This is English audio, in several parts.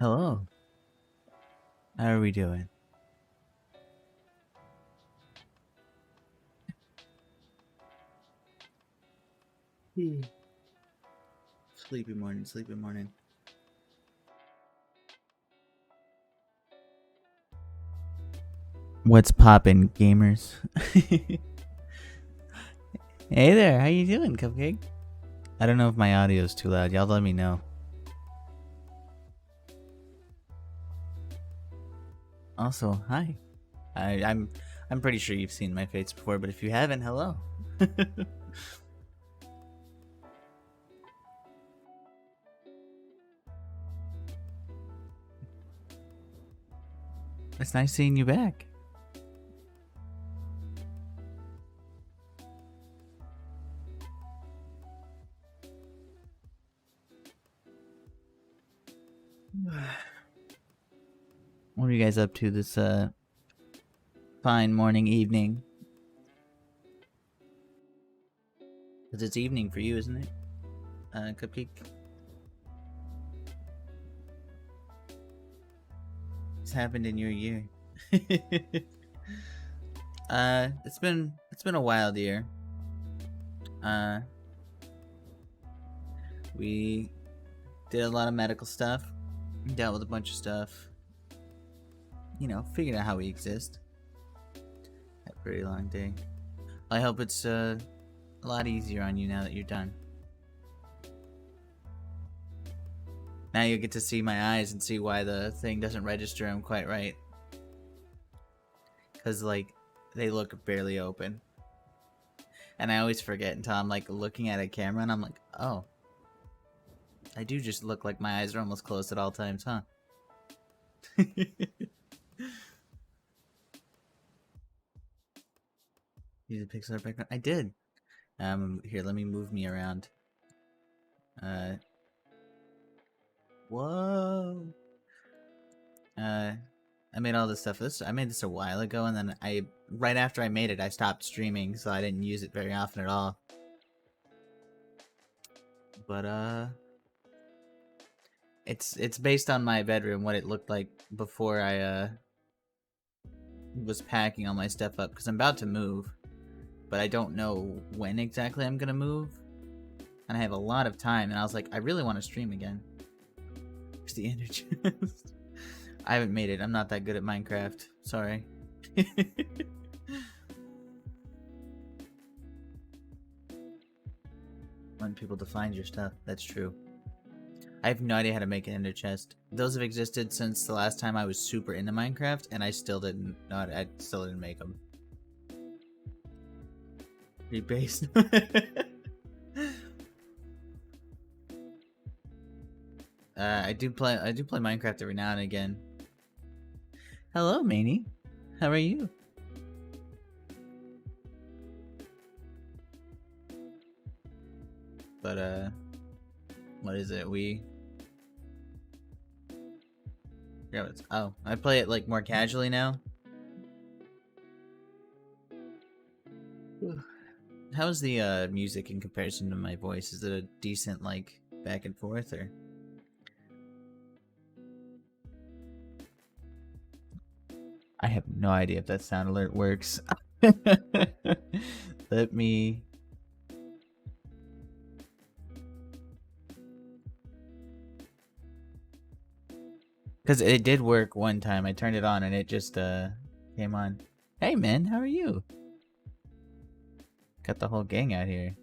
Hello. How are we doing? Hmm. Sleepy morning, sleepy morning. What's poppin', gamers? Hey there, how you doing, Cupcake? I don't know if my audio is too loud. Y'all let me know. Also, hi. I'm pretty sure you've seen my face before, but if you haven't, hello. It's nice seeing you back. What are you guys up to this fine morning, evening? Because it's evening for you, isn't it, Cupcake? What's happened in your year? It's been a wild year. Uh, we did a lot of medical stuff, dealt with a bunch of stuff. You know, figured out how we exist. Had a pretty long day. I hope it's a lot easier on you now that you're done. Now you get to see my eyes and see why the thing doesn't register them quite right. Cause like they look barely open. And I always forget until I'm like looking at a camera and I'm like, oh, I do just look like my eyes are almost closed at all times, huh? Use a pixel background. I did. Here, let me move me around. Uh, whoa. I made all this stuff. I made this a while ago, and then right after I made it, I stopped streaming, so I didn't use it very often at all. But it's based on my bedroom, what it looked like before I was packing all my stuff up, because I'm about to move, but I don't know when exactly I'm gonna move, and I have a lot of time, and I was like, I really want to stream again. Where's the energy? I haven't made it. I'm not that good at Minecraft. Sorry. Want people to find your stuff. That's true. I have no idea how to make an ender chest. Those have existed since the last time I was super into Minecraft, and I still didn't know. I still didn't make them. Rebased. I do play Minecraft every now and again. Hello, Manny. How are you? But what is it? Oh, I play it like more casually now. How's the music in comparison to my voice? Is it a decent like back and forth or? I have no idea if that sound alert works. Let me. Because it did work one time. I turned it on and it just came on. Hey man, how are you? Got the whole gang out here.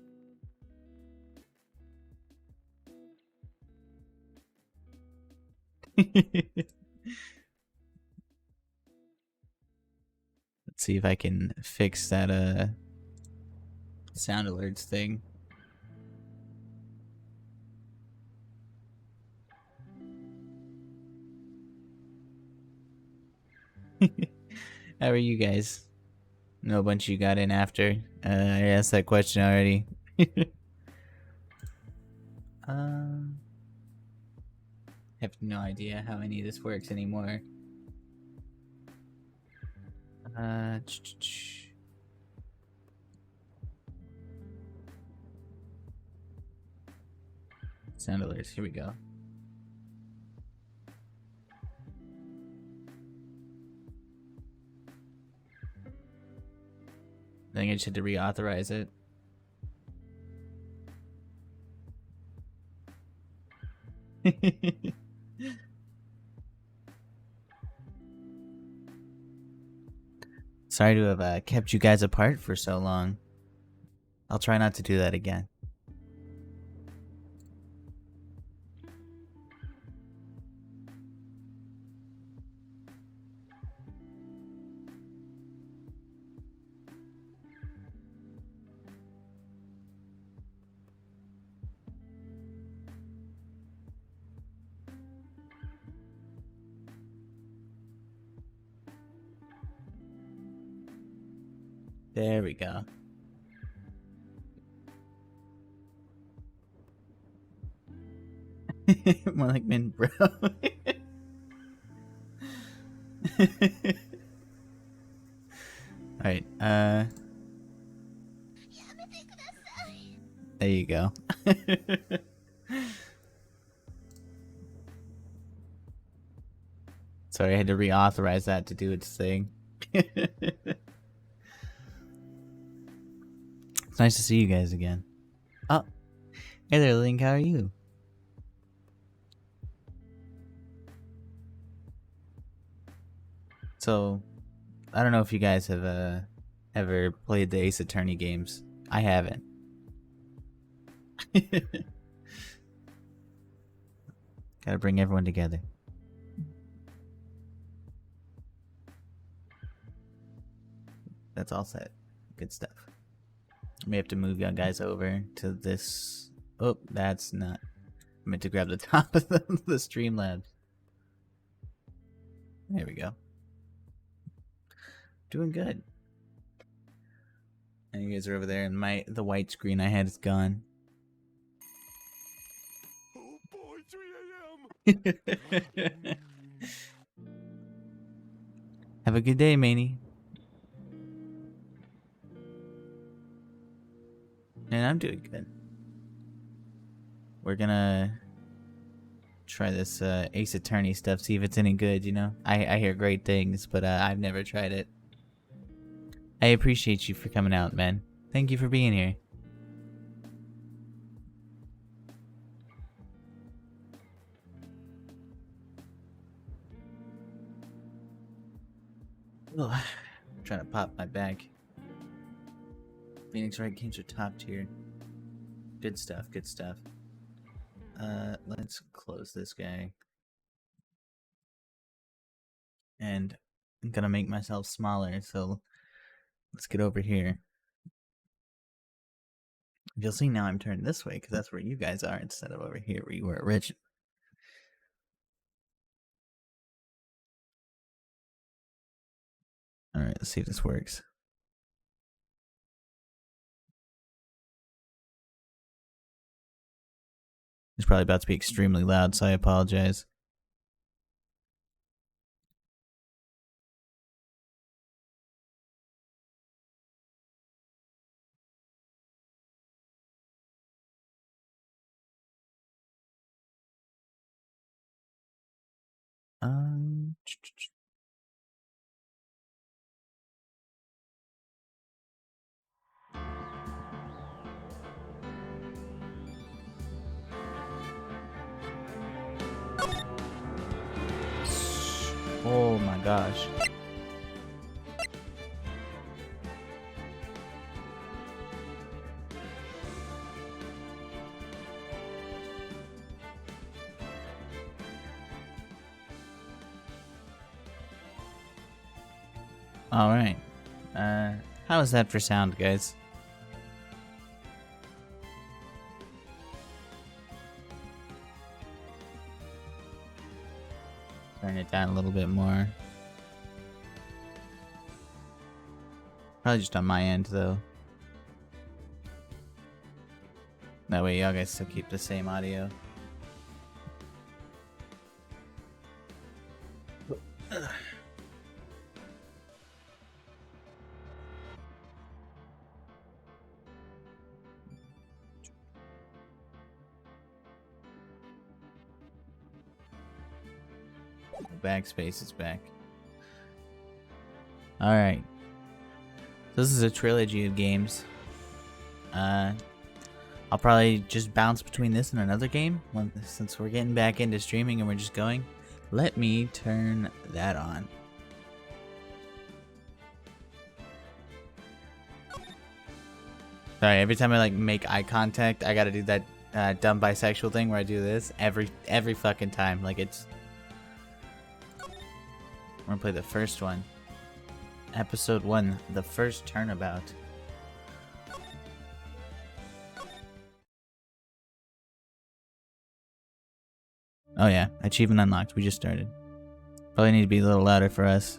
Let's see if I can fix that sound alerts thing. How are you guys? No bunch you got in after. I asked that question already. Have no idea how any of this works anymore. Sound alerts. Here we go. I think I just had to reauthorize it. Sorry to have kept you guys apart for so long. I'll try not to do that again. There we go. More like men, bro. Alright, there you go. Sorry, I had to reauthorize that to do its thing. It's nice to see you guys again. Oh, hey there, Link, how are you? So, I don't know if you guys have ever played the Ace Attorney games. I haven't. Gotta bring everyone together. That's all set. Good stuff. I may have to move you guys over to this. Oh, that's not. I meant to grab the top of the Streamlabs. There we go. Doing good. And you guys are over there, and the white screen I had is gone. Oh boy, 3 a.m. Have a good day, Manny. And I'm doing good. We're gonna try this Ace Attorney stuff, see if it's any good, you know? I hear great things, but I've never tried it. I appreciate you for coming out, man. Thank you for being here. Ugh, I'm trying to pop my back. Phoenix Wright games are top tier. Good stuff, good stuff. Let's close this guy. And I'm gonna make myself smaller, so let's get over here. You'll see now I'm turned this way, because that's where you guys are, instead of over here where you were originally. Alright, let's see if this works. It's probably about to be extremely loud, so I apologize. Um... Oh my gosh. Alright. How is that for sound, guys? Turn it down a little bit more. Probably just on my end, though. That way y'all guys still keep the same audio. Backspace is back. Alright. This is a trilogy of games. I'll probably just bounce between this and another game since we're getting back into streaming and we're just going. Let me turn that on. Sorry, every time I like make eye contact, I gotta do that dumb bisexual thing where I do this every fucking time. Like it's. We're gonna play the first one. Episode 1, the first turnabout. Oh yeah, achievement unlocked. We just started. Probably need to be a little louder for us.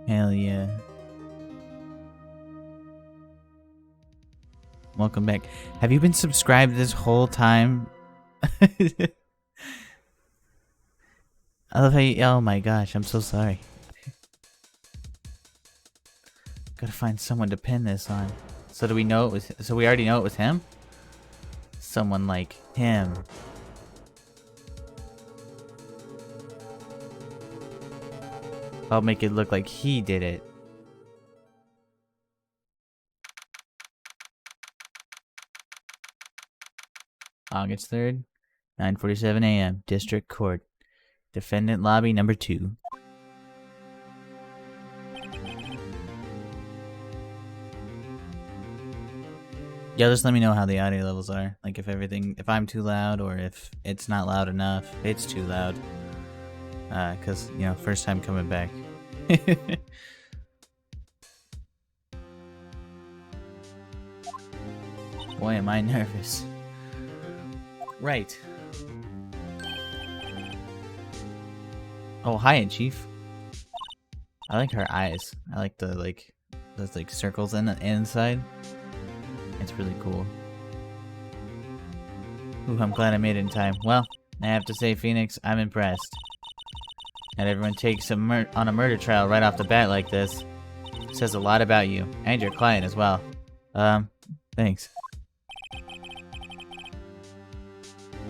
Hell yeah. Welcome back. Have you been subscribed this whole time? I love how you, oh my gosh, I'm so sorry. Gotta find someone to pin this on. So do we know it was, so we already know it was him? Someone like him. I'll make it look like he did it. August 3rd, 9:47 a.m. District Court. Defendant lobby number 2. Yeah, just let me know how the audio levels are. Like if I'm too loud or if it's not loud enough. It's too loud. 'Cause, you know, first time coming back. Boy, am I nervous. Right. Oh, hi, Chief. I like her eyes. I like the, those, circles in the inside. It's really cool. Ooh, I'm glad I made it in time. Well, I have to say, Phoenix, I'm impressed. That everyone takes on a murder trial right off the bat like this. It says a lot about you, and your client as well. Thanks.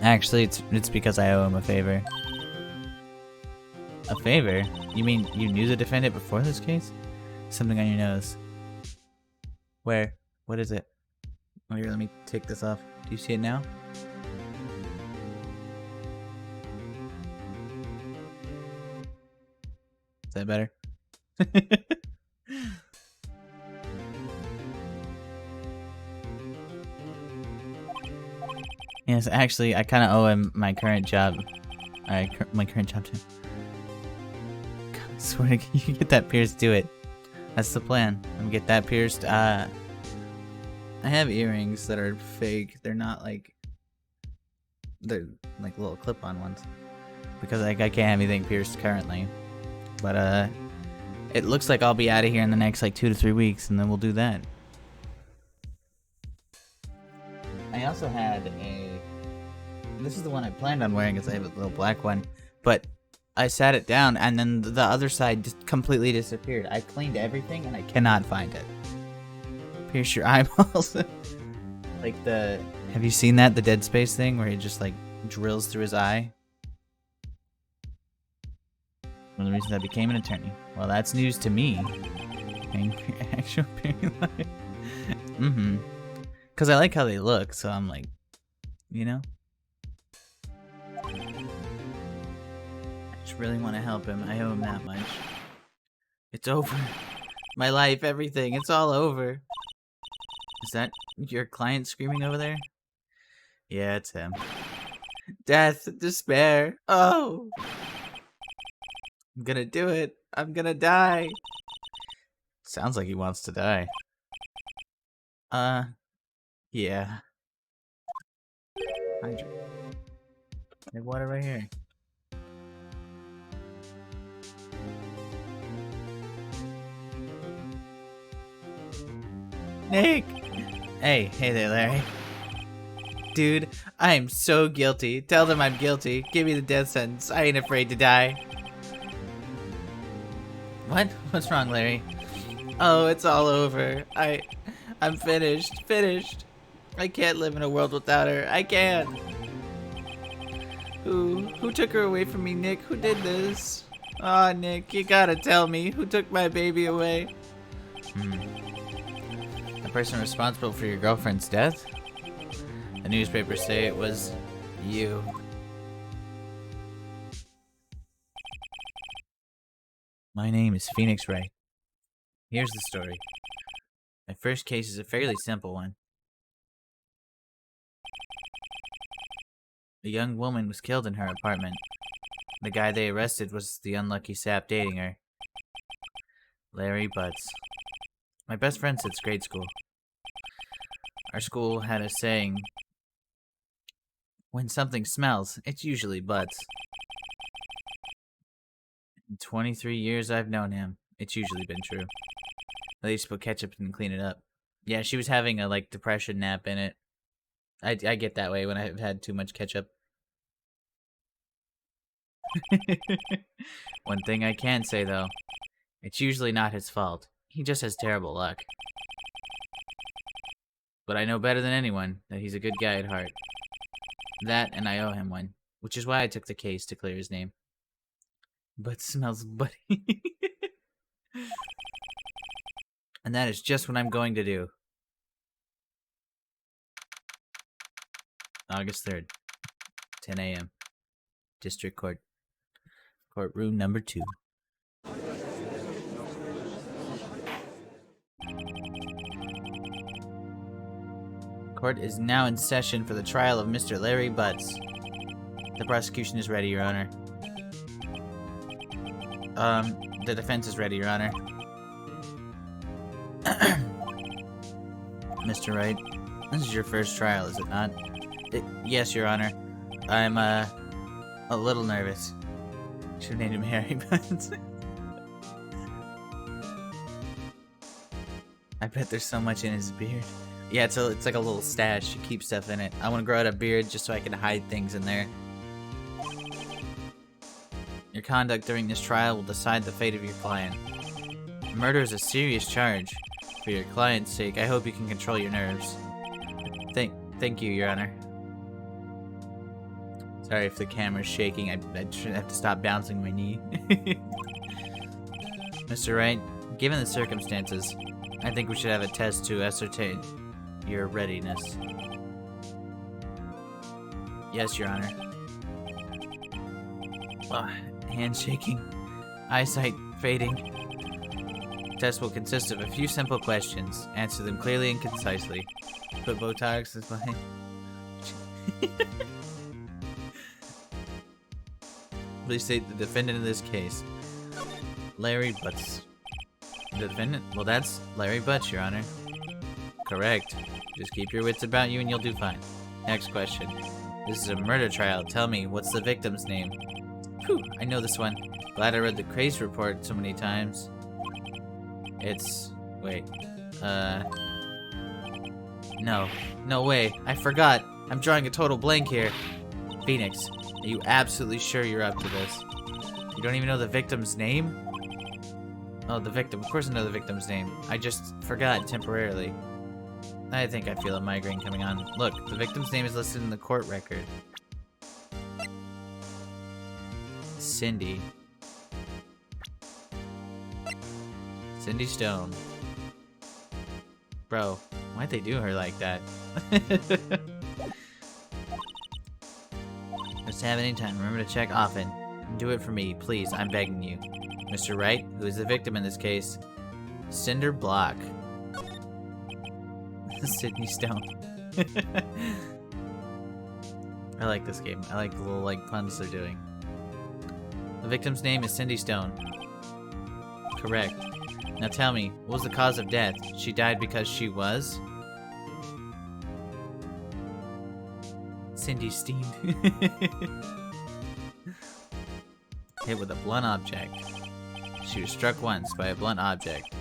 Actually, it's because I owe him a favor. A favor? You mean you knew the defendant before this case? Something on your nose. Where? What is it? Oh, here, let me take this off. Do you see it now? Is that better? Yes, actually, I kind of owe him my current job. My current job too. God, I swear to God, you can get that pierced, do it. That's the plan. I'm gonna get that pierced. I have earrings that are fake. They're not like... They're like little clip-on ones. Because I can't have anything pierced currently. But, it looks like I'll be out of here in the next, 2 to 3 weeks, and then we'll do that. I also had a... This is the one I planned on wearing, because I have a little black one. But I sat it down, and then the other side just completely disappeared. I cleaned everything, and I cannot find it. Pierce your eyeballs. Like the... Have you seen that? The Dead Space thing, where he just, drills through his eye? One of the reasons I became an attorney. Well, that's news to me. Actual appearing life. Mm-hmm. Because I like how they look, so I'm like, you know? I just really want to help him. I owe him that much. It's over. My life, everything. It's all over. Is that your client screaming over there? Yeah, it's him. Death, despair. Oh! I'm gonna do it. I'm gonna die. Sounds like he wants to die. Yeah. Hydrate. I have water right here. Nick! Hey there, Larry. Dude, I am so guilty. Tell them I'm guilty. Give me the death sentence. I ain't afraid to die. What? What's wrong, Larry? Oh, it's all over. I'm finished. Finished. I can't live in a world without her. I can't. Who took her away from me, Nick? Who did this? Aw, Nick, you gotta tell me. Who took my baby away? The person responsible for your girlfriend's death? The newspapers say it was you. My name is Phoenix Wright. Here's the story. My first case is a fairly simple one. A young woman was killed in her apartment. The guy they arrested was the unlucky sap dating her. Larry Butts. My best friend since grade school. Our school had a saying, when something smells, it's usually Butts. In 23 years I've known him, it's usually been true. At least put ketchup and clean it up. Yeah, she was having a, depression nap in it. I get that way when I've had too much ketchup. One thing I can say, though, it's usually not his fault. He just has terrible luck. But I know better than anyone that he's a good guy at heart. That, and I owe him one, which is why I took the case to clear his name. But smells buddy. And that is just what I'm going to do. August 3rd, 10 a.m. District Court. Courtroom number 2. Court is now in session for the trial of Mr. Larry Butts. The prosecution is ready, Your Honor. The defense is ready, Your Honor. Mr. Wright, this is your first trial, is it not? Yes, Your Honor. I'm, a little nervous. Should've named him Harry Butts. I bet there's so much in his beard. Yeah, it's like a little stash. You keep stuff in it. I want to grow out a beard just so I can hide things in there. Your conduct during this trial will decide the fate of your client. Murder is a serious charge. For your client's sake, I hope you can control your nerves. Thank you, Your Honor. Sorry if the camera's shaking. I have to stop bouncing my knee. Mr. Wright, given the circumstances, I think we should have a test to ascertain your readiness. Yes, Your Honor. Hand shaking, eyesight fading. Test will consist of a few simple questions. Answer them clearly and concisely. Put Botox as my... Please state the defendant in this case. Larry Butts. The defendant? Well, that's Larry Butts, Your Honor. Correct. Just keep your wits about you and you'll do fine. Next question. This is a murder trial. Tell me, what's the victim's name? Whew, I know this one. Glad I read the case report so many times. It's... wait. No. No way. I forgot. I'm drawing a total blank here. Phoenix, are you absolutely sure you're up to this? You don't even know the victim's name? Oh, the victim. Of course I know the victim's name. I just forgot temporarily. I think I feel a migraine coming on. Look, the victim's name is listed in the court record. Cindy. Cindy Stone. Bro, why'd they do her like that? Just have any time. Remember to check often. Do it for me, please. I'm begging you. Mr. Wright, who is the victim in this case? Cinder Block. Sydney Stone. I like this game. I like the little puns they're doing. The victim's name is Cindy Stone. Correct. Now tell me, what was the cause of death? She died because she was? Cindy steamed. Hit with a blunt object. She was struck once by a blunt object.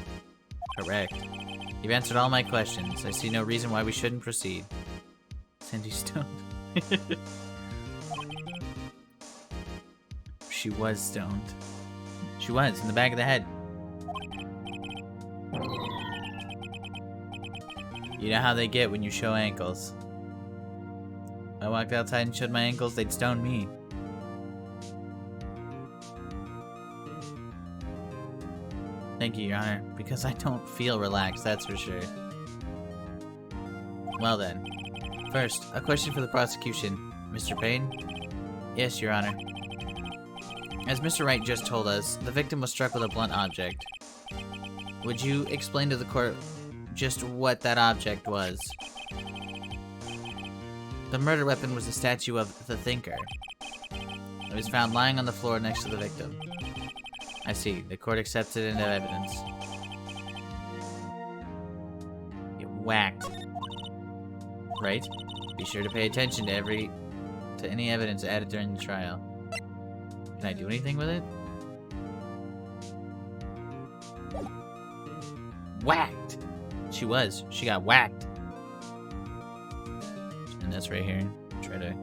Correct. You've answered all my questions. I see no reason why we shouldn't proceed. Cindy stoned. She was stoned. She was, in the back of the head. You know how they get when you show ankles. If I walked outside and showed my ankles, they'd stone me. Thank you, Your Honor, because I don't feel relaxed, that's for sure. Well then. First, a question for the prosecution. Mr. Payne? Yes, Your Honor. As Mr. Wright just told us, the victim was struck with a blunt object. Would you explain to the court just what that object was? The murder weapon was a statue of the Thinker. It was found lying on the floor next to the victim. I see. The court accepts it into evidence. Get whacked. Right? Be sure to pay attention to any evidence added during the trial. Can I do anything with it? Whacked! She got whacked. And this right here. Try to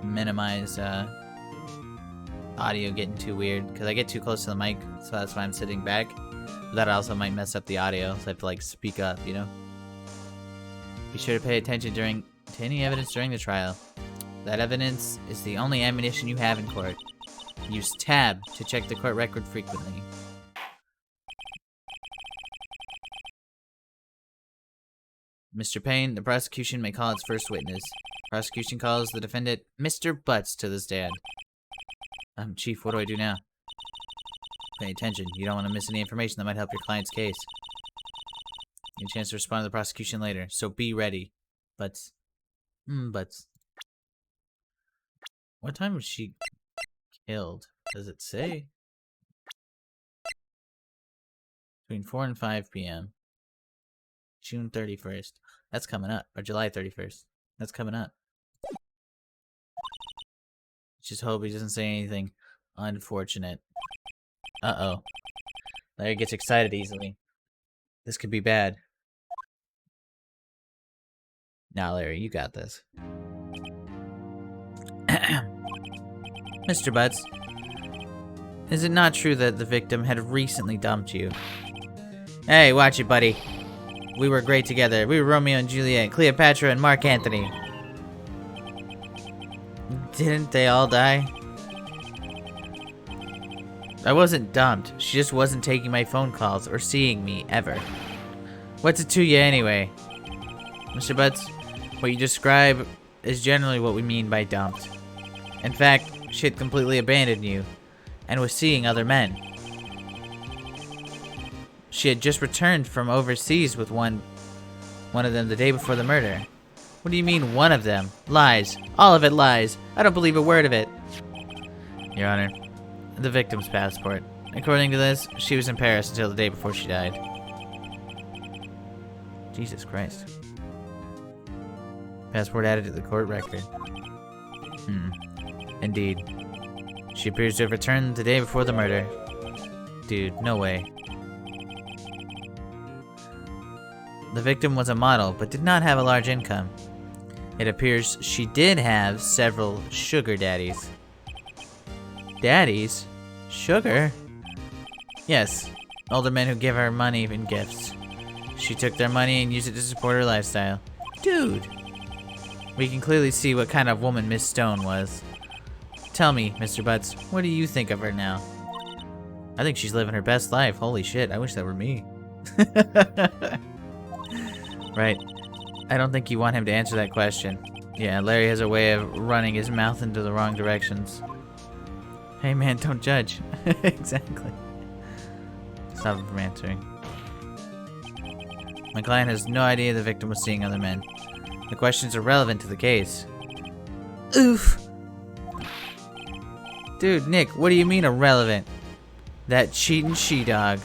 minimize audio getting too weird, because I get too close to the mic, so that's why I'm sitting back. But that also might mess up the audio, so I have to like speak up, you know? Be sure to pay attention to any evidence during the trial. That evidence is the only ammunition you have in court. Use tab to check the court record frequently. Mr. Payne, the prosecution may call its first witness. Prosecution calls the defendant Mr. Butts to the stand. Chief, what do I do now? Pay attention. You don't want to miss any information that might help your client's case. Get a chance to respond to the prosecution later, so be ready. Butts. Butts. What time was she killed? Does it say? Between 4 and 5 p.m. June 31st. That's coming up. Or July 31st. That's coming up. Just hope he doesn't say anything unfortunate. Uh-oh. Larry gets excited easily. This could be bad. Now, Larry, you got this. Mr. Butts, is it not true that the victim had recently dumped you? Hey, watch it, buddy. We were great together. We were Romeo and Juliet, Cleopatra and Mark Antony. Didn't they all die? I wasn't dumped. She just wasn't taking my phone calls or seeing me, ever. What's it to you anyway? Mr. Butts, what you describe is generally what we mean by dumped. In fact, she had completely abandoned you and was seeing other men. She had just returned from overseas with one of them the day before the murder. What do you mean, one of them? Lies. All of it lies. I don't believe a word of it. Your Honor, the victim's passport. According to this, she was in Paris until the day before she died. Jesus Christ. Passport added to the court record. Indeed. She appears to have returned the day before the murder. Dude, no way. The victim was a model, but did not have a large income. It appears she did have several sugar daddies. Daddies? Sugar? Yes, older men who give her money and gifts. She took their money and used it to support her lifestyle. Dude! We can clearly see what kind of woman Miss Stone was. Tell me, Mr. Butts, what do you think of her now? I think she's living her best life. Holy shit, I wish that were me. Right. I don't think you want him to answer that question. Yeah, Larry has a way of running his mouth into the wrong directions. Hey man, don't judge. Exactly. Stop him from answering. My client has no idea the victim was seeing other men. The questions are relevant to the case. Oof. Dude, Nick, what do you mean irrelevant? That cheating she-dog.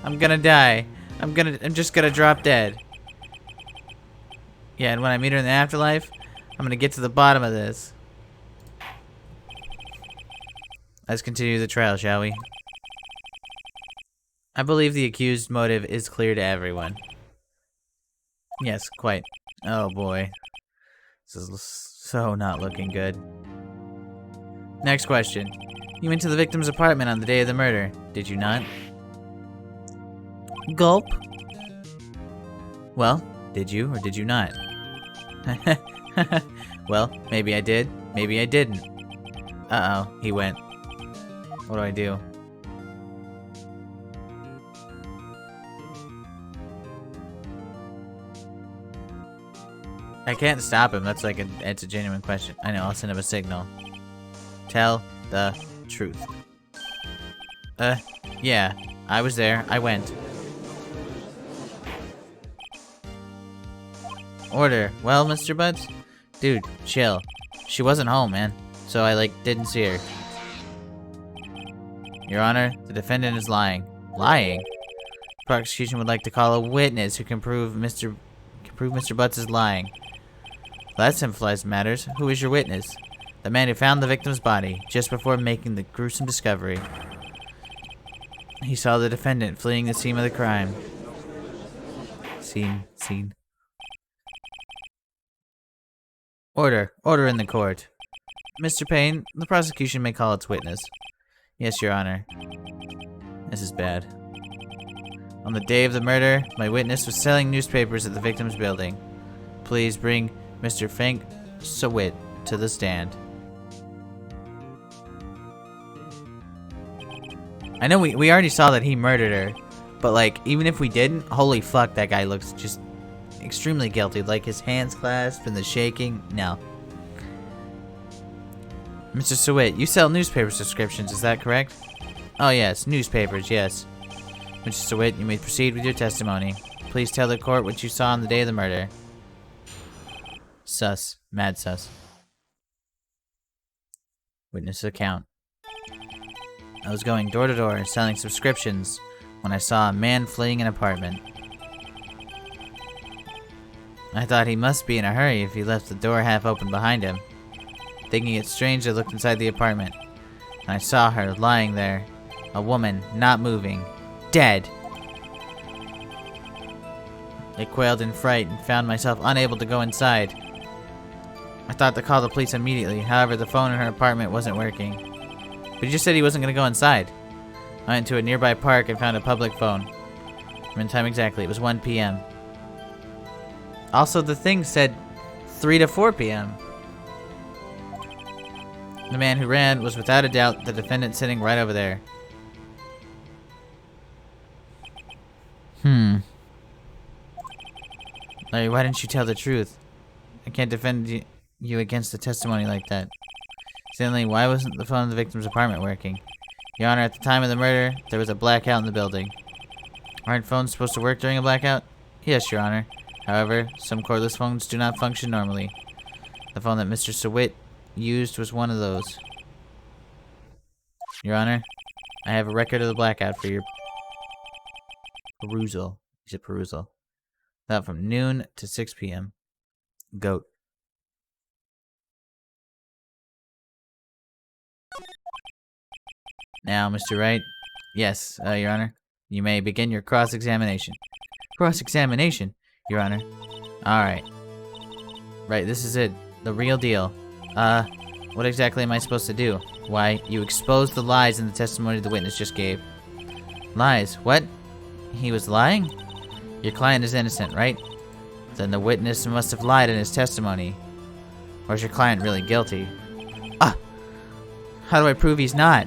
I'm gonna die. I'm just gonna drop dead. Yeah, and when I meet her in the afterlife, I'm gonna get to the bottom of this. Let's continue the trial, shall we? I believe the accused motive is clear to everyone. Yes, quite. Oh boy. This is so not looking good. Next question. You went to the victim's apartment on the day of the murder, did you not? Gulp. Well, did you or did you not? Well, maybe I did, maybe I didn't. Uh-oh, he went. What do I do? I can't stop him. That's like it's a genuine question. I know, I'll send him a signal. Tell the truth. Yeah. I was there. I went. Order. Well, Mr. Butts? Dude, chill. She wasn't home, man. So I, didn't see her. Your Honor, the defendant is lying. Lying? The prosecution would like to call a witness who can prove Mr. Butts is lying. Well, that simplifies matters. Who is your witness? The man who found the victim's body just before making the gruesome discovery. He saw the defendant fleeing the scene of the crime. Scene. Order in the court. Mr. Payne, the prosecution may call its witness. Yes, Your Honor. This is bad. On the day of the murder, my witness was selling newspapers at the victim's building. Please bring Mr. Phoenix Wright to the stand. I know we already saw that he murdered her, but even if we didn't, holy fuck, that guy looks just extremely guilty. His hands clasped and the shaking. No. Mr. Sawit, you sell newspaper subscriptions, is that correct? Oh yes, newspapers, yes. Mr. Sawit, you may proceed with your testimony. Please tell the court what you saw on the day of the murder. Sus. Mad sus. Witness account. I was going door to door selling subscriptions when I saw a man fleeing an apartment. I thought he must be in a hurry if he left the door half open behind him. Thinking it strange, I looked inside the apartment, and I saw her lying there, a woman, not moving, dead. I quailed in fright and found myself unable to go inside. I thought to call the police immediately, however the phone in her apartment wasn't working. But he just said he wasn't going to go inside. I went to a nearby park and found a public phone. I'm in time exactly, it was 1 p.m. Also, the thing said 3 to 4 p.m. The man who ran was without a doubt the defendant sitting right over there. Larry, why didn't you tell the truth? I can't defend you against a testimony like that. Secondly, why wasn't the phone in the victim's apartment working? Your Honor, at the time of the murder, there was a blackout in the building. Aren't phones supposed to work during a blackout? Yes, Your Honor. However, some cordless phones do not function normally. The phone that Mr. Sawit used was one of those. Your Honor, I have a record of the blackout for your perusal. He said perusal. That from noon to 6 p.m. Goat. Now, Mr. Wright. Yes, Your Honor. You may begin your cross-examination. Cross-examination, Your Honor. Alright. Right, this is it. The real deal. What exactly am I supposed to do? Why, you exposed the lies in the testimony the witness just gave. Lies? What? He was lying? Your client is innocent, right? Then the witness must have lied in his testimony. Or is your client really guilty? How do I prove he's not?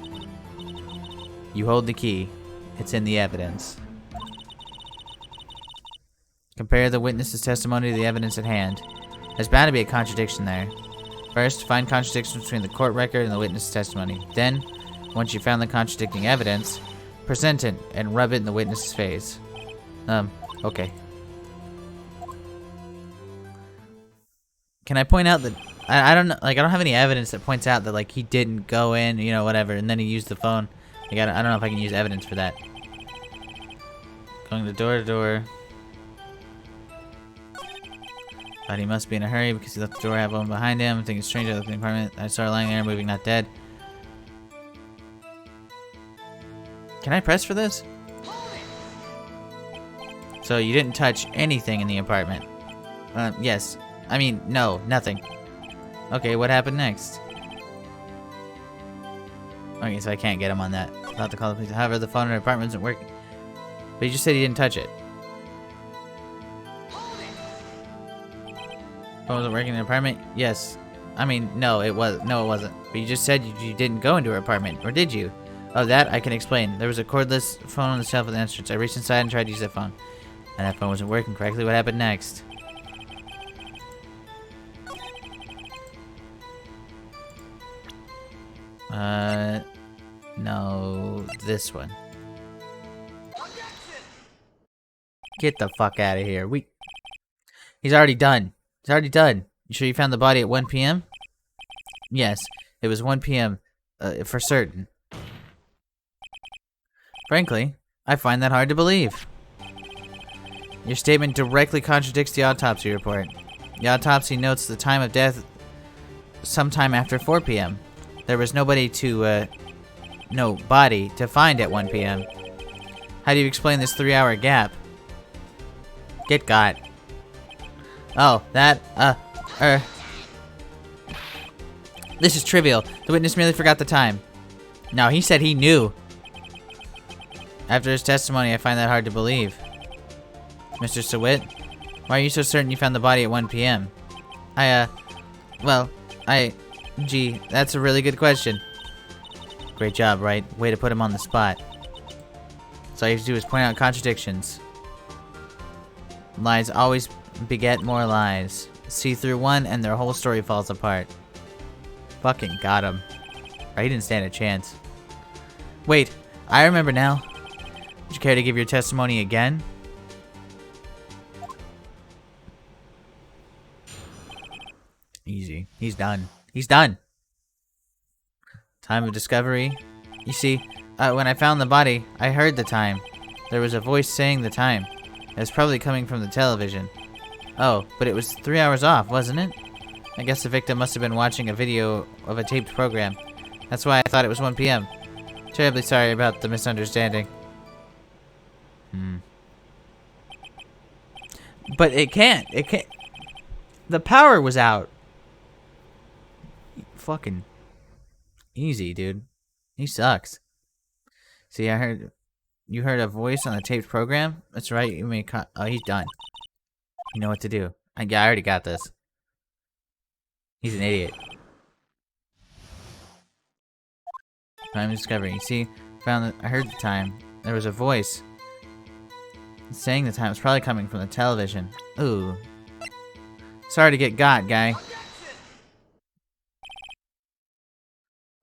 You hold the key. It's in the evidence. Compare the witness's testimony to the evidence at hand. There's bound to be a contradiction there. First, find contradictions between the court record and the witness's testimony. Then, once you've found the contradicting evidence, present it and rub it in the witness's face. Okay. Can I point out that I don't know, I don't have any evidence that points out that he didn't go in, whatever, and then he used the phone. I don't know if I can use evidence for that. Going door to door. Thought he must be in a hurry because he left the door half open behind him. I'm thinking strange. I looked in the apartment. I saw her lying there, moving, not dead. Can I press for this? So you didn't touch anything in the apartment? Yes. I mean, no, nothing. Okay, what happened next? Okay, so I can't get him on that. About to call the police. However, the phone in the apartment isn't working. But he just said he didn't touch it. Phone wasn't working in the apartment? Yes. I mean, no, it wasn't. But you just said you didn't go into her apartment, or did you? Oh, that I can explain. There was a cordless phone on the shelf of the entrance. I reached inside and tried to use that phone. And that phone wasn't working correctly. What happened next? No, this one. Get the fuck out of here. He's already done. He's already done. You sure you found the body at 1 p.m.? Yes, it was 1 p.m. For certain. Frankly, I find that hard to believe. Your statement directly contradicts the autopsy report. The autopsy notes the time of death sometime after 4 p.m. There was no body to find at 1 p.m. How do you explain this 3-hour gap? Get got. Oh, this is trivial. The witness merely forgot the time. No, he said he knew. After his testimony, I find that hard to believe. Mr. Sawit, why are you so certain you found the body at 1 p.m.? Gee, that's a really good question. Great job, Wright? Way to put him on the spot. So all you have to do is point out contradictions. Lies always beget more lies. See through one and their whole story falls apart. Fucking got him. He didn't stand a chance. Wait, I remember now. Would you care to give your testimony again? Easy. He's done. He's done. Time of discovery. You see, when I found the body, I heard the time. There was a voice saying the time. It was probably coming from the television. Oh, but it was 3 hours off, wasn't it? I guess the victim must have been watching a video of a taped program. That's why I thought it was 1 p.m. Terribly sorry about the misunderstanding. But it can't. It can't. The power was out. Fucking easy, dude. He sucks. See, you heard a voice on the taped program? That's right. You may oh, he's done. You know what to do. I already got this. He's an idiot. Time of discovery. See, I heard the time. There was a voice saying the time. It's probably coming from the television. Ooh. Sorry to get got, guy.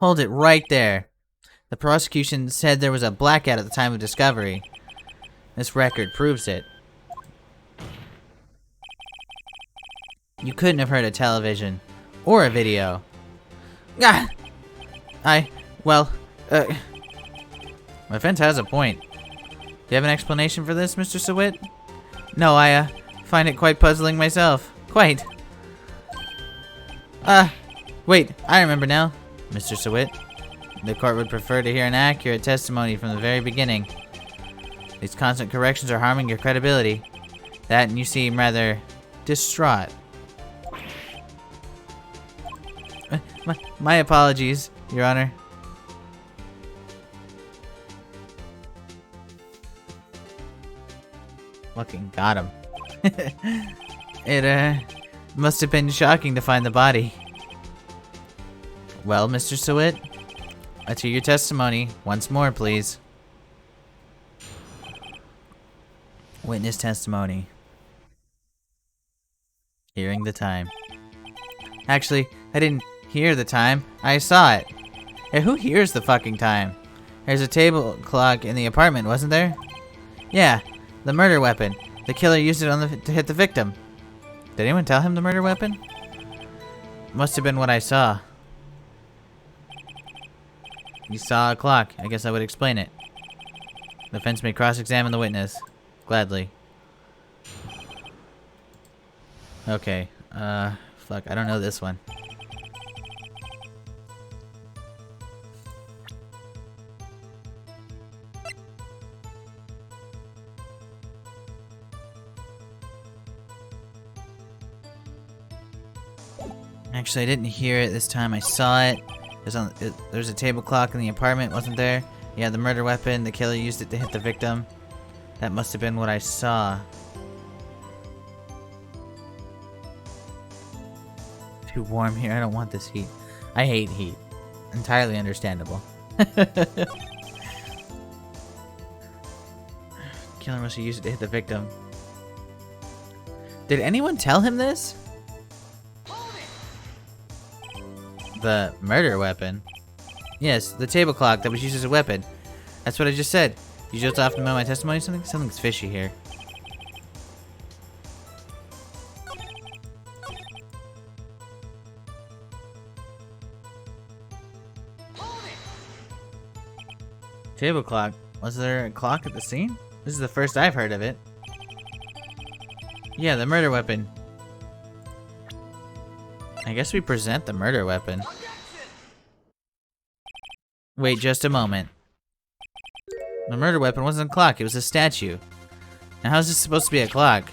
Hold it right there. The prosecution said there was a blackout at the time of discovery. This record proves it. You couldn't have heard a television. Or a video. Ah! My friend has a point. Do you have an explanation for this, Mr. Sawit? No, I find it quite puzzling myself. Quite. Wait, I remember now. Mr. Sawit, the court would prefer to hear an accurate testimony from the very beginning. These constant corrections are harming your credibility. That and you seem rather distraught. My apologies, Your Honor. Fucking got him. It must have been shocking to find the body. Well, Mr. Sawit, let's hear your testimony once more, please. Witness testimony. Hearing the time. Actually, I didn't hear the time. I saw it. Hey, who hears the fucking time? There's a table clock in the apartment, wasn't there? Yeah, the murder weapon. The killer used it to hit the victim. Did anyone tell him the murder weapon? Must have been what I saw. You saw a clock. I guess I would explain it. The defense may cross-examine the witness. Gladly. Okay. Fuck. I don't know this one. Actually, I didn't hear it this time. I saw it. There's a table clock in the apartment, wasn't there? Yeah, the murder weapon. The killer used it to hit the victim. That must have been what I saw. Too warm here. I don't want this heat. I hate heat. Entirely understandable. Killer must have used it to hit the victim. Did anyone tell him this? The murder weapon? Yes, the table clock that was used as a weapon. That's what I just said. You just off to know my testimony or something? Something's fishy here. Table clock. Was there a clock at the scene? This is the first I've heard of it. Yeah, the murder weapon. I guess we present the murder weapon. Wait just a moment. The murder weapon wasn't a clock, it was a statue. Now how's this supposed to be a clock?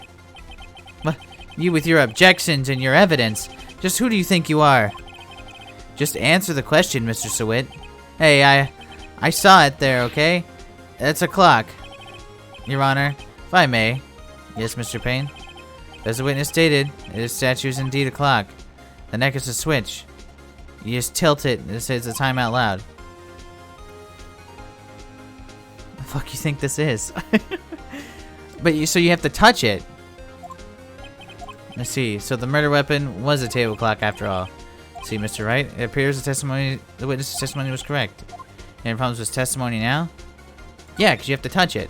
What? You with your objections and your evidence. Just who do you think you are? Just answer the question, Mr. Sawit. Hey, I saw it there, okay? That's a clock. Your Honor, if I may. Yes, Mr. Payne? As the witness stated, this statue is indeed a clock. The neck is a switch. You just tilt it and it says the time out loud. The fuck you think this is? So you have to touch it. Let's see. So the murder weapon was a table clock after all. See, Mr. Wright, it appears the witness's testimony was correct. Any problems with testimony now? Yeah, because you have to touch it.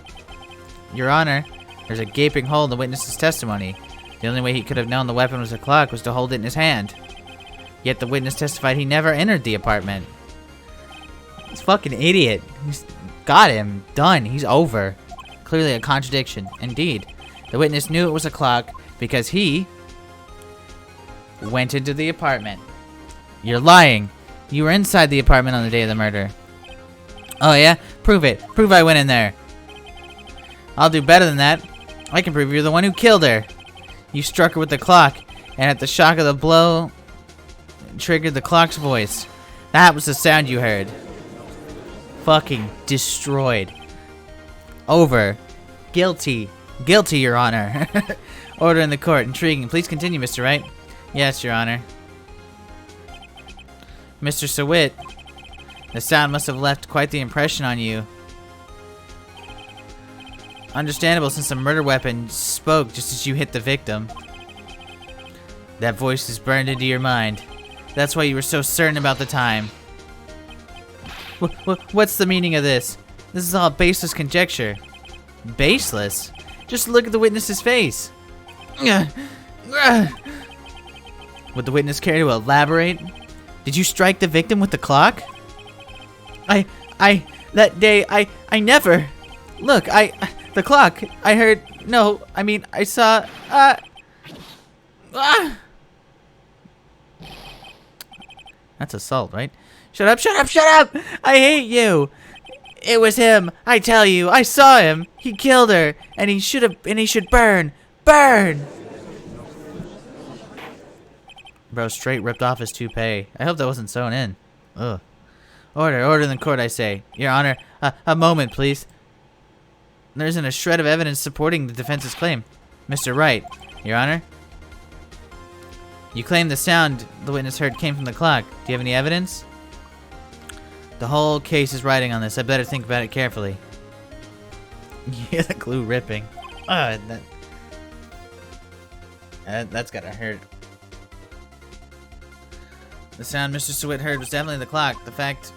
Your Honor, there's a gaping hole in the witness's testimony. The only way he could have known the weapon was a clock was to hold it in his hand. Yet the witness testified he never entered the apartment. He's a fucking idiot. He's got him. Done. He's over. Clearly a contradiction. Indeed. The witness knew it was a clock because he went into the apartment. You're lying. You were inside the apartment on the day of the murder. Oh yeah? Prove it. Prove I went in there. I'll do better than that. I can prove you're the one who killed her. You struck her with the clock, and at the shock of the blow, triggered the clock's voice. That was the sound you heard. Fucking destroyed. Over. Guilty. Guilty, Your Honor. Order in the court. Intriguing. Please continue, Mr. Wright. Yes, Your Honor. Mr. Sawit, the sound must have left quite the impression on you. Understandable, since the murder weapon spoke just as you hit the victim. That voice is burned into your mind. That's why you were so certain about the time. What's the meaning of this? This is all baseless conjecture. Baseless? Just look at the witness's face. Would the witness care to elaborate? Did you strike the victim with the clock? That day, I never. Look, the clock, I heard, no, I mean, I saw, That's assault, right? Shut up, shut up, shut up! I hate you! It was him, I tell you, I saw him! He killed her, and he should burn! Burn! Bro straight ripped off his toupee. I hope that wasn't sewn in. Ugh. Order in the court, I say. Your Honor, a moment, please. There isn't a shred of evidence supporting the defense's claim. Mr. Wright, Your Honor. You claim the sound the witness heard came from the clock. Do you have any evidence? The whole case is riding on this. I better think about it carefully. Yeah, the glue ripping. That's gotta hurt. The sound Mr. Sawit heard was definitely the clock. The fact...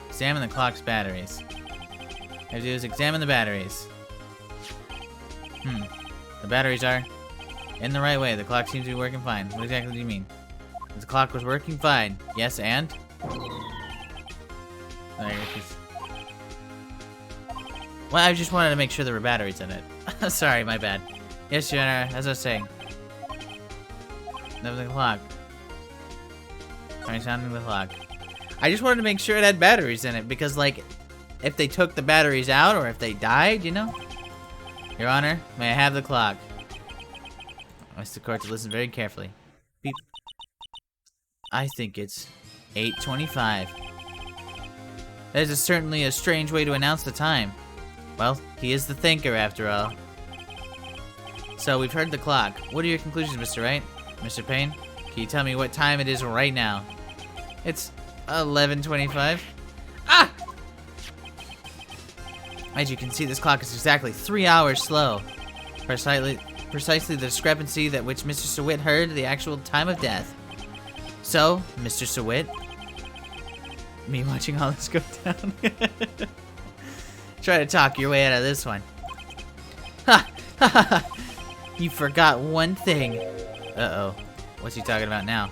Examine the clock's batteries. All I have to do is examine the batteries. The batteries are in the right way. The clock seems to be working fine. What exactly do you mean? The clock was working fine. Yes, and? Well, I just wanted to make sure there were batteries in it. Sorry, my bad. Yes, Your Honor, as I was saying. That was the clock. Alright, sounding the clock. I just wanted to make sure it had batteries in it, because, like, if they took the batteries out, or if they died, you know? Your Honor, may I have the clock? I ask the court to listen very carefully. Beep. I think it's 8:25. That is certainly a strange way to announce the time. Well, he is the thinker, after all. So, we've heard the clock. What are your conclusions, Mr. Wright? Mr. Payne, can you tell me what time it is right now? It's 11:25. Ah! As you can see, this clock is exactly 3 hours slow. Precisely the discrepancy that which Mr. Sawit heard the actual time of death. So, Mr. Sawit, me watching all this go down. Try to talk your way out of this one. Ha! Ha ha ha! You forgot one thing. Uh-oh. What's he talking about now?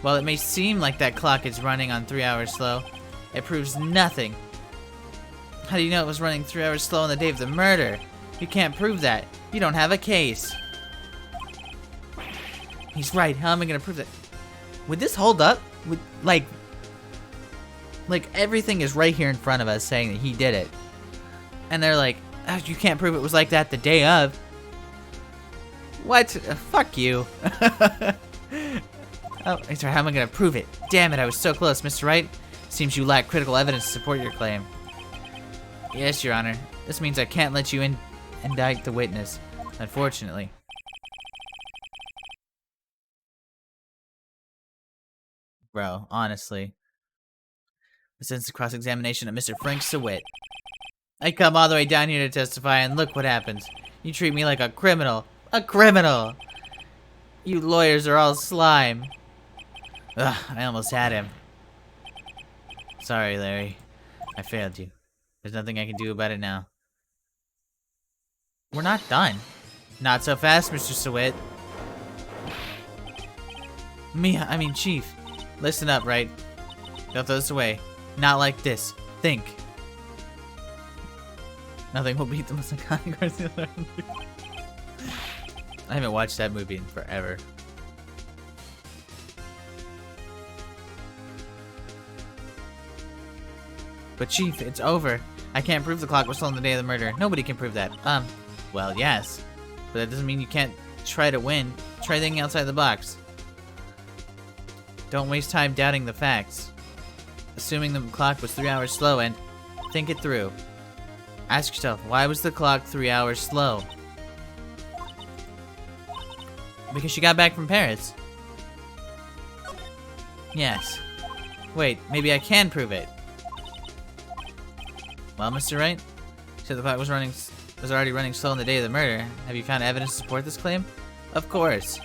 While it may seem like that clock is running on 3 hours slow, it proves nothing. How do you know it was running 3 hours slow on the day of the murder? You can't prove that. You don't have a case. He's right. How am I gonna prove that? Would this hold up? Would, like everything is right here in front of us saying that he did it. And they're like, oh, you can't prove it was like that the day of. What? Fuck you. Oh, sorry, how am I gonna prove it? Damn it, I was so close, Mr. Wright. Seems you lack critical evidence to support your claim. Yes, Your Honor. This means I can't let you indict the witness, unfortunately. Bro, honestly. Since the cross-examination of Mr. Frank Sawit. I come all the way down here to testify, and look what happens. You treat me like a criminal. A criminal! You lawyers are all slime. Ugh, I almost had him. Sorry, Larry. I failed you. There's nothing I can do about it now. We're not done. Not so fast, Mr. Sawit. I mean, Chief. Listen up, right? Don't throw this away. Not like this. Think. Nothing will beat the most iconic cartoon. I haven't watched that movie in forever. But Chief, it's over. I can't prove the clock was stolen the day of the murder. Nobody can prove that. Well, yes. But that doesn't mean you can't try to win. Try thinking outside the box. Don't waste time doubting the facts. Assuming the clock was 3 hours slow, and think it through. Ask yourself, why was the clock 3 hours slow? Because she got back from Paris. Yes. Wait, maybe I can prove it. Well, Mr. Wright, you said the clock was already running slow on the day of the murder. Have you found evidence to support this claim? Of course.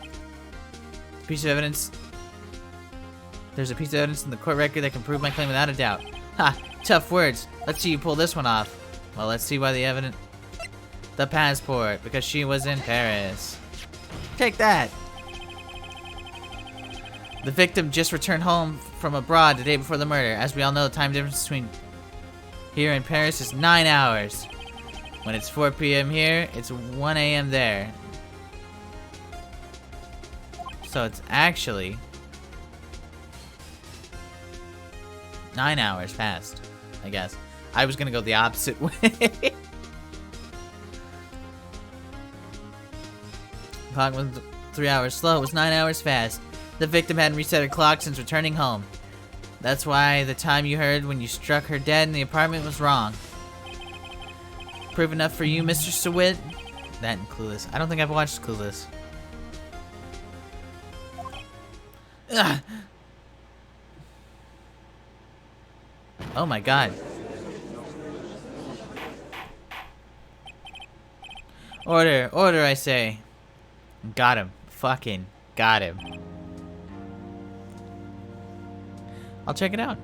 Piece of evidence. There's a piece of evidence in the court record that can prove my claim without a doubt. Ha! Tough words. Let's see you pull this one off. Well, let's see why the evidence. The passport, because she was in Paris. Take that! The victim just returned home from abroad the day before the murder. As we all know, the time difference between here and Paris is 9 hours. When it's 4 p.m. here, it's 1 a.m. there. So it's actually 9 hours past, I guess. I was gonna go the opposite way. Clock was 3 hours slow. It was 9 hours fast. The victim hadn't reset her clock since returning home. That's why the time you heard when you struck her dead in the apartment was wrong. Proof enough for you, Mr. Sawit? That and Clueless. I don't think I've watched Clueless. Ugh. Oh my god. Order, order, I say. Got him. Fucking got him. I'll check it out.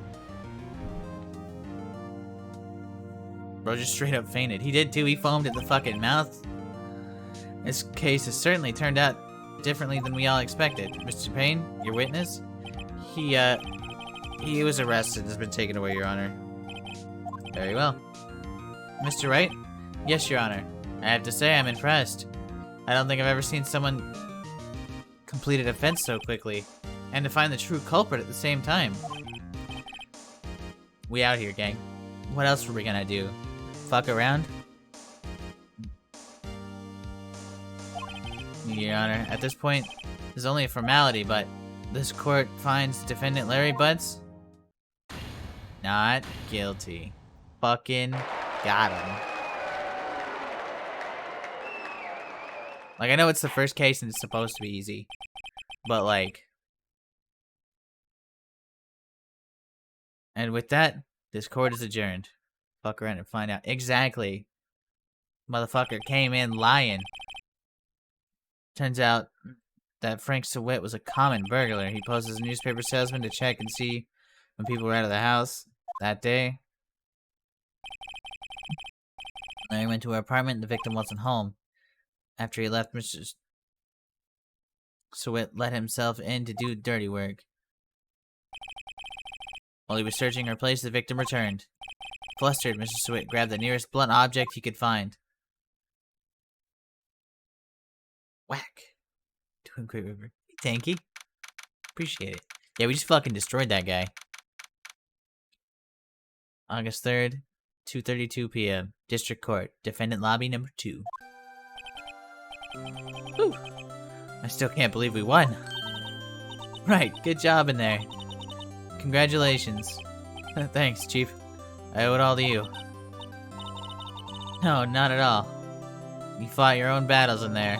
Bro just straight up fainted. He did too. He foamed at the fucking mouth. This case has certainly turned out differently than we all expected. Mr. Payne, your witness? He was arrested and has been taken away, Your Honor. Very well. Mr. Wright? Yes, Your Honor. I have to say, I'm impressed. I don't think I've ever seen someone complete a defense so quickly. And to find the true culprit at the same time. We out here, gang. What else were we gonna do? Fuck around? Your Honor, at this point, this is only a formality, but this court finds defendant Larry Butts not guilty. Fucking got him. Like, I know it's the first case and it's supposed to be easy, but like... And with that, this court is adjourned. Fuck around and find out. Exactly. Motherfucker came in lying. Turns out, that Frank Sweat was a common burglar. He posed as a newspaper salesman to check and see when people were out of the house that day. Larry went to her apartment and the victim wasn't home. After he left, Mr. Sweat let himself in to do dirty work. While he was searching her place, the victim returned. Flustered, Mr. Sweat grabbed the nearest blunt object he could find. Whack. Doing great, Reaver. Hey, Tanky. Appreciate it. Yeah, we just fucking destroyed that guy. August 3rd, 2:32 p.m. District Court. Defendant Lobby number 2. Whew. I still can't believe we won. Right, good job in there. Congratulations. Thanks, Chief. I owe it all to you. No, not at all. You fought your own battles in there.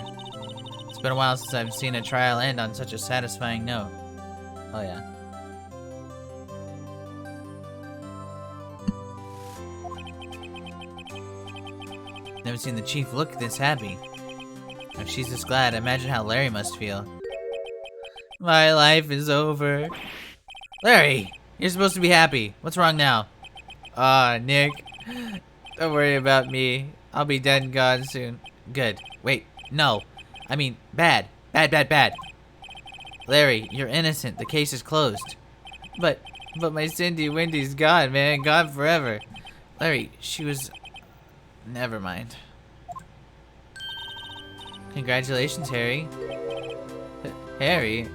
It's been a while since I've seen a trial end on such a satisfying note. Oh yeah. Never seen the Chief look this happy. If she's this glad, imagine how Larry must feel. My life is over. Larry! You're supposed to be happy. What's wrong now? Aw, Nick. Don't worry about me. I'll be dead and gone soon. Good. Wait, no. I mean, bad. Bad. Larry, you're innocent. The case is closed. But my Cindy Wendy's gone, man. Gone forever. Larry, she was... Never mind. Congratulations, Harry. Harry?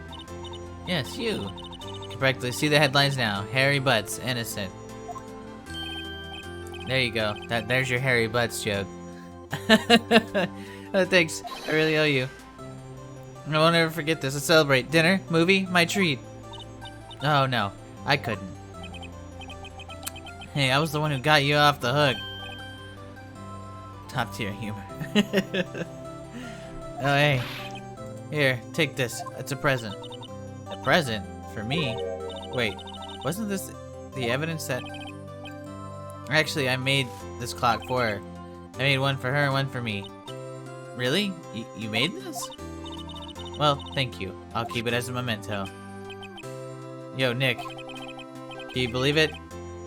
Yes, you. Can practically see the headlines now. Harry Butts, innocent. There you go. There's your Harry Butts joke. Oh, thanks. I really owe you. I won't ever forget this. Let's celebrate. Dinner? Movie? My treat. Oh, no. I couldn't. Hey, I was the one who got you off the hook. Top tier humor. Oh, hey. Here, take this. It's a present. A present? For me? Wait, wasn't this the evidence that... Actually, I made this clock for her. I made one for her and one for me. Really? You made this? Well, thank you. I'll keep it as a memento. Yo, Nick. Can you believe it?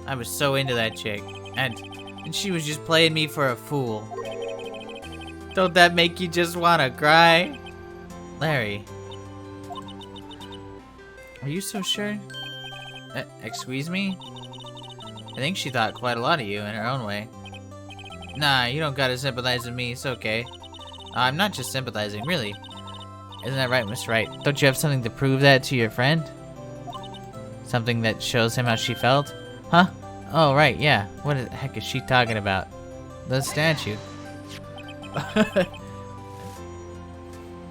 I was so into that chick. And she was just playing me for a fool. Don't that make you just wanna cry? Larry. Are you so sure? Excuse me? I think she thought quite a lot of you in her own way. Nah, you don't gotta sympathize with me, it's okay. I'm not just sympathizing, really. Isn't that right, Miss Wright? Don't you have something to prove that to your friend? Something that shows him how she felt? Huh? Oh, right, yeah. What the heck is she talking about? The statue.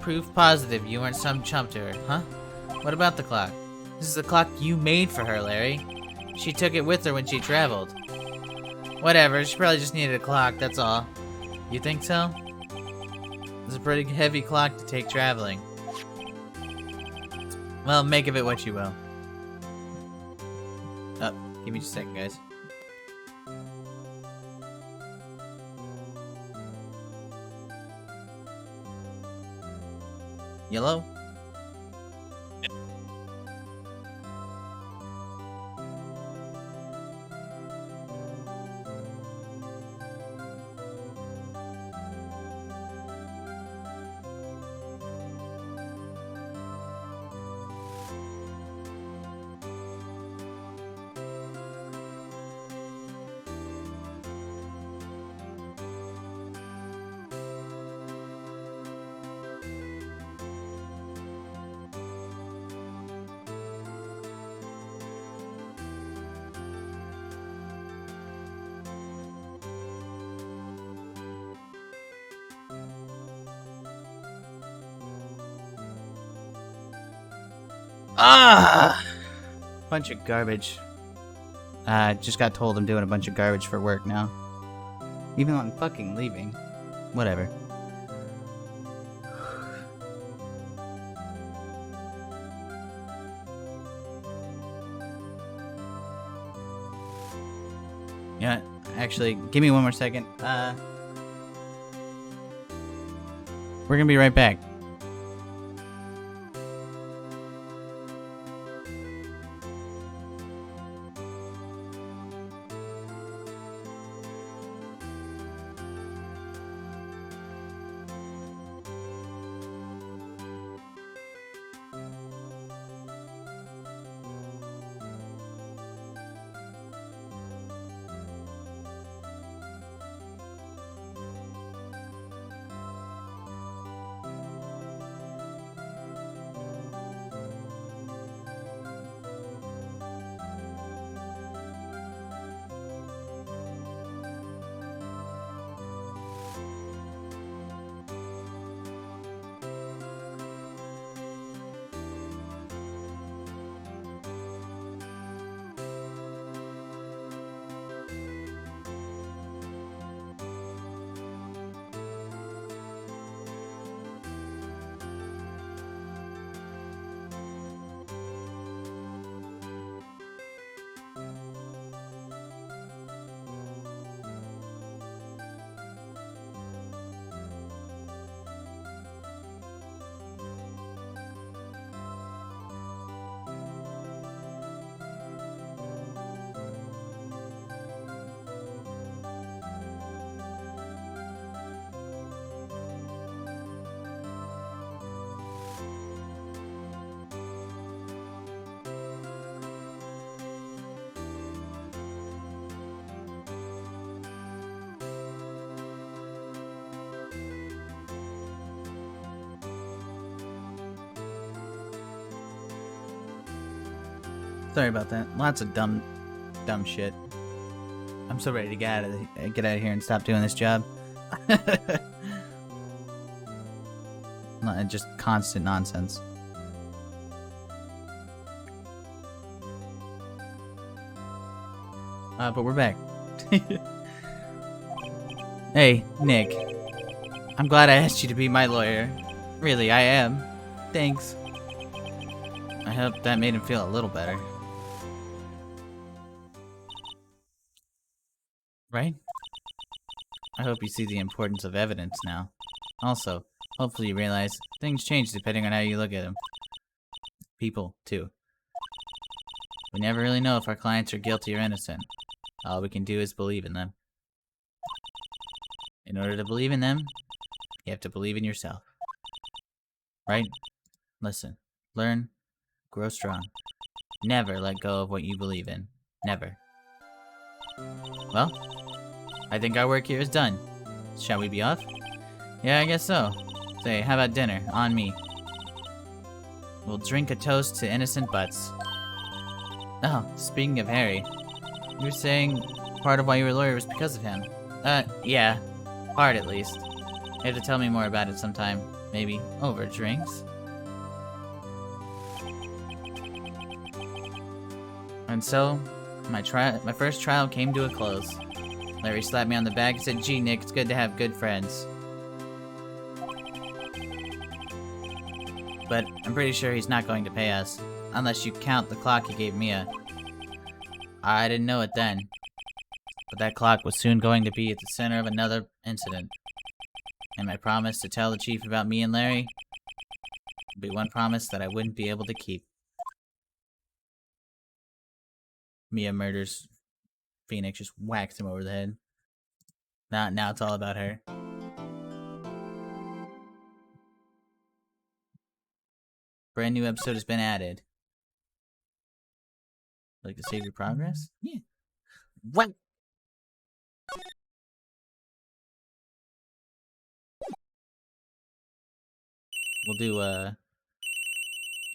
Proof positive you weren't some chump to her, huh? What about the clock? This is the clock you made for her, Larry. She took it with her when she traveled. Whatever, she probably just needed a clock, that's all. You think so? It's a pretty heavy clock to take traveling. Well, make of it what you will. Oh, give me just a second, guys. Yellow? Ah! Bunch of garbage. Just got told I'm doing a bunch of garbage for work now. Even though I'm fucking leaving. Whatever. Yeah, actually, give me one more second. We're gonna be right back. Sorry about that. Lots of dumb shit. I'm so ready to get out of here and stop doing this job. Just constant nonsense. But we're back. Hey, Nick. I'm glad I asked you to be my lawyer. Really, I am. Thanks. I hope that made him feel a little better. Right? I hope you see the importance of evidence now. Also, hopefully you realize things change depending on how you look at them. People, too. We never really know if our clients are guilty or innocent. All we can do is believe in them. In order to believe in them, you have to believe in yourself. Right? Listen, learn, grow strong. Never let go of what you believe in. Never. Well, I think our work here is done. Shall we be off? Yeah, I guess so. Say, how about dinner? On me. We'll drink a toast to innocent butts. Oh, speaking of Harry, you were saying part of why you were a lawyer was because of him. Yeah. Part, at least. You have to tell me more about it sometime. Maybe over drinks? And so, my first trial came to a close. Larry slapped me on the back and said, "Gee, Nick, it's good to have good friends." But I'm pretty sure he's not going to pay us. Unless you count the clock he gave Mia. I didn't know it then. But that clock was soon going to be at the center of another incident. And my promise to tell the chief about me and Larry would be one promise that I wouldn't be able to keep. Mia murders Phoenix, just whacks him over the head. Now it's all about her. Brand new episode has been added. Like to save your progress? Yeah. What? We'll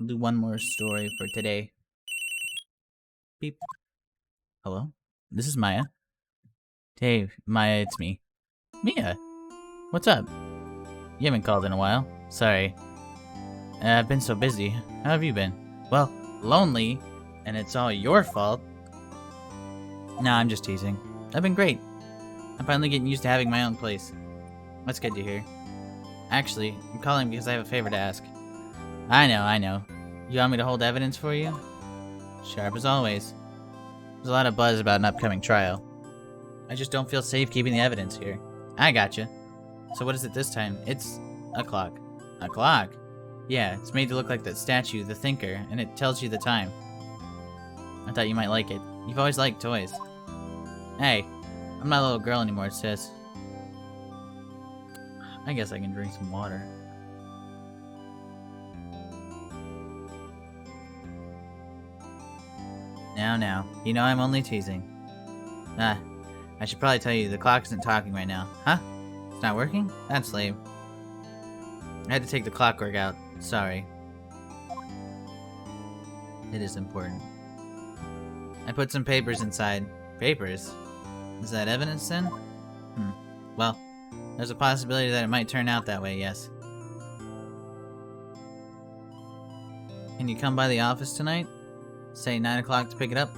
do one more story for today. Beep. Hello? This is Maya. Hey, Maya, it's me. Mia! What's up? You haven't called in a while. Sorry. I've been so busy. How have you been? Well, lonely, and it's all your fault. Nah, I'm just teasing. I've been great. I'm finally getting used to having my own place. That's good to hear. Actually, I'm calling because I have a favor to ask. I know. You want me to hold evidence for you? Sharp as always. There's a lot of buzz about an upcoming trial. I just don't feel safe keeping the evidence here. I gotcha. So what is it this time? It's a clock. A clock? Yeah, it's made to look like that statue, the Thinker, and it tells you the time. I thought you might like it. You've always liked toys. Hey, I'm not a little girl anymore, sis. I guess I can drink some water. Now. You know I'm only teasing. I should probably tell you, the clock isn't talking right now. Huh? It's not working? That's lame. I had to take the clockwork out. Sorry. It is important. I put some papers inside. Papers? Is that evidence then? Well, there's a possibility that it might turn out that way, yes. Can you come by the office tonight? Say 9 o'clock to pick it up?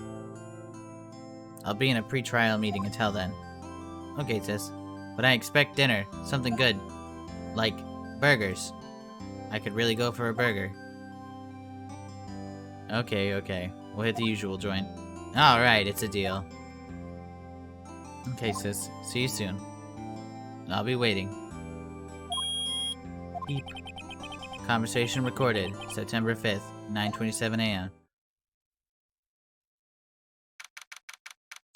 I'll be in a pre-trial meeting until then. Okay, sis. But I expect dinner. Something good. Like burgers. I could really go for a burger. Okay. We'll hit the usual joint. Alright, it's a deal. Okay, sis. See you soon. I'll be waiting. Beep. Conversation recorded. September 5th, 9:27 a.m.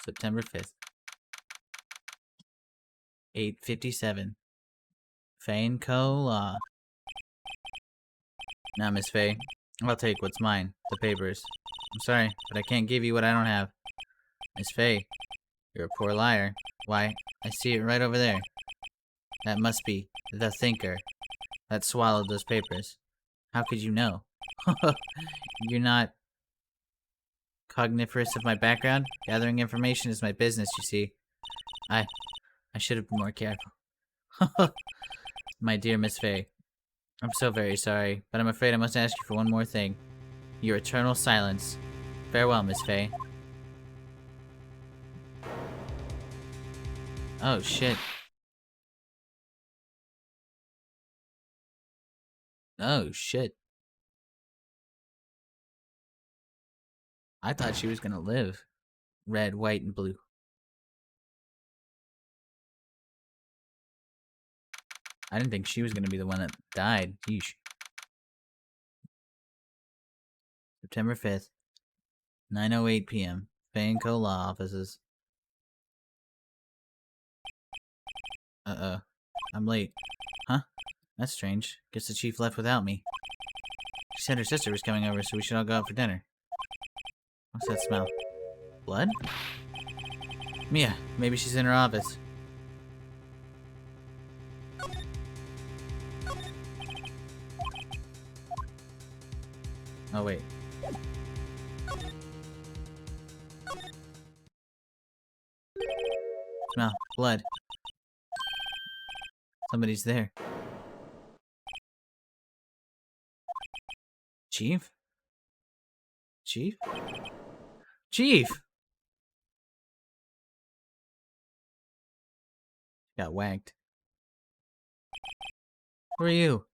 September 5th. 8:57. Faye and Co. Law. Now, Miss Faye, I'll take what's mine, the papers. I'm sorry, but I can't give you what I don't have. Miss Faye, you're a poor liar. Why, I see it right over there. That must be the Thinker that swallowed those papers. How could you know? You're not... cogniferous of my background. Gathering information is my business, you see. I should have been more careful. My dear Miss Faye, I'm so very sorry, but I'm afraid I must ask you for one more thing. Your eternal silence. Farewell, Miss Faye. Oh, shit. Oh, shit. I thought she was gonna live. Red, white, and blue. I didn't think she was gonna be the one that died. Yeesh. September 5th, 9:08 p.m. Faye & Co. Law Offices. Uh-oh. I'm late. Huh? That's strange. Guess the chief left without me. She said her sister was coming over, so we should all go out for dinner. What's that smell? Blood? Mia, maybe she's in her office. Oh, wait. Smell. Blood. Somebody's there. Chief? Chief? Chief! Got wagged. Who are you?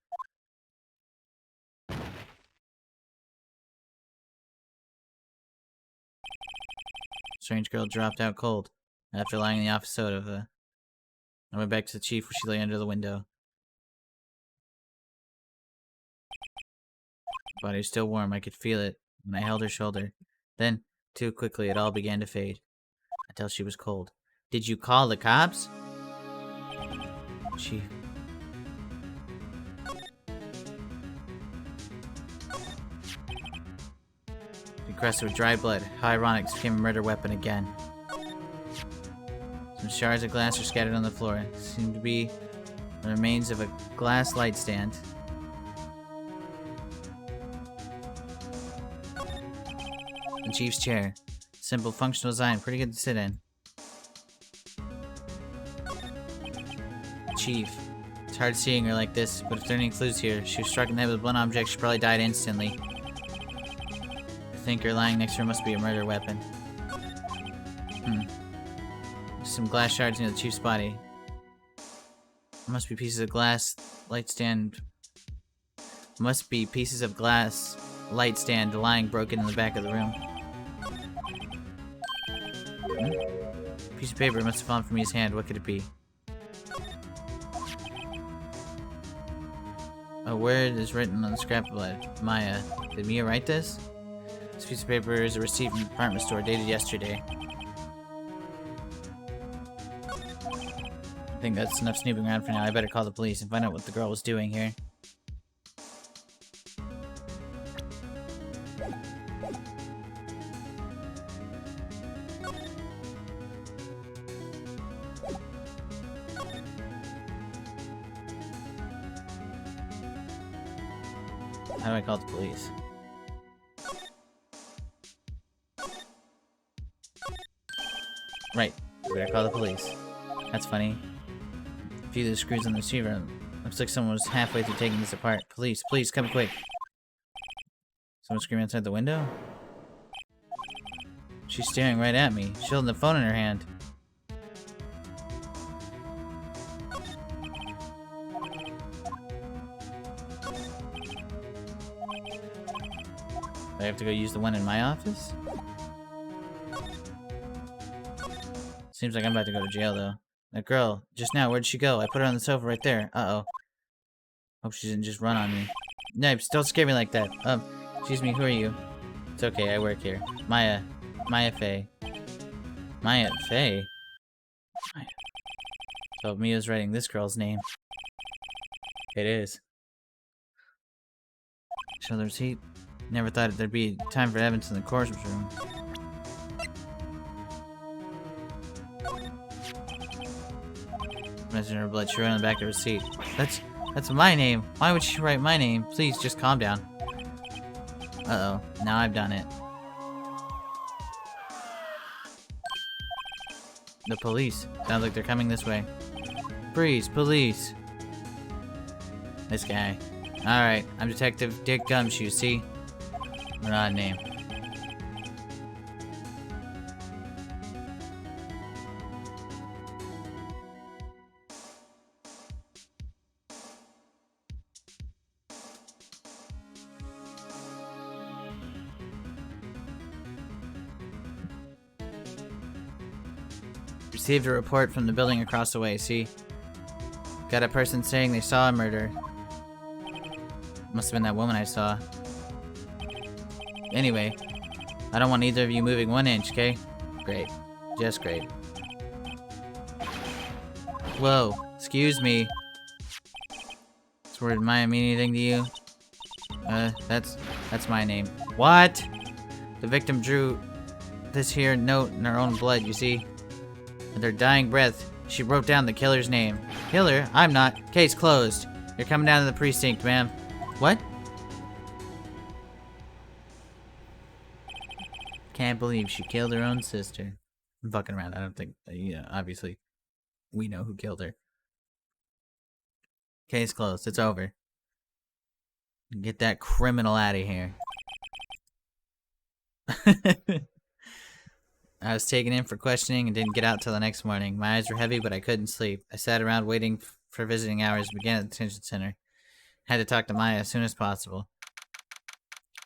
Strange girl dropped out cold. After lying in the office soda, I went back to the chief where she lay under the window. Her body was still warm. I could feel it when I held her shoulder. Then, too quickly, it all began to fade. Until she was cold. Did you call the cops? Chief. Encrusted with dry blood. How ironic, this became a murder weapon again. Some shards of glass are scattered on the floor. It seemed to be the remains of a glass light stand. The chief's chair. Simple, functional design. Pretty good to sit in. Chief. It's hard seeing her like this, but if there are any clues here, she was struck in the head with a blunt object, she probably died instantly. I think her lying next to her must be a murder weapon. Some glass shards near the chief's body. Must be pieces of glass light stand. Must be pieces of glass light stand lying broken in the back of the room. Piece of paper must have fallen from his hand. What could it be? A word is written on the scrap of blood. Maya. Did Mia write this? This piece of paper is a receipt from the department store dated yesterday. I think that's enough snooping around for now. I better call the police and find out what the girl was doing here. How do I call the police? Right. I better call the police. That's funny. A few of the screws on the receiver. Looks like someone was halfway through taking this apart. Police, please, come quick. Someone screaming outside the window? She's staring right at me. She's holding the phone in her hand. Do I have to go use the one in my office? Seems like I'm about to go to jail, though. That girl, just now, where'd she go? I put her on the sofa right there. Uh-oh. Hope she didn't just run on me. Nibes, don't scare me like that. Excuse me, who are you? It's okay, I work here. Maya. Maya Faye. Maya Faye? Maya. So Mia's writing this girl's name. It is. Show the receipt. Never thought there'd be time for evidence in the coroner's room. Measuring her blood, she wrote on the back of the receipt. That's my name. Why would she write my name? Please, just calm down. Uh-oh. Now I've done it. The police. Sounds like they're coming this way. Freeze, police. This guy. Alright, I'm Detective Dick Gumshoe, see? An odd name. Received a report from the building across the way, see? Got a person saying they saw a murder. Must have been that woman I saw. Anyway, I don't want either of you moving 1 inch, okay? Great. Just great. Whoa, excuse me. This word might mean anything to you? That's my name. What? The victim drew this here note in her own blood, you see? With her dying breath, she wrote down the killer's name. Killer? I'm not. Case closed. You're coming down to the precinct, ma'am. What? Can't believe she killed her own sister. I'm fucking around. I don't think, obviously, we know who killed her. Case closed. It's over. Get that criminal out of here. I was taken in for questioning and didn't get out till the next morning. My eyes were heavy, but I couldn't sleep. I sat around waiting for visiting hours to begin at the detention center. Had to talk to Maya as soon as possible.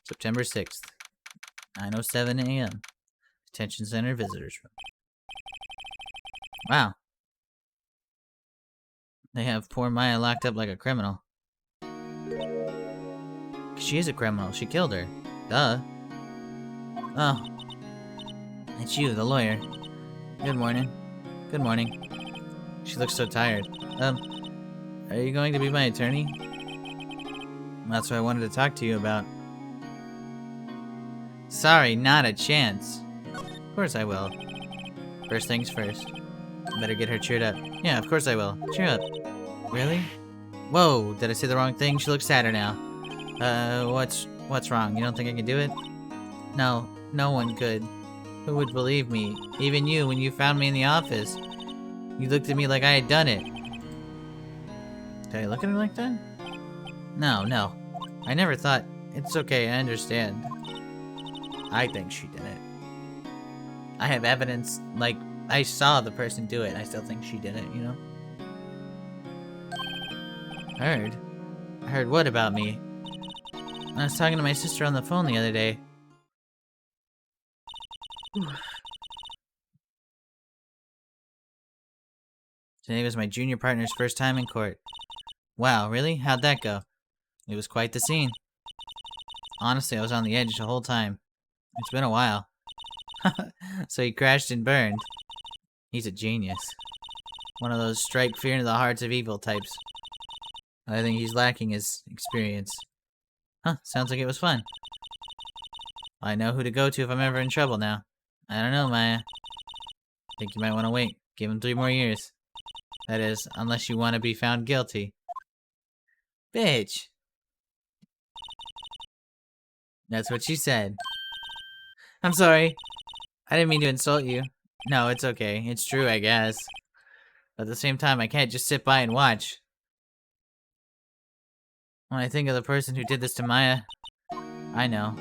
September 6th, 9:07 a.m. Detention center visitors room. Wow. They have poor Maya locked up like a criminal. She is a criminal. She killed her. Duh. Oh. It's you, the lawyer. Good morning. Good morning. She looks so tired. Are you going to be my attorney? That's what I wanted to talk to you about. Sorry, not a chance. Of course I will. First things first. Better get her cheered up. Yeah, of course I will. Cheer up. Really? Whoa, did I say the wrong thing? She looks sadder now. What's wrong? You don't think I can do it? No, no one could. Who would believe me? Even you, when you found me in the office. You looked at me like I had done it. Did I look at her like that? No. I never thought... It's okay, I understand. I think she did it. I have evidence, like, I saw the person do it, and I still think she did it, you know? Heard? Heard what about me? I was talking to my sister on the phone the other day. Today was my junior partner's first time in court. Wow, really? How'd that go? It was quite the scene. Honestly, I was on the edge the whole time. It's been a while. So he crashed and burned. He's a genius. One of those strike fear into the hearts of evil types. I think he's lacking his experience. Huh, sounds like it was fun. I know who to go to if I'm ever in trouble now. I don't know, Maya. Think you might want to wait. Give him 3 more years. That is, unless you want to be found guilty. Bitch! That's what she said. I'm sorry. I didn't mean to insult you. No, it's okay. It's true, I guess. But at the same time, I can't just sit by and watch. When I think of the person who did this to Maya, I know.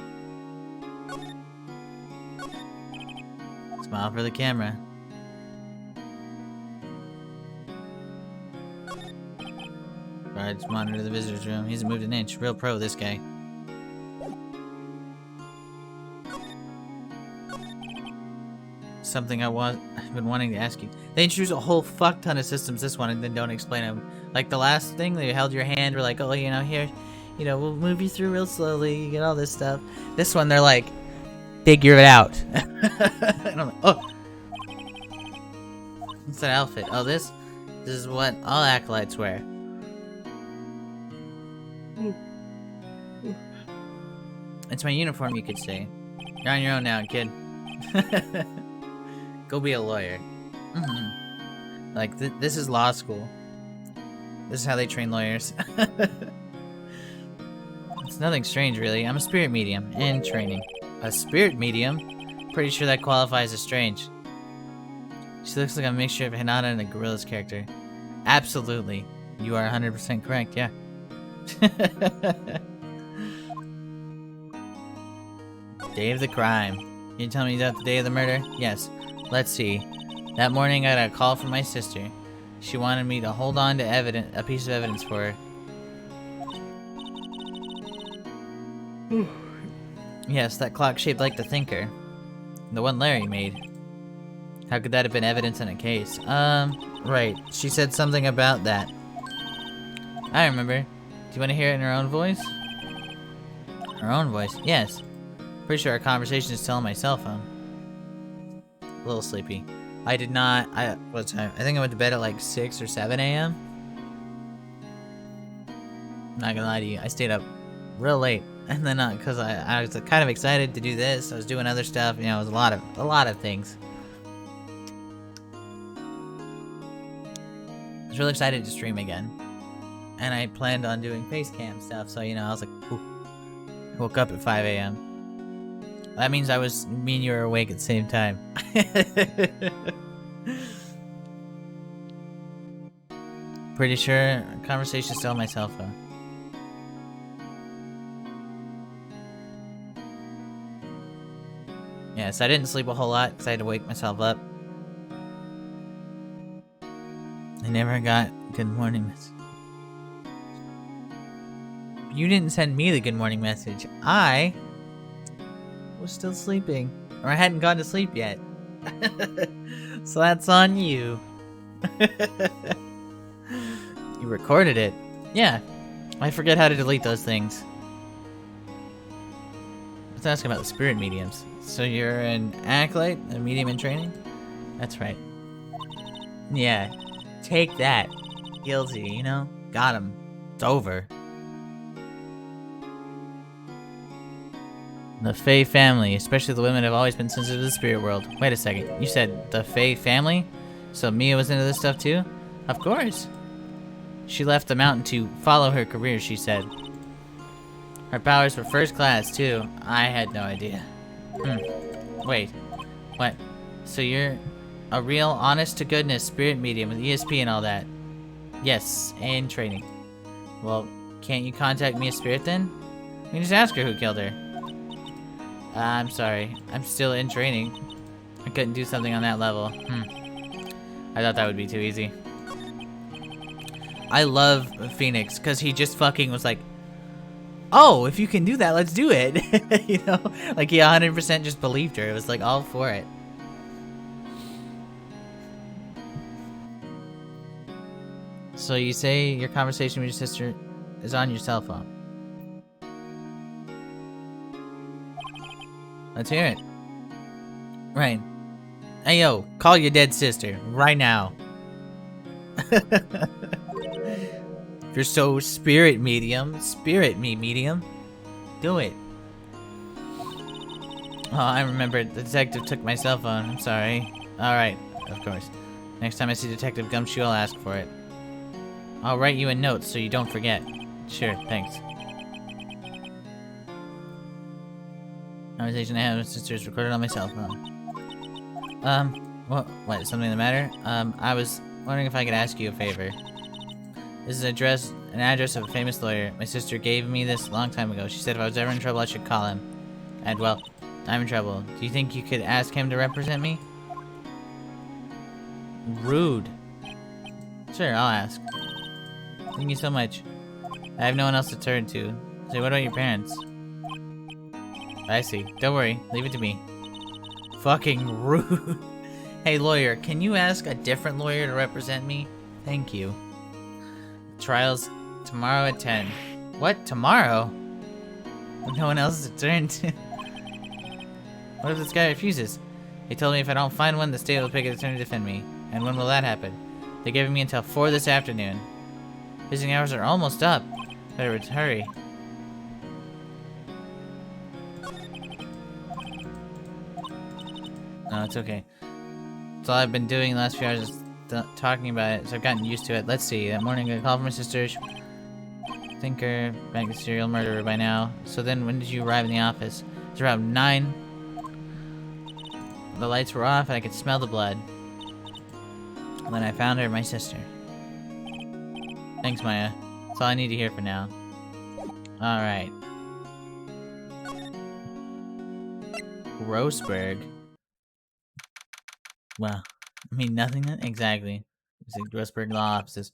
Smile for the camera. Guards monitor the visitor's room. He hasn't moved an inch. Real pro, this guy. Something I've been wanting to ask you. They introduce a whole fuck ton of systems this one and then don't explain them. Like the last thing, they held your hand, we're like, oh, you know, here, you know, we'll move you through real slowly, you get all this stuff. This one, they're like, figure it out. And I'm like, oh. What's that outfit? Oh, this is what all acolytes wear. It's my uniform, you could say. You're on your own now, kid. Go be a lawyer. Like, this is law school. This is how they train lawyers. It's nothing strange, really. I'm a spirit medium, in training. A spirit medium? Pretty sure that qualifies as strange. She She looks like a mixture of Hinata and a gorilla's character. Absolutely. You are 100% correct, yeah. Day of the crime. You tell me about the day of the murder? Yes. Let's see. That morning I got a call from my sister. She wanted me to hold on to a piece of evidence for her. Yes, that clock shaped like the Thinker. The one Larry made. How could that have been evidence in a case? Right. She said something about that. I remember. Do you want to hear it in her own voice? Her own voice? Yes. Pretty sure our conversation is still on my cell phone. A little sleepy. I did not. What time? I think I went to bed at like 6 or 7 a.m. Not gonna lie to you, I stayed up real late, and then because I was kind of excited to do this. I was doing other stuff. You know, it was a lot of things. I was really excited to stream again, and I planned on doing face cam stuff. So you know, I was like, ooh. I woke up at 5 a.m. That means me and you were awake at the same time. Pretty sure conversation still on my cell phone. Yeah, so I didn't sleep a whole lot because I had to wake myself up. I never got good morning message. You didn't send me the good morning message. I was still sleeping. Or I hadn't gone to sleep yet. So that's on you. You recorded it. Yeah. I forget how to delete those things. Let's ask about the spirit mediums. So you're an acolyte, a medium in training? That's right. Yeah. Take that. Guilty, you know? Got him. It's over. The Fae family, especially the women, have always been sensitive to the spirit world. Wait a second. You said the Fae family? So Mia was into this stuff too? Of course. She left the mountain to follow her career, she said. Her powers were first class too. I had no idea. Wait. What? So you're a real honest-to-goodness spirit medium with ESP and all that? Yes, and training. Well, can't you contact Mia's spirit then? We can just ask her who killed her. I'm sorry. I'm still in training. I couldn't do something on that level. I thought that would be too easy. I love Phoenix, because he just fucking was like, oh, if you can do that, let's do it. You know? Like, he 100% just believed her. It was like, all for it. So you say your conversation with your sister is on your cell phone. Let's hear it. Right. Hey, yo, call your dead sister right now. If you're so spirit medium, do it. Oh, I remember the detective took my cell phone. I'm sorry. Alright, of course. Next time I see Detective Gumshoe, I'll ask for it. I'll write you a note so you don't forget. Sure, thanks. Conversation I had with my sister is recorded on my cell phone. What, something the matter? I was wondering if I could ask you a favor. This is an address of a famous lawyer. My sister gave me this a long time ago. She said if I was ever in trouble, I should call him. And well, I'm in trouble. Do you think you could ask him to represent me? Rude. Sure, I'll ask. Thank you so much. I have no one else to turn to. So what about your parents? I see. Don't worry. Leave it to me. Fucking rude. Hey, lawyer, can you ask a different lawyer to represent me? Thank you. Trial's tomorrow at 10. What? Tomorrow? No one else to turn to? What if this guy refuses? They told me if I don't find one, the state will pick an attorney to defend me. And when will that happen? They're giving me until 4 this afternoon. Visiting hours are almost up. Better hurry. No, it's okay. That's all I've been doing the last few hours is talking about it, so I've gotten used to it. Let's see. That morning I called from my sister. Thinker, bank serial murderer by now. So then when did you arrive in the office? It's around 9. The lights were off and I could smell the blood. When I found her, my sister. Thanks, Maya. That's all I need to hear for now. Alright. Grossberg. Well, I mean, nothing exactly. It's like Grossberg Law Offices.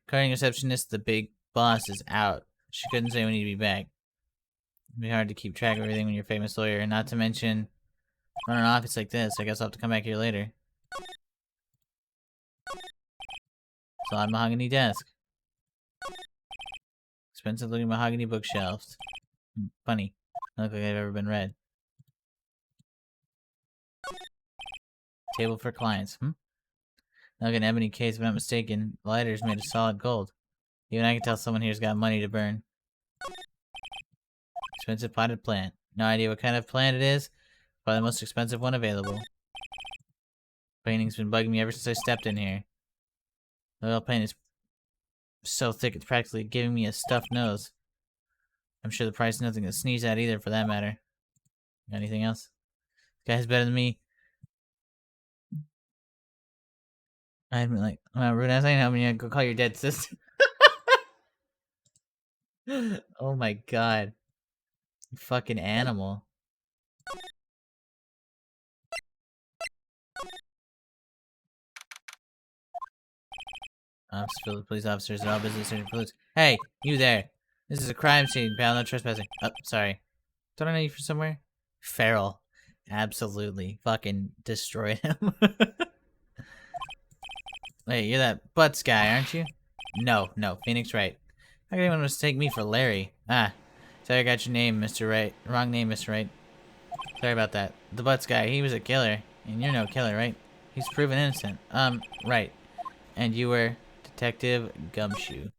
Cutting receptionist, the big boss, is out. She couldn't say when he'd be back. It'd be hard to keep track of everything when you're a famous lawyer, and not to mention run an office like this. I guess I'll have to come back here later. Solid mahogany desk. Expensive looking mahogany bookshelves. Funny. Don't look like I've ever been read. Table for clients. Like an ebony case, if I'm not mistaken. The lighter's made of solid gold. Even I can tell someone here's got money to burn. Expensive potted plant. No idea what kind of plant it is. Probably the most expensive one available. Painting's been bugging me ever since I stepped in here. The oil paint is so thick it's practically giving me a stuffed nose. I'm sure the price is nothing to sneeze at either, for that matter. Got anything else? This guy's better than me. I'd be like, I'm not rude ass. I ain't helping you. Go call your dead sister. Oh my god. You fucking animal. Police officers are all business searching police. Hey, you there. This is a crime scene, pal. No trespassing. Oh, sorry. Don't I know you from somewhere? Feral. Absolutely. Fucking destroyed him. Wait, you're that Butts guy, aren't you? No, Phoenix Wright. How could anyone mistake me for Larry? Ah, sorry I got your name, Mr. Wright. Wrong name, Mr. Wright. Sorry about that. The Butts guy, he was a killer. And you're no killer, right? He's proven innocent. Right. And you were Detective Gumshoe.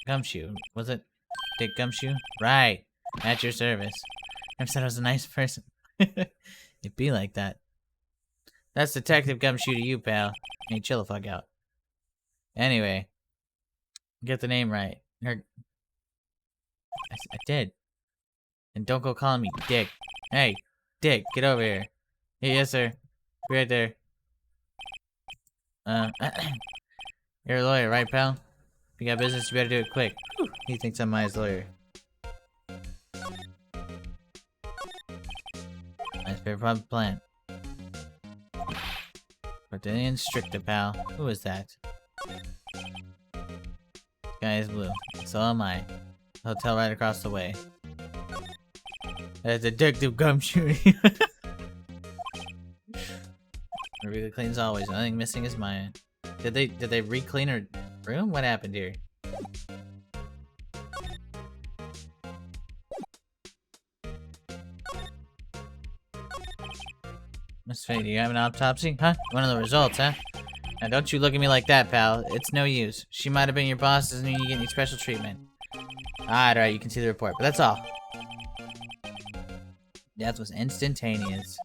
Gumshoe, was it? Dick Gumshoe? Right. At your service. Never said I was a nice person. It'd be like that. That's Detective Gumshoe to you, pal. Hey, chill the fuck out. Anyway. Get the name right. I did. And don't go calling me Dick. Hey, Dick, get over here. Hey, yes, sir. Be right there. You're a lawyer, right, pal? If you got business, you better do it quick. Whew. He thinks I'm Maya's lawyer. Nice favorite plant. Brazilian Stricta, pal. Who is that? Sky is blue. So am I. Hotel right across the way. That's Detective Gumshoe. Really clean as always. Nothing missing is Maya. Did they re-clean her room? What happened here? Miss Fate, do you have an autopsy? Huh? One of the results, huh? Now don't you look at me like that, pal. It's no use. She might have been your boss, doesn't mean you get any special treatment. Alright, you can see the report, but that's all. Death was instantaneous.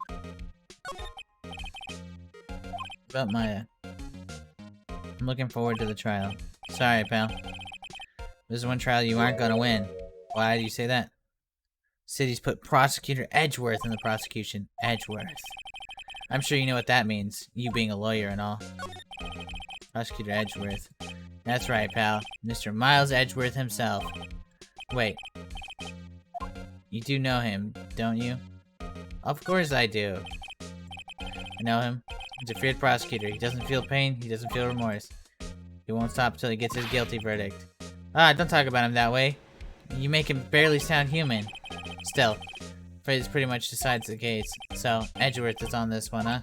About Maya. I'm looking forward to the trial. Sorry, pal. This is one trial you aren't gonna win. Why do you say that? City's put Prosecutor Edgeworth in the prosecution. Edgeworth. I'm sure you know what that means, you being a lawyer and all. Prosecutor Edgeworth. That's right, pal. Mr. Miles Edgeworth himself. Wait. You do know him, don't you? Of course I do. I know him. He's a feared prosecutor. He doesn't feel pain, he doesn't feel remorse. He won't stop until he gets his guilty verdict. Ah, don't talk about him that way. You make him barely sound human. Still, Freddy's pretty much decides the case. So, Edgeworth is on this one, huh?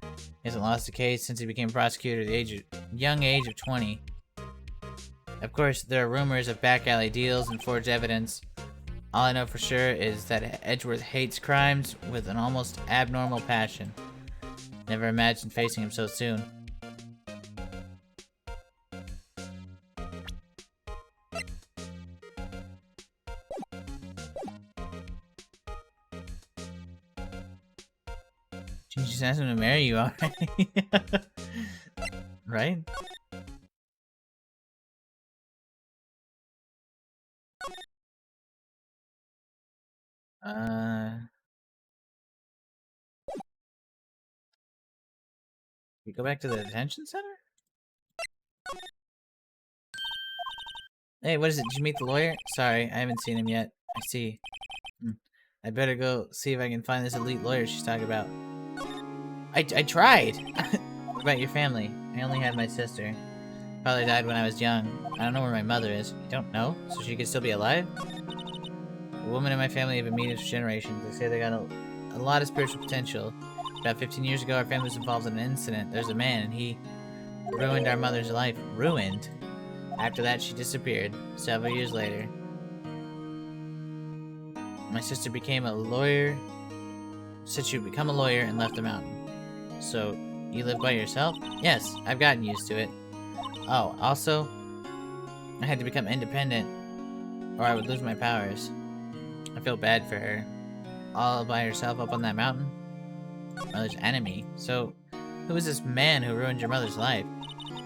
He hasn't lost a case since he became prosecutor at the young age of 20. Of course, there are rumors of back alley deals and forged evidence. All I know for sure is that Edgeworth hates crimes with an almost abnormal passion. Never imagined facing him so soon. You just asked him to marry you already. Right? We go back to the detention center? Hey, what is it? Did you meet the lawyer? Sorry, I haven't seen him yet. I see. I better go see if I can find this elite lawyer she's talking about. I tried! What about your family? I only had my sister. Father died when I was young. I don't know where my mother is. You don't know? So she could still be alive? The women in my family have been mediums for generations. They say they got a lot of spiritual potential. About 15 years ago, our family was involved in an incident. There's a man, and he ruined our mother's life. Ruined? After that, she disappeared. Several years later. My sister became a lawyer. Said she would become a lawyer and left the mountain. So, you live by yourself? Yes, I've gotten used to it. Oh, also, I had to become independent, or I would lose my powers. I feel bad for her. All by herself up on that mountain? Mother's enemy. So, who is this man who ruined your mother's life?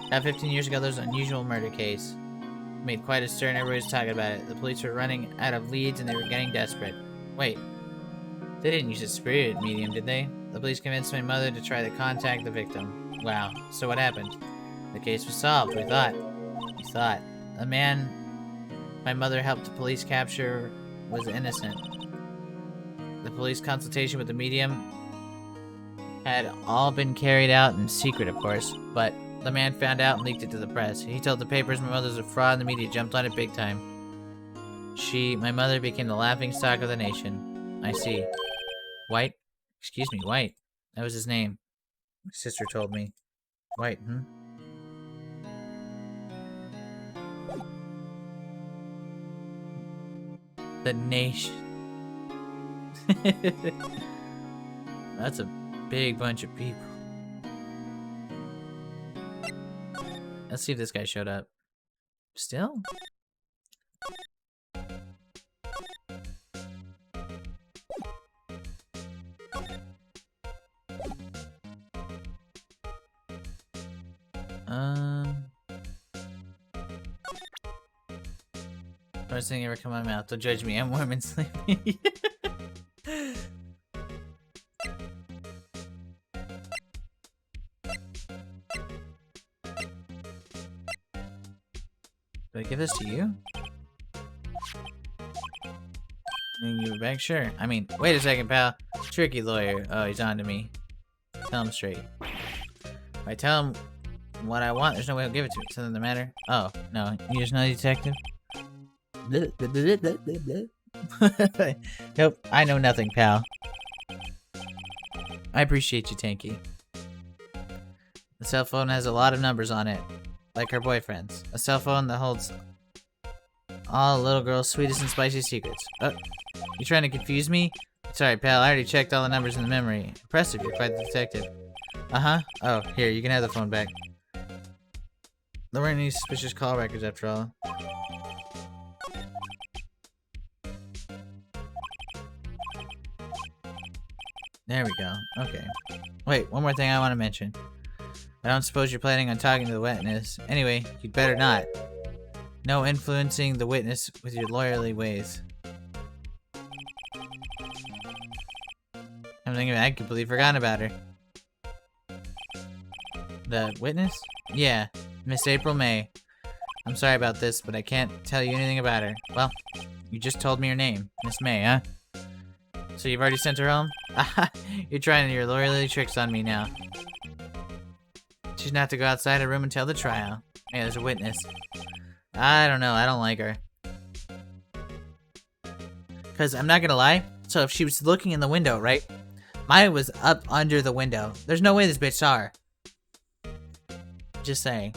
About 15 years ago, there was an unusual murder case. It made quite a stir and everybody was talking about it. The police were running out of leads and they were getting desperate. Wait. They didn't use a spirit medium, did they? The police convinced my mother to try to contact the victim. Wow. So what happened? The case was solved, we thought. The man my mother helped the police capture was innocent. The police consultation with the medium had all been carried out in secret, of course, but the man found out and leaked it to the press. He told the papers my mother's a fraud and the media jumped on it big time. My mother became the laughingstock of the nation. I see. White? Excuse me, White. That was his name. My sister told me. White, The nation. That's a big bunch of people. Let's see if this guy showed up. Still? First thing ever come out of my mouth. Don't judge me. I'm warm and sleepy. Do I give this to you? And you back? Sure. I mean, wait a second, pal. Tricky lawyer. Oh, he's on to me. Tell him straight. If I tell him what I want, there's no way he'll give it to me. Something the matter? Oh, no. You just know detective? Nope. I know nothing, pal. I appreciate you, Tanky. The cell phone has a lot of numbers on it. Like her boyfriend's. A cell phone that holds all a little girl's sweetest and spiciest secrets. You trying to confuse me? Sorry, pal. I already checked all the numbers in the memory. Impressive. You're quite the detective. Uh-huh. Oh, here. You can have the phone back. There weren't any suspicious call records after all. There we go. Okay. Wait, one more thing I want to mention. I don't suppose you're planning on talking to the witness. Anyway, you'd better not. No influencing the witness with your lawyerly ways. I'm thinking I completely forgot about her. The witness? Yeah, Miss April May. I'm sorry about this, but I can't tell you anything about her. Well, you just told me her name. Miss May, huh? So you've already sent her home? You're trying your lawyerly tricks on me now. She's not to go outside her room until the trial. Hey, there's a witness. I don't know, I don't like her. Cause I'm not gonna lie, so if she was looking in the window, right? Maya was up under the window. There's no way this bitch saw her. Just saying.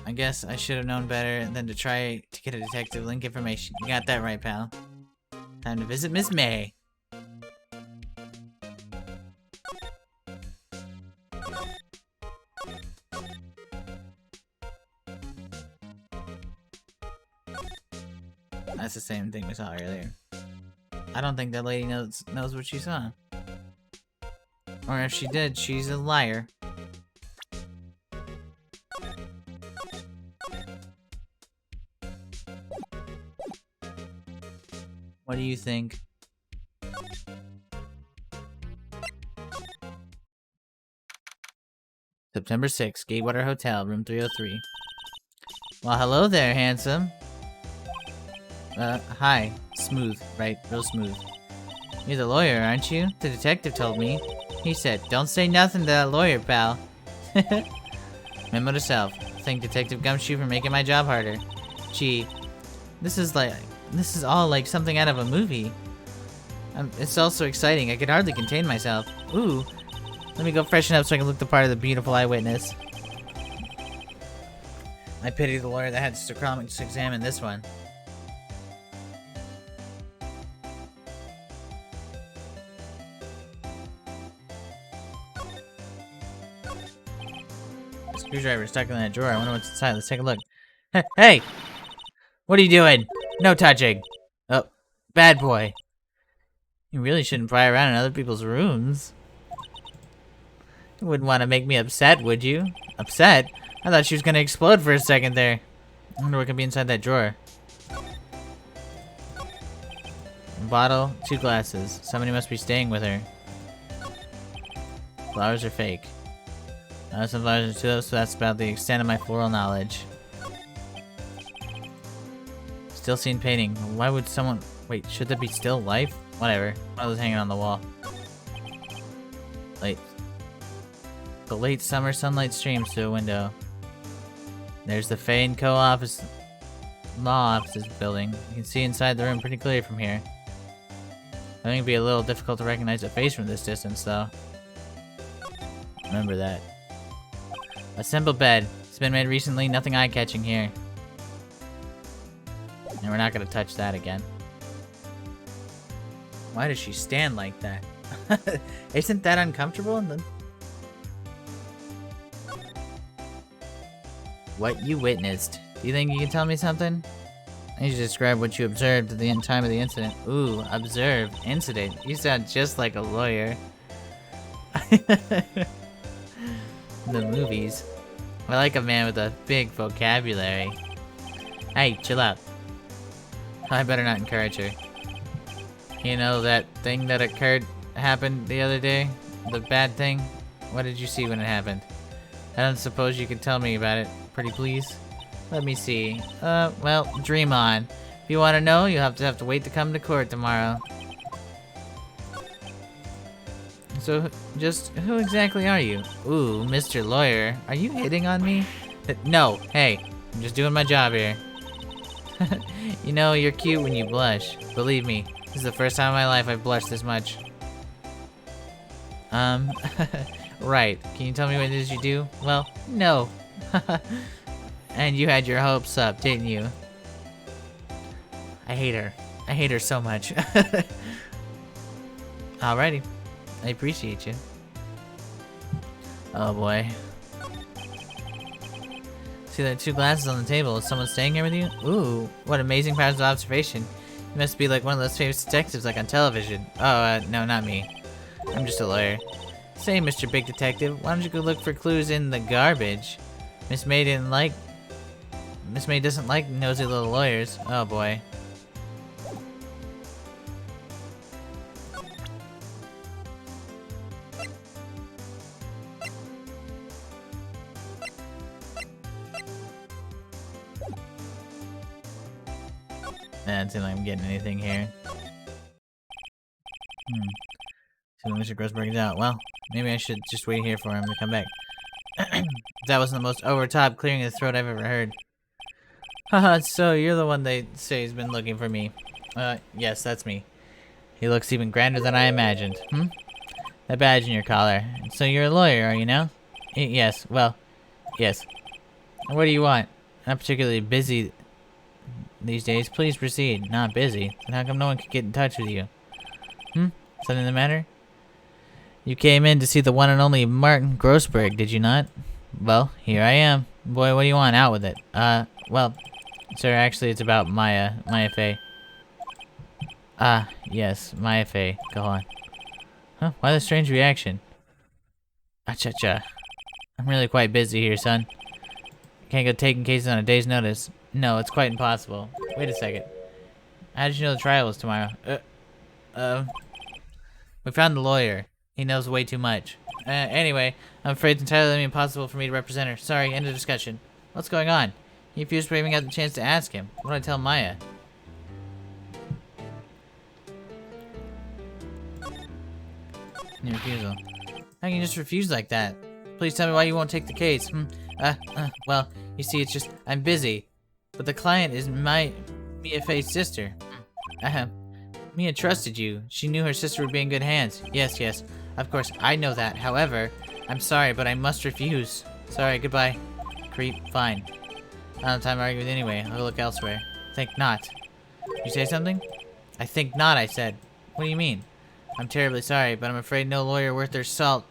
I guess I should have known better than to try to get a detective link information. You got that right, pal. Time to visit Miss May. That's the same thing we saw earlier. I don't think that lady knows what she saw. Or if she did, she's a liar. What do you think? September 6th, Gatewater Hotel, room 303. Well, hello there, handsome. Hi. Smooth, right? Real smooth. You're the lawyer, aren't you? The detective told me. He said, don't say nothing to that lawyer, pal. Memo to self. Thank Detective Gumshoe for making my job harder. Gee, this is all like something out of a movie. It's all so exciting, I could hardly contain myself. Ooh, let me go freshen up so I can look the part of the beautiful eyewitness. I pity the lawyer that had to examine this one. The screwdriver is stuck in that drawer. I wonder what's inside. Let's take a look. Hey! What are you doing? No touching! Oh, bad boy. You really shouldn't pry around in other people's rooms. You wouldn't want to make me upset, would you? Upset? I thought she was gonna explode for a second there. I wonder what could be inside that drawer. A bottle, 2 glasses. Somebody must be staying with her. Flowers are fake. Some flowers are too low, so that's about the extent of my floral knowledge. Still seen painting. Why would someone... Wait, should that be still life? Whatever. I was hanging on the wall. The late summer sunlight streams through a window. There's the Fay & Co. law offices building. You can see inside the room pretty clearly from here. I think it'd be a little difficult to recognize a face from this distance, though. Remember that. A simple bed. It's been made recently, nothing eye-catching here. And we're not gonna touch that again. Why does she stand like that? Isn't that uncomfortable? What you witnessed. Do you think you can tell me something? I need you to describe what you observed at the time of the incident. Ooh, observe. Incident. You sound just like a lawyer. The movies. I like a man with a big vocabulary. Hey, chill out. I better not encourage her. You know that thing that happened the other day? The bad thing? What did you see when it happened? I don't suppose you could tell me about it, pretty please? Let me see. Well, dream on. If you want to know, you'll have to wait to come to court tomorrow. So, just who exactly are you? Ooh, Mr. Lawyer. Are you hitting on me? No, hey, I'm just doing my job here. You know, you're cute when you blush. Believe me, this is the first time in my life I've blushed this much. Right. Can you tell me what it is you do? Well, no. And you had your hopes up, didn't you? I hate her. I hate her so much. Alrighty. I appreciate you. Oh boy. See, there are 2 glasses on the table. Is someone staying here with you? Ooh, what amazing powers of observation. You must be like one of those famous detectives like on television. Oh, no, not me. I'm just a lawyer. Say, Mr. Big Detective, why don't you go look for clues in the garbage? Miss May doesn't like nosy little lawyers. Oh boy. It doesn't seem like I'm getting anything here. So Mr. Grossberg is out. Well, maybe I should just wait here for him to come back. That wasn't the most over-top clearing of the throat I've ever heard. Haha, so you're the one they say has been looking for me. Yes, that's me. He looks even grander than I imagined. That badge in your collar. So you're a lawyer, are you now? Yes, well, yes. What do you want? Not particularly busy these days. Please proceed. Not busy? Then how come no one could get in touch with you? Something the matter? You came in to see the one and only Martin Grossberg, did you not? Well, here I am. Boy, what do you want? Out with it. Well, sir, actually it's about Maya Fey. Ah, yes, Maya Fey. Go on. Huh? Why the strange reaction? Acha-cha. I'm really quite busy here, son. Can't go taking cases on a day's notice. No, it's quite impossible. Wait a second. How did you know the trial was tomorrow? We found the lawyer. He knows way too much. Anyway, I'm afraid it's entirely impossible for me to represent her. Sorry, end of discussion. What's going on? He refused for even got the chance to ask him. What do I tell Maya? Any refusal. How can you just refuse like that? Please tell me why you won't take the case. Well, you see, it's just, I'm busy. But the client is Mia Faye's sister. Mia trusted you. She knew her sister would be in good hands. Yes. Of course, I know that. However, I'm sorry, but I must refuse. Sorry, goodbye. Creep, fine. I don't have time to argue with you anyway. I'll go look elsewhere. Think not. You say something? I think not, I said. What do you mean? I'm terribly sorry, but I'm afraid no lawyer worth their salt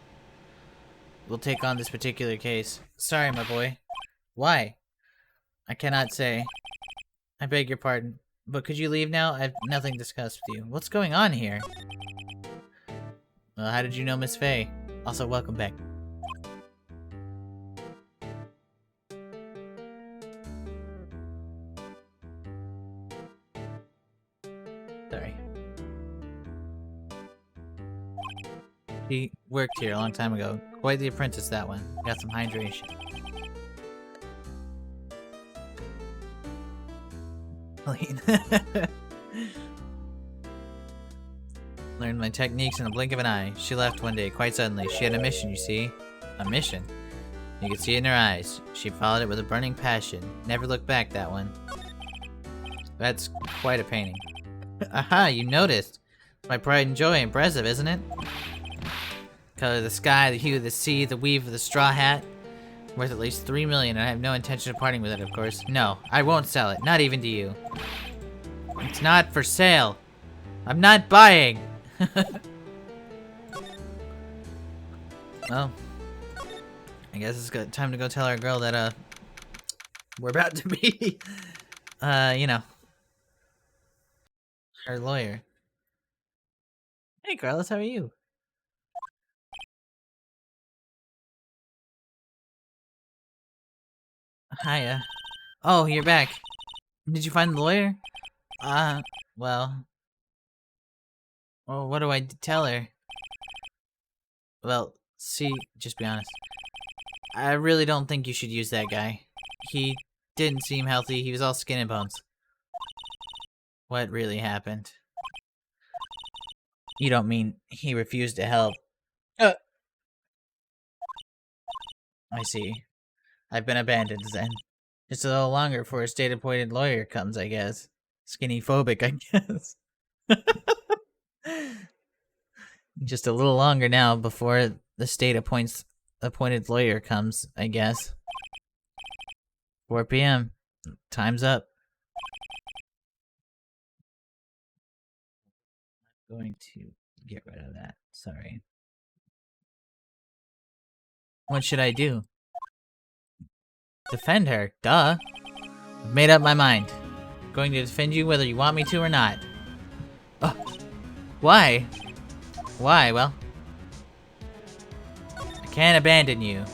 will take on this particular case. Sorry, my boy. Why? I cannot say. I beg your pardon. But could you leave now? I have nothing to discuss with you. What's going on here? Well, how did you know Miss Faye? Also, welcome back. Sorry. She worked here a long time ago. Quite the apprentice, that one. Got some hydration. Clean. Learned my techniques in a blink of an eye. She left one day, quite suddenly. She had a mission, you see. A mission? You could see it in her eyes. She followed it with a burning passion. Never looked back, that one. That's quite a painting. Aha, you noticed. My pride and joy, impressive, isn't it? Color of the sky, the hue of the sea, the weave of the straw hat. Worth at least 3 million, and I have no intention of parting with it, of course. No, I won't sell it, not even to you. It's not for sale. I'm not buying. Well, I guess it's time to go tell our girl that, we're about to be, you know, her lawyer. Hey, Carlos, how are you? Hiya. Oh, you're back. Did you find the lawyer? Well... Well, what do I tell her? Well, see, just be honest. I really don't think you should use that guy. He didn't seem healthy, he was all skin and bones. What really happened? You don't mean he refused to help? I see. I've been abandoned then. Just a little longer before a state-appointed lawyer comes, I guess. Skinny phobic, I guess. Just a little longer now before the state appointed lawyer comes, I guess. 4 p.m. Time's up. I'm going to get rid of that. Sorry. What should I do? Defend her? Duh. I've made up my mind. I'm going to defend you whether you want me to or not. Oh. Why? Why? Well, I can't abandon you.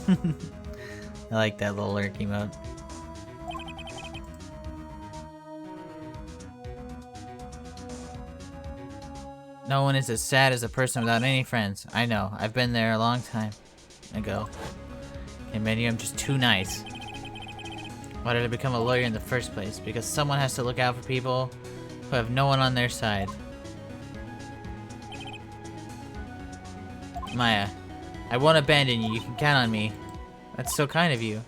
I like that little lurk emote. No one is as sad as a person without any friends. I know. I've been there a long time ago. And maybe I'm just too nice. Why did I become a lawyer in the first place? Because someone has to look out for people who have no one on their side. Maya, I won't abandon you. You can count on me. That's so kind of you.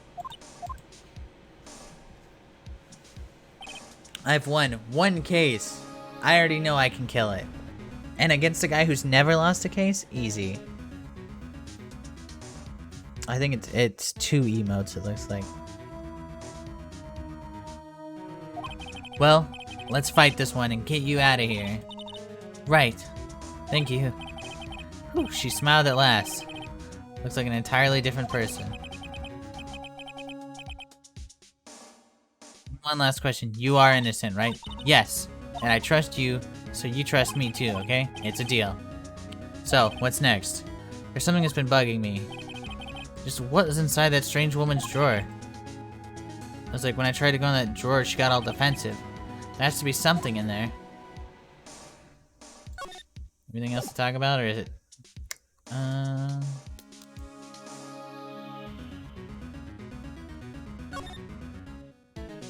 I've won one case. I already know I can kill it. And against a guy who's never lost a case? Easy. I think it's 2 emotes, it looks like. Well, let's fight this one and get you out of here. Right. Thank you. Whew, she smiled at last. Looks like an entirely different person. One last question. You are innocent, right? Yes. And I trust you, so you trust me too, okay? It's a deal. So, what's next? There's something that's been bugging me. Just what is inside that strange woman's drawer? It was like when I tried to go in that drawer, she got all defensive. There has to be something in there. Anything else to talk about, or is it?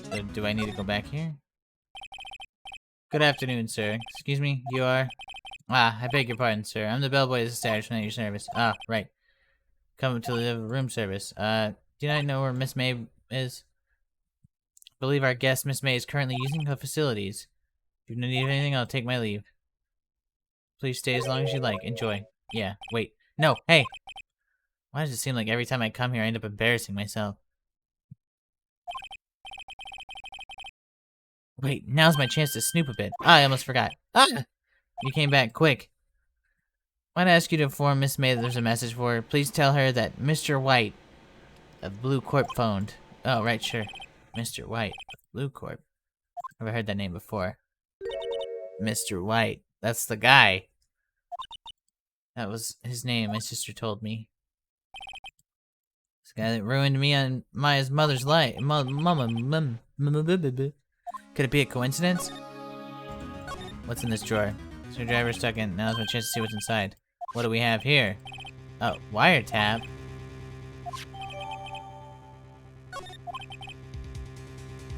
So do I need to go back here? Good afternoon, sir. Excuse me, you are? Ah, I beg your pardon, sir. I'm the bellboy of the establishment at your service. Ah, right. Come to the room service. Do you not know where Miss May is? I believe our guest, Miss May, is currently using her facilities. If you need anything, I'll take my leave. Please stay as long as you like. Enjoy. Yeah, wait. No, hey! Why does it seem like every time I come here, I end up embarrassing myself? Wait, now's my chance to snoop a bit. Ah, I almost forgot. Ah! You came back quick. Might I ask you to inform Miss May that there's a message for her? Please tell her that Mr. White of Blue Corp phoned. Oh, right, sure. Mr. White of Blue Corp. Never heard that name before. Mr. White. That's the guy. That was his name, my sister told me. This guy that ruined me and Maya's mother's life. Could it be a coincidence? What's in this drawer? Screwdriver stuck in. Now's my chance to see what's inside. What do we have here? Oh, wiretap.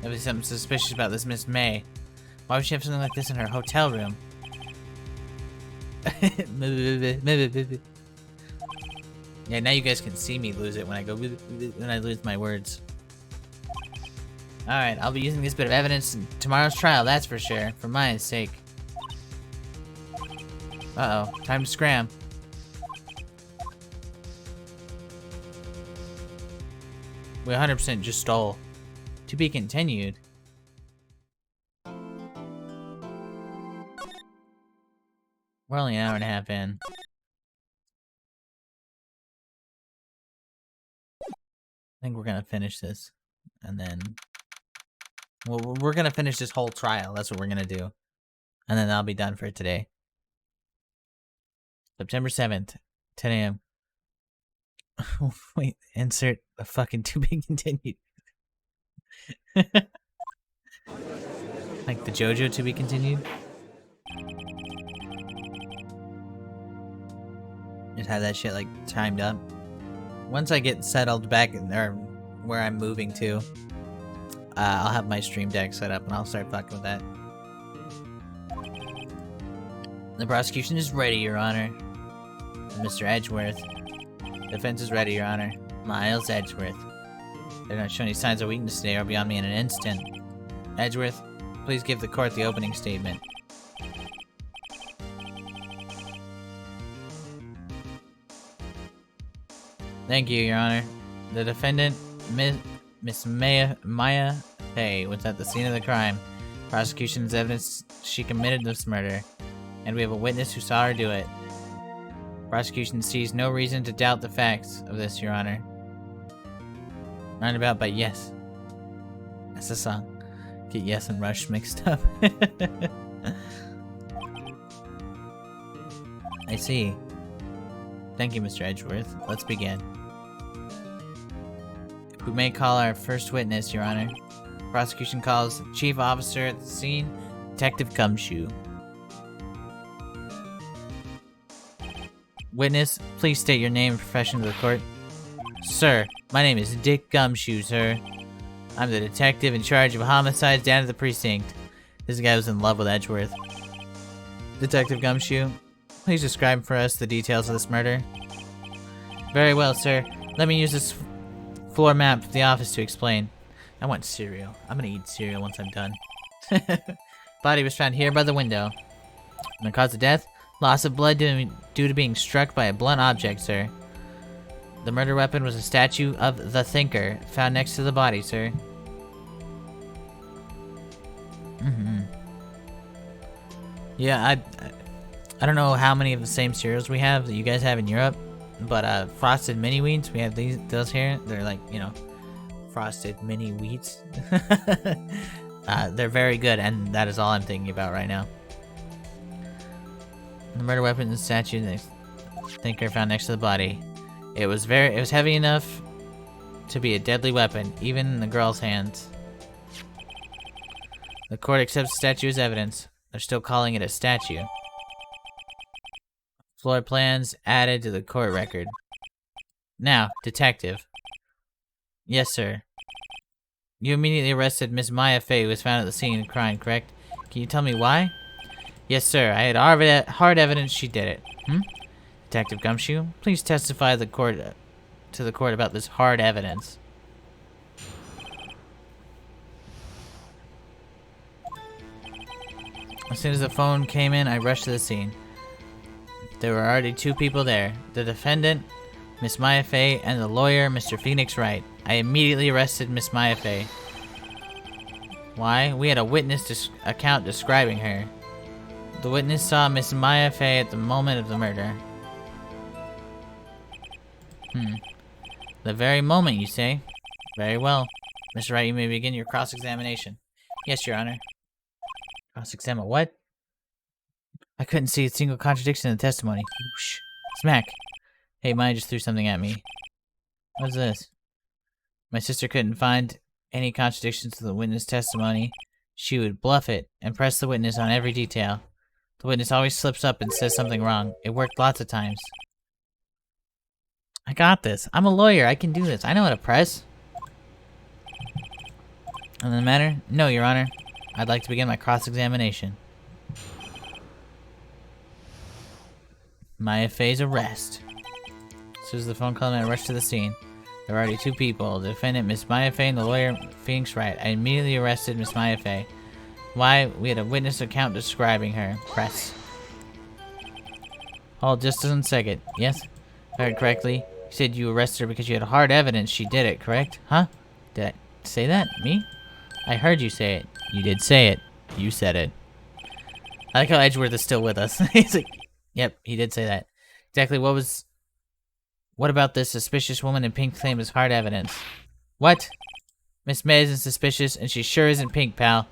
There was something suspicious about this Miss May. Why would she have something like this in her hotel room? Yeah, now you guys can see me lose it when I lose my words. Alright, I'll be using this bit of evidence in tomorrow's trial, that's for sure. For Maya's sake. Uh-oh, time to scram. We 100% just stole. To be continued. We're only an hour and a half in. I think we're gonna finish this. And then... Well, we're gonna finish this whole trial. That's what we're gonna do. And then I'll be done for today. September 7th, 10 a.m. Wait, insert a fucking to be continued. Like the JoJo to be continued? Just have that shit like timed up. Once I get settled back in there where I'm moving to, I'll have my stream deck set up and I'll start fucking with that. The prosecution is ready, Your Honor. Mr. Edgeworth. Defense is ready, Your Honor. Miles Edgeworth. They're not showing any signs of weakness today or beyond me in an instant. Edgeworth, please give the court the opening statement. Thank you, Your Honor. The defendant, Miss Maya Fay, was at the scene of the crime. Prosecution's evidence she committed this murder, and we have a witness who saw her do it. Prosecution sees no reason to doubt the facts of this, Your Honor. Roundabout by yes. That's the song. Get yes and Rush mixed up. I see. Thank you, Mr. Edgeworth. Let's begin. We may call our first witness, Your Honor. Prosecution calls Chief Officer at the scene, Detective Gumshoe. Witness, please state your name and profession to the court. Sir, my name is Dick Gumshoe, sir. I'm the detective in charge of homicides down at the precinct. This guy was in love with Edgeworth. Detective Gumshoe, please describe for us the details of this murder. Very well, sir. Let me use this floor map of the office to explain. I want cereal. I'm gonna eat cereal once I'm done. Body was found here by the window. And the cause of death? Loss of blood due to being struck by a blunt object, sir. The murder weapon was a statue of the Thinker, found next to the body, sir. Yeah, I don't know how many of the same cereals we have that you guys have in Europe, but frosted mini wheats, we have those here. They're like, you know, frosted mini wheats. They're very good, and that is all I'm thinking about right now. The murder weapon is a statue that Thinker found next to the body. It was heavy enough to be a deadly weapon, even in the girl's hands. The court accepts the statue as evidence. They're still calling it a statue. Floor plans added to the court record. Now, detective. Yes, sir. You immediately arrested Miss Maya Fey, who was found at the scene of the crime, correct? Can you tell me why? Yes, sir. I had hard evidence she did it. Detective Gumshoe, please testify to the court about this hard evidence. As soon as the phone came in, I rushed to the scene. There were already 2 people there. The defendant, Miss Maya Fey, and the lawyer, Mr. Phoenix Wright. I immediately arrested Miss Maya Fey. Why? We had a witness account describing her. The witness saw Miss Maya Fey at the moment of the murder. The very moment, you say? Very well. Mr. Wright, you may begin your cross-examination. Yes, Your Honor. Cross-examine what? I couldn't see a single contradiction in the testimony. Whoosh. Smack. Hey, Maya just threw something at me. What's this? My sister couldn't find any contradictions to the witness testimony. She would bluff it and press the witness on every detail. The witness always slips up and says something wrong. It worked lots of times. I got this. I'm a lawyer. I can do this. I know how to press. On the matter? No, Your Honor. I'd like to begin my cross-examination. Maya Fey's arrest. As soon as the phone called, I rushed to the scene. There were already 2 people, the defendant, Miss Maya Fey, and the lawyer, Phoenix Wright. I immediately arrested Miss Maya Fey. Why? We had a witness account describing her. Press. Hold just 1 second. Yes? If I heard correctly, you said you arrested her because you had hard evidence she did it, correct? Huh? Did I say that? Me? I heard you say it. You did say it. You said it. I like how Edgeworth is still with us. He's like, yep, he did say that. Exactly what about this suspicious woman in pink claim as hard evidence? What? Miss May isn't suspicious, and she sure isn't pink, pal.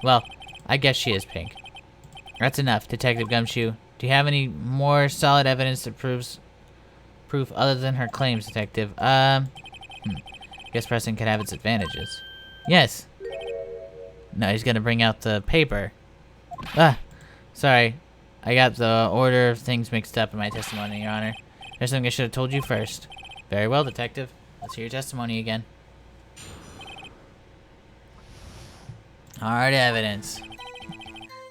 Well, I guess she is pink. That's enough, Detective Gumshoe. Do you have any more solid evidence that proves proof other than her claims, Detective? Guess pressing could have its advantages. Yes. No, he's gonna bring out the paper. Sorry. I got the order of things mixed up in my testimony, Your Honor. There's something I should have told you first. Very well, Detective. Let's hear your testimony again. Hard evidence.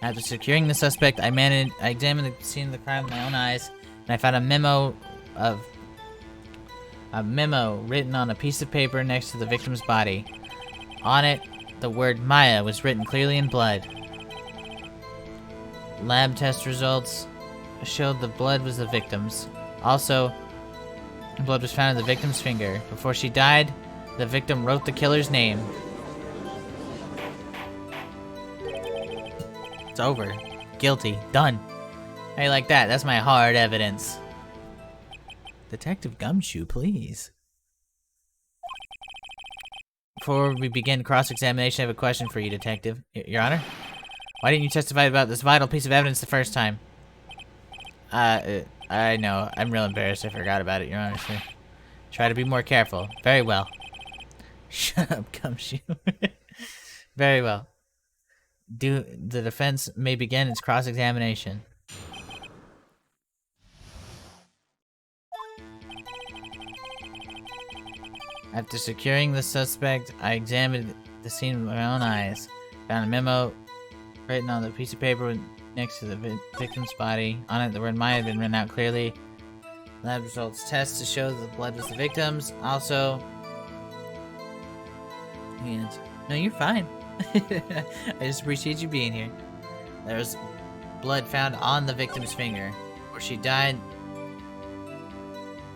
After securing the suspect, I examined the scene of the crime with my own eyes, and I found a memo written on a piece of paper next to the victim's body. On it, the word Maya was written clearly in blood. Lab test results showed the blood was the victim's. Also, blood was found in the victim's finger. Before she died, the victim wrote the killer's name. It's over. Guilty. Done. How you like that? That's my hard evidence. Detective Gumshoe, please. Before we begin cross-examination, I have a question for you, Detective. Your Honor? Why didn't you testify about this vital piece of evidence the first time? I know. I'm real embarrassed. I forgot about it, Your Honor, sir. Try to be more careful. Very well. Shut up, Gumshoe. Very well. The defense may begin its cross-examination. After securing the suspect, I examined the scene with my own eyes. Found a memo written on the piece of paper next to the victim's body. On it, the word Maya had been written out clearly. Lab results test to show that the blood was the victim's. Also, and no, you're fine. I just appreciate you being here. There was blood found on the victim's finger. Where she died,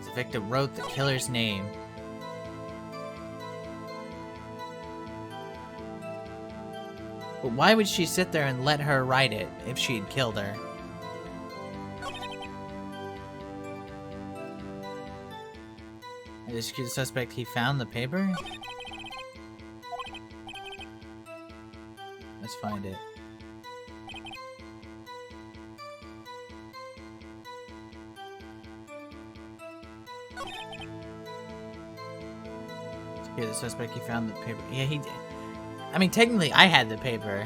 the victim wrote the killer's name. But why would she sit there and let her write it if she had killed her? I just accused the suspect he found the paper? Let's find it. Okay, the suspect he found the paper. Yeah, he did. I mean, technically, I had the paper.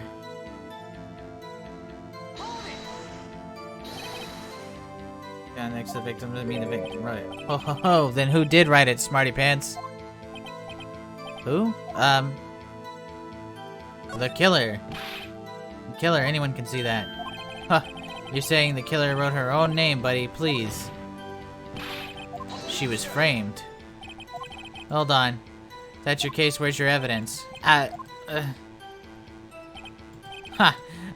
found next to the victim doesn't mean the victim wrote it. Ho ho ho, then who did write it, smarty pants? Who? The killer. The killer, anyone can see that. Huh, you're saying the killer wrote her own name, buddy, please. She was framed. Hold on. If that's your case, where's your evidence? I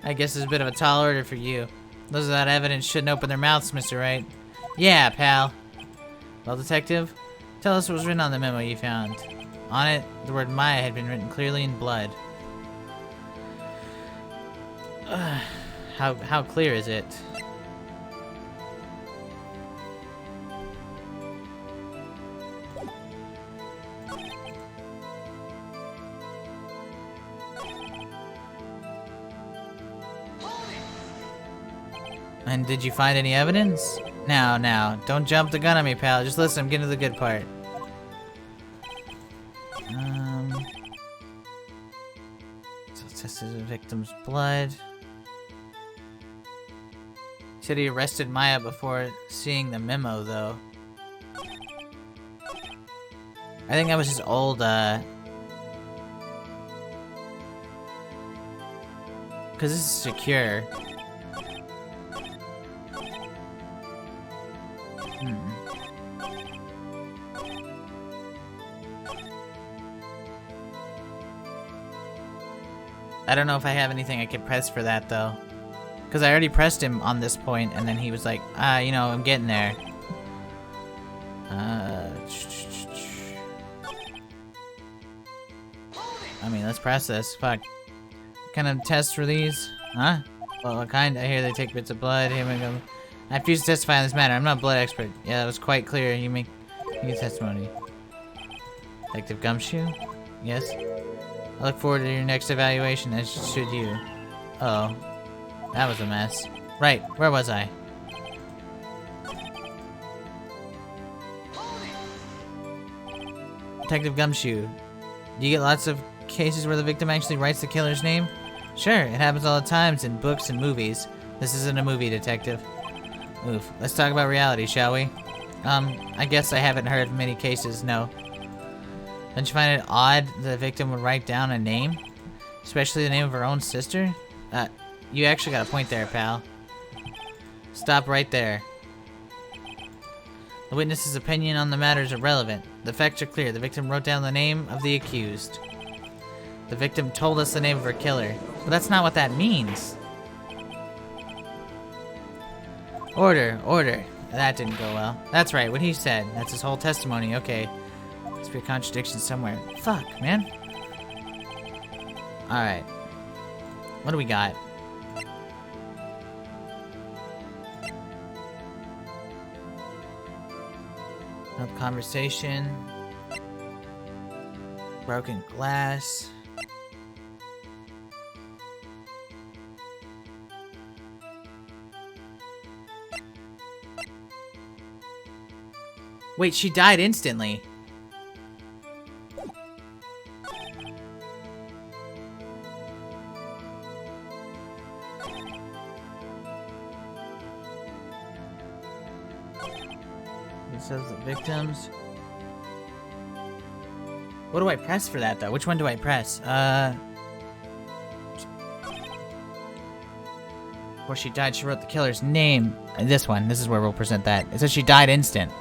guess it's a bit of a tall order for you. Those without evidence shouldn't open their mouths, Mr. Wright. Yeah, pal. Well, detective, tell us what was written on the memo you found. On it, the word Maya had been written clearly in blood. How clear is it? And did you find any evidence? Now, don't jump the gun on me, pal. Just listen, I'm getting to the good part. So it tested the victim's blood. He said he arrested Maya before seeing the memo, though. I think that was his old, because this is secure. I don't know if I have anything I could press for that, though. Because I already pressed him on this point, and then he was like, you know, I'm getting there. I mean, let's press this. Fuck. What kind of tests for these? Huh? Well, what kind? I hear they take bits of blood. Here we go. I refuse to testify on this matter. I'm not a blood expert. Yeah, that was quite clear. You make testimony. Detective Gumshoe? Yes? I look forward to your next evaluation, as should you. Uh oh. That was a mess. Right, where was I? Detective Gumshoe, do you get lots of cases where the victim actually writes the killer's name? Sure, it happens all the time in books and movies. This isn't a movie, detective. Oof. Let's talk about reality, shall we? I guess I haven't heard of many cases, no. Don't you find it odd that the victim would write down a name? Especially the name of her own sister? You actually got a point there, pal. Stop right there. The witness's opinion on the matter is irrelevant. The facts are clear. The victim wrote down the name of the accused. The victim told us the name of her killer. But that's not what that means. Order, order. That didn't go well. That's right, what he said. That's his whole testimony. Okay. Must be a contradiction somewhere. Fuck, man. Alright. What do we got? No conversation. Broken glass. Wait, she died instantly. It says the victims. What do I press for that, though? Which one do I press? Before she died, she wrote the killer's name. This one. This is where we'll present that. It says she died instant.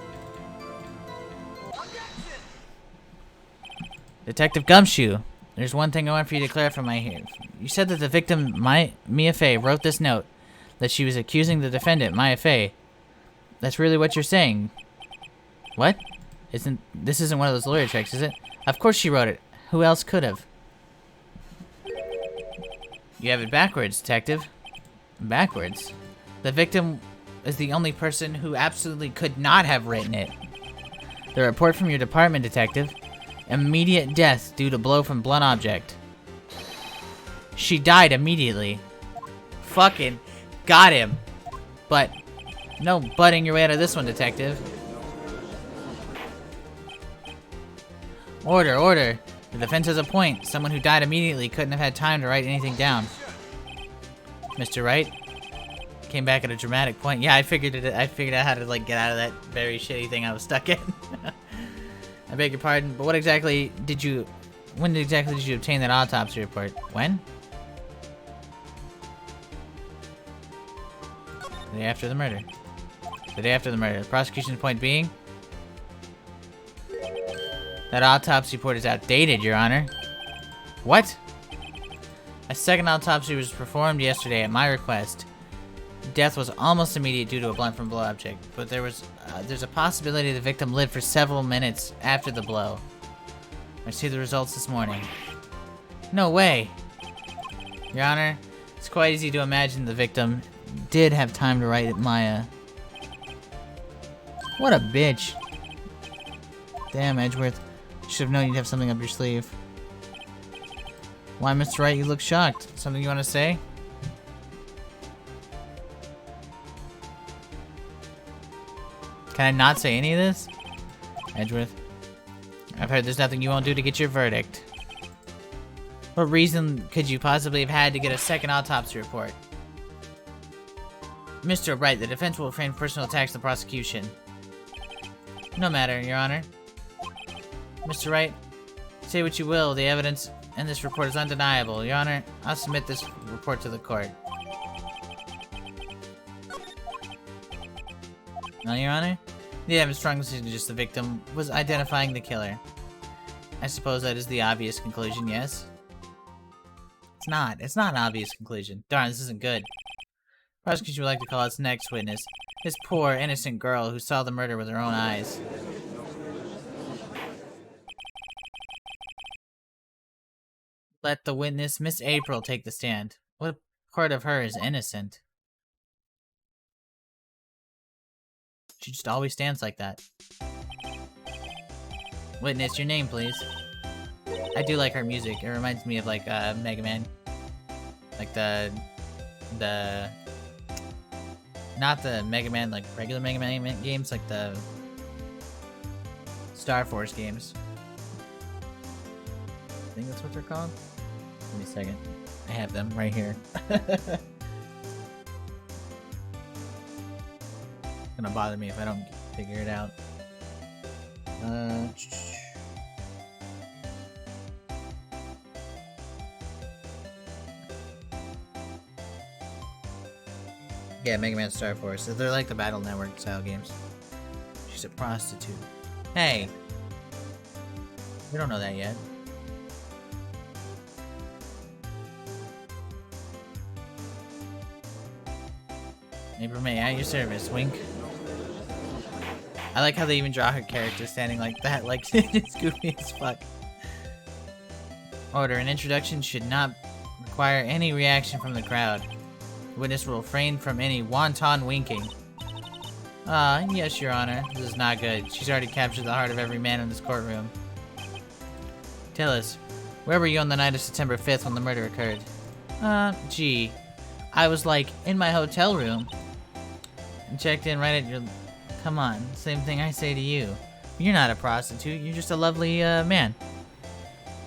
Detective Gumshoe, there's one thing I want for you to clarify my here. You said that the victim, Mia Fey, wrote this note. That she was accusing the defendant, Maya Fey. That's really what you're saying. What? This isn't one of those lawyer tricks, is it? Of course she wrote it. Who else could have? You have it backwards, detective. Backwards? The victim is the only person who absolutely could not have written it. The report from your department, detective. Immediate death due to blow from blunt object. She died immediately. Fucking got him. But no butting your way out of this one, detective. Order, order. The defense has a point. Someone who died immediately couldn't have had time to write anything down. Mr. Wright? came back at a dramatic point. Yeah, I figured out how to like get out of that very shitty thing I was stuck in. I beg your pardon, but when exactly did you obtain that autopsy report? When? The day after the murder. The day after the murder. The prosecution's point being? That autopsy report is outdated, Your Honor. What? A second autopsy was performed yesterday at my request. Death was almost immediate due to a blunt from blow object, but there's a possibility the victim lived for several minutes after the blow. I received the results this morning. No way! Your Honor, it's quite easy to imagine the victim did have time to write Maya. What a bitch. Damn, Edgeworth. Should have known you'd have something up your sleeve. Why, Mr. Wright, you look shocked. Something you want to say? Can I not say any of this? Edgeworth. I've heard there's nothing you won't do to get your verdict. What reason could you possibly have had to get a second autopsy report? Mr. Wright, the defense will refrain from personal attacks on the prosecution. No matter, Your Honor. Mr. Wright, say what you will, the evidence in this report is undeniable. Your Honor, I'll submit this report to the court. No, Your Honor? The evidence strongly suggests the victim was identifying the killer. I suppose that is the obvious conclusion, yes? It's not. It's not an obvious conclusion. Darn, this isn't good. Prosecution would like to call its next witness. This poor, innocent girl who saw the murder with her own eyes. Let the witness, Miss April, take the stand. What part of her is innocent? She just always stands like that. Witness, your name, please. I do like her music. It reminds me of, like, Mega Man. Like, not the Mega Man, like, regular Mega Man games, like the Star Force games. I think that's what they're called. Give me a second. I have them right here. It's gonna bother me if I don't figure it out. Yeah, Mega Man Star Force. They're like the Battle Network style games. She's a prostitute. Hey! We don't know that yet. April May, at your service, wink. I like how they even draw her character standing like that, like it's goofy as fuck. Order, an introduction should not require any reaction from the crowd. The witness will refrain from any wanton winking. Yes, Your Honor. This is not good. She's already captured the heart of every man in this courtroom. Tell us, where were you on the night of September 5th when the murder occurred? Gee. I was, like, in my hotel room. And checked in right at your... Come on, same thing I say to you. You're not a prostitute, you're just a lovely, man.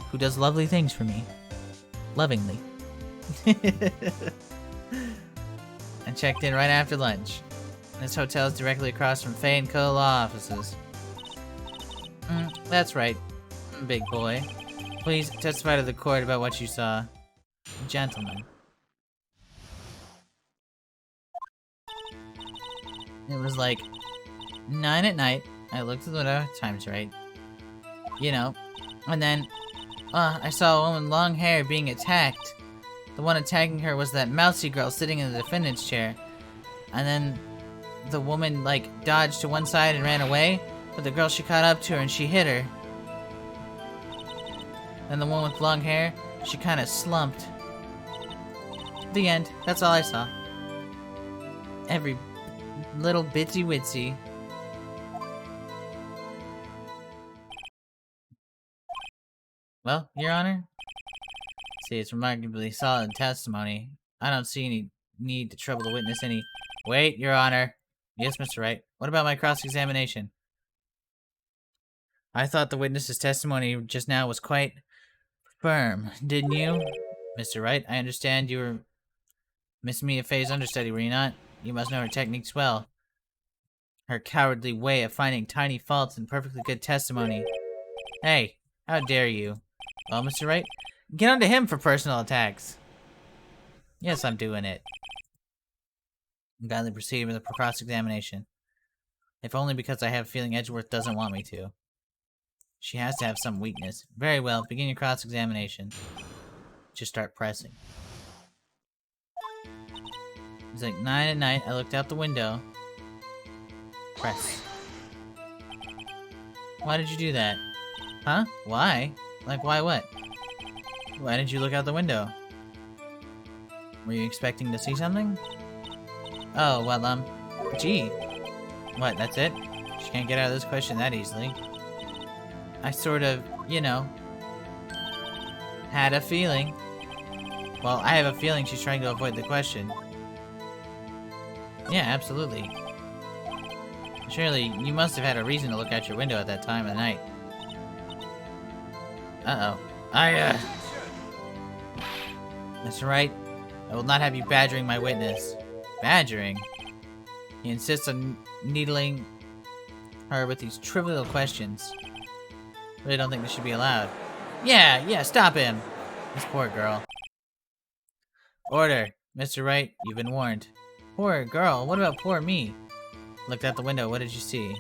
Who does lovely things for me. Lovingly. And checked in right after lunch. This hotel is directly across from Fay & Co. law offices. That's right, big boy. Please testify to the court about what you saw. Gentlemen. It was like 9 at night. I looked at the window, time's right. You know. And then, I saw a woman with long hair being attacked. The one attacking her was that mousy girl sitting in the defendant's chair. And then the woman, like, dodged to one side and ran away. But the girl, she caught up to her and she hit her. Then the one with long hair, she kind of slumped. The end. That's all I saw. Every little bitsy witsy. Well, Your Honor? See, it's remarkably solid testimony. I don't see any need to trouble the witness any... Wait, Your Honor. Yes, Mr. Wright. What about my cross-examination? I thought the witness's testimony just now was quite firm, didn't you? Mr. Wright, I understand you were Miss Mia Fey's understudy, were you not? You must know her techniques well. Her cowardly way of finding tiny faults in perfectly good testimony. Hey, how dare you? Well, Mr. Wright, get onto him for personal attacks. Yes, I'm doing it. Kindly proceed with the cross-examination. If only because I have a feeling Edgeworth doesn't want me to. She has to have some weakness. Very well, begin your cross-examination. Just start pressing. It's like 9 at night. I looked out the window. Press. Why did you do that? Huh? Why? Like, why what? Why didn't you look out the window? Were you expecting to see something? Oh, well, gee. What, that's it? She can't get out of this question that easily. I sort of, you know, had a feeling. Well, I have a feeling she's trying to avoid the question. Yeah, absolutely. Surely, you must have had a reason to look out your window at that time of night. Uh-oh. Mr. Wright, I will not have you badgering my witness. Badgering? He insists on needling her with these trivial questions. Really don't think this should be allowed. Yeah, stop him! This poor girl. Order. Mr. Wright, you've been warned. Poor girl? What about poor me? Looked out the window, what did you see?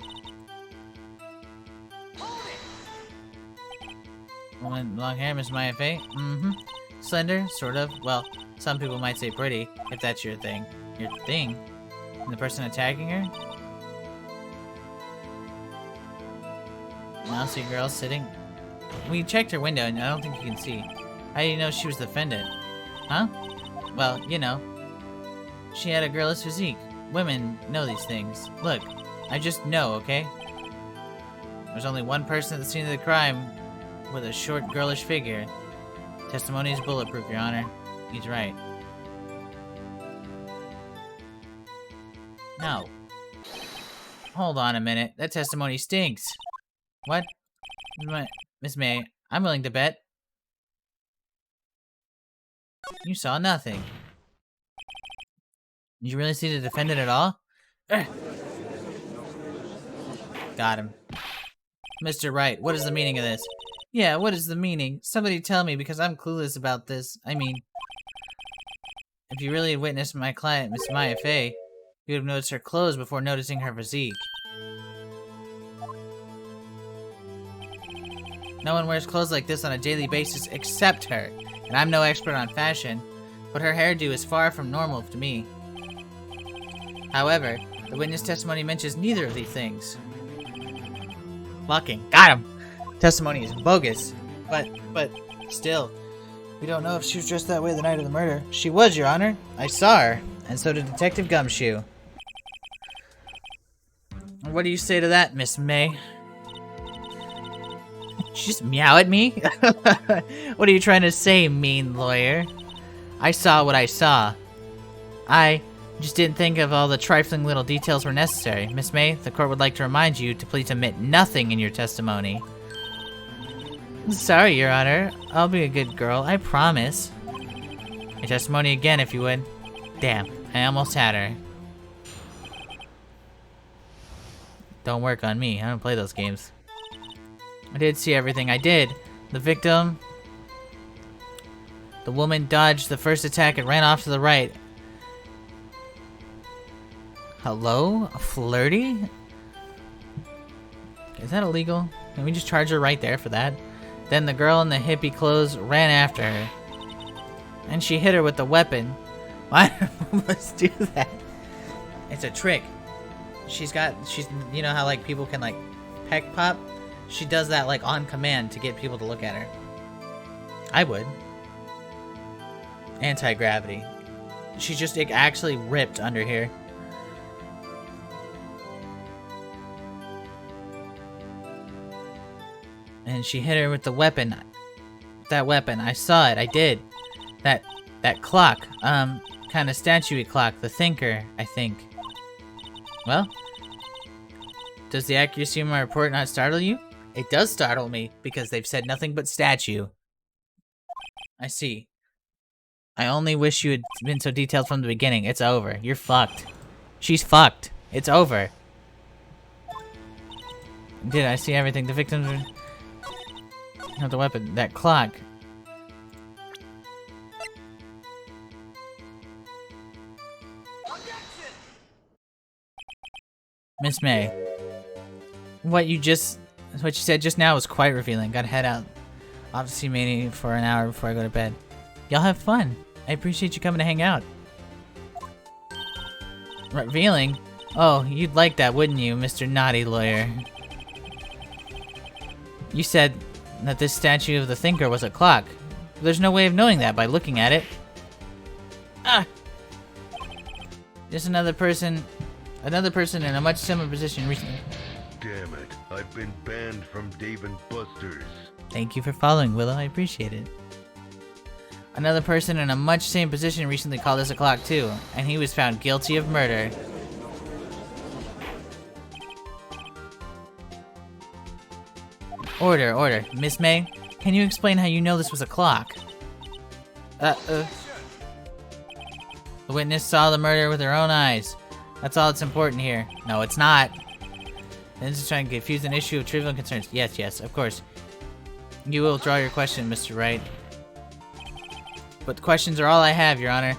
Woman, long hair, Miss Maya Fey? Mm-hmm. Slender, sort of. Well, some people might say pretty, if that's your thing. Your thing? And the person attacking her? Mousy girl sitting. We checked her window and I don't think you can see. How do you know she was the defendant? Huh? Well, you know. She had a girlish physique. Women know these things. Look, I just know, okay? There's only one person at the scene of the crime with a short, girlish figure. Testimony is bulletproof, Your Honor. He's right. No. Hold on a minute. That testimony stinks. What? Miss May, I'm willing to bet. You saw nothing. Did you really see the defendant at all? Got him. Mr. Wright, what is the meaning of this? Yeah, what is the meaning? Somebody tell me, because I'm clueless about this. I mean, if you really had witnessed my client, Miss Maya Fey, you would have noticed her clothes before noticing her physique. No one wears clothes like this on a daily basis except her, and I'm no expert on fashion, but her hairdo is far from normal to me. However, the witness testimony mentions neither of these things. Fucking got him! Testimony is bogus, but still, we don't know if she was dressed that way the night of the murder. She was, Your Honor. I saw her, and so did Detective Gumshoe. What do you say to that, Miss May? Did you just meow at me? What are you trying to say, mean lawyer? I saw what I saw. I just didn't think of all the trifling little details were necessary. Miss May, the court would like to remind you to please omit nothing in your testimony. Sorry, Your Honor. I'll be a good girl, I promise. Your testimony again, if you would. Damn, I almost had her. Don't work on me. I don't play those games. I did see everything. I did. The victim... The woman dodged the first attack and ran off to the right. Hello? Flirty? Is that illegal? Can we just charge her right there for that? Then the girl in the hippie clothes ran after her. And she hit her with the weapon. Why let's do that? It's a trick. She's, you know how like people can like peck pop? She does that like on command to get people to look at her. I would. Anti-gravity. She just actually ripped under here. And she hit her with the weapon. That weapon. I saw it. I did. That clock. Kind of statue-y clock. The thinker, I think. Well? Does the accuracy of my report not startle you? It does startle me, because they've said nothing but statue. I see. I only wish you had been so detailed from the beginning. It's over. You're fucked. She's fucked. It's over. Did I see everything? The victims are... Not the weapon. That clock. Miss May. What you said just now was quite revealing. Gotta head out. Off to see Manny for an hour before I go to bed. Y'all have fun. I appreciate you coming to hang out. Revealing? Oh, you'd like that, wouldn't you, Mr. Naughty Lawyer? You said that this statue of the Thinker was a clock. There's no way of knowing that by looking at it. Ah! Just another person in a much similar position recently. Damn it, I've been banned from Dave & Buster's. Thank you for following, Willow. I appreciate it. Another person in a much same position recently called this a clock too, and he was found guilty of murder. Order. Miss May, can you explain how you know this was a clock? The witness saw the murder with her own eyes. That's all that's important here. No, it's not. This is trying to confuse an issue of trivial concerns. Yes, of course. You will draw your question, Mr. Wright. But the questions are all I have, Your Honor.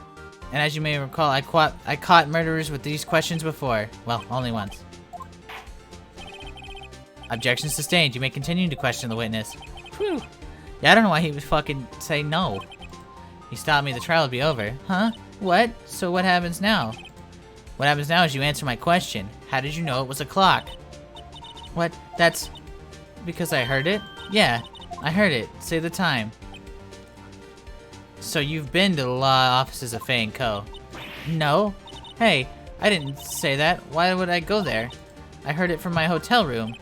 And as you may recall, I caught murderers with these questions before. Well, only once. Objection sustained. You may continue to question the witness. Whew. Yeah, I don't know why he would fucking say no. He stopped me, the trial would be over. Huh? What? So what happens now? What happens now is you answer my question. How did you know it was a clock? What? That's... because I heard it? Yeah, I heard it. Say the time. So you've been to the law offices of Faye & Co. No. Hey, I didn't say that. Why would I go there? I heard it from my hotel room.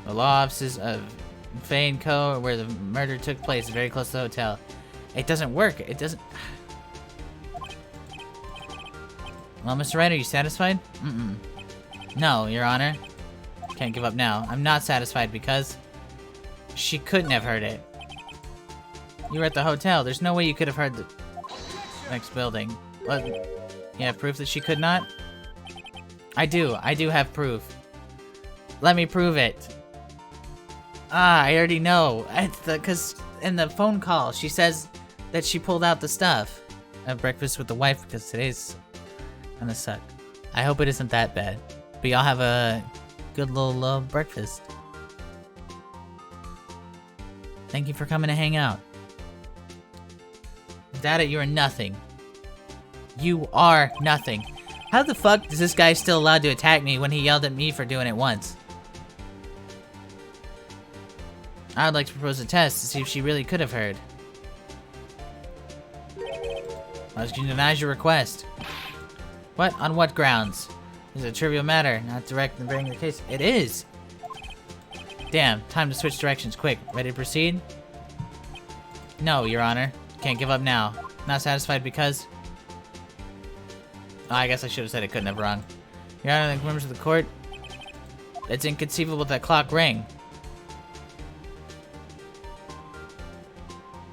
The law offices of Faye & Co. where the murder took place is very close to the hotel. It doesn't work. It doesn't... Well, Mr. Wright, are you satisfied? No, Your Honor. Can't give up now. I'm not satisfied because... she couldn't have heard it. You were at the hotel. There's no way you could have heard the next building. What? You have proof that she could not? I do have proof. Let me prove it. Ah, I already know. Because in the phone call, she says that she pulled out the stuff. I have breakfast with the wife because today's gonna suck. I hope it isn't that bad. But y'all have a good little breakfast. Thank you for coming to hang out. Without it, you are nothing. You are nothing. How the fuck is this guy still allowed to attack me when he yelled at me for doing it once? I would like to propose a test to see if she really could have heard. Motion denies your request. What? On what grounds? This is a trivial matter, not direct in bringing the case. It is! Damn, time to switch directions, quick. Ready to proceed? No, Your Honor. Can't give up now. Not satisfied because... Oh, I guess I should have said it couldn't have rung. Your Honor, the members of the court, it's inconceivable that clock rang.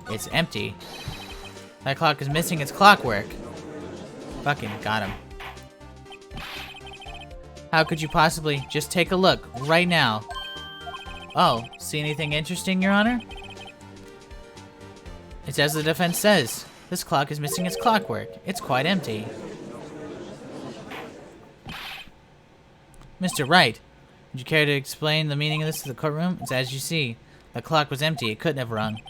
It's empty. That clock is missing its clockwork. Fucking got him. How could you possibly just take a look right now? Oh, see anything interesting, Your Honor? It's as the defense says. This clock is missing its clockwork. It's quite empty. Mr. Wright, would you care to explain the meaning of this to the courtroom? It's as you see. The clock was empty. It couldn't have rung.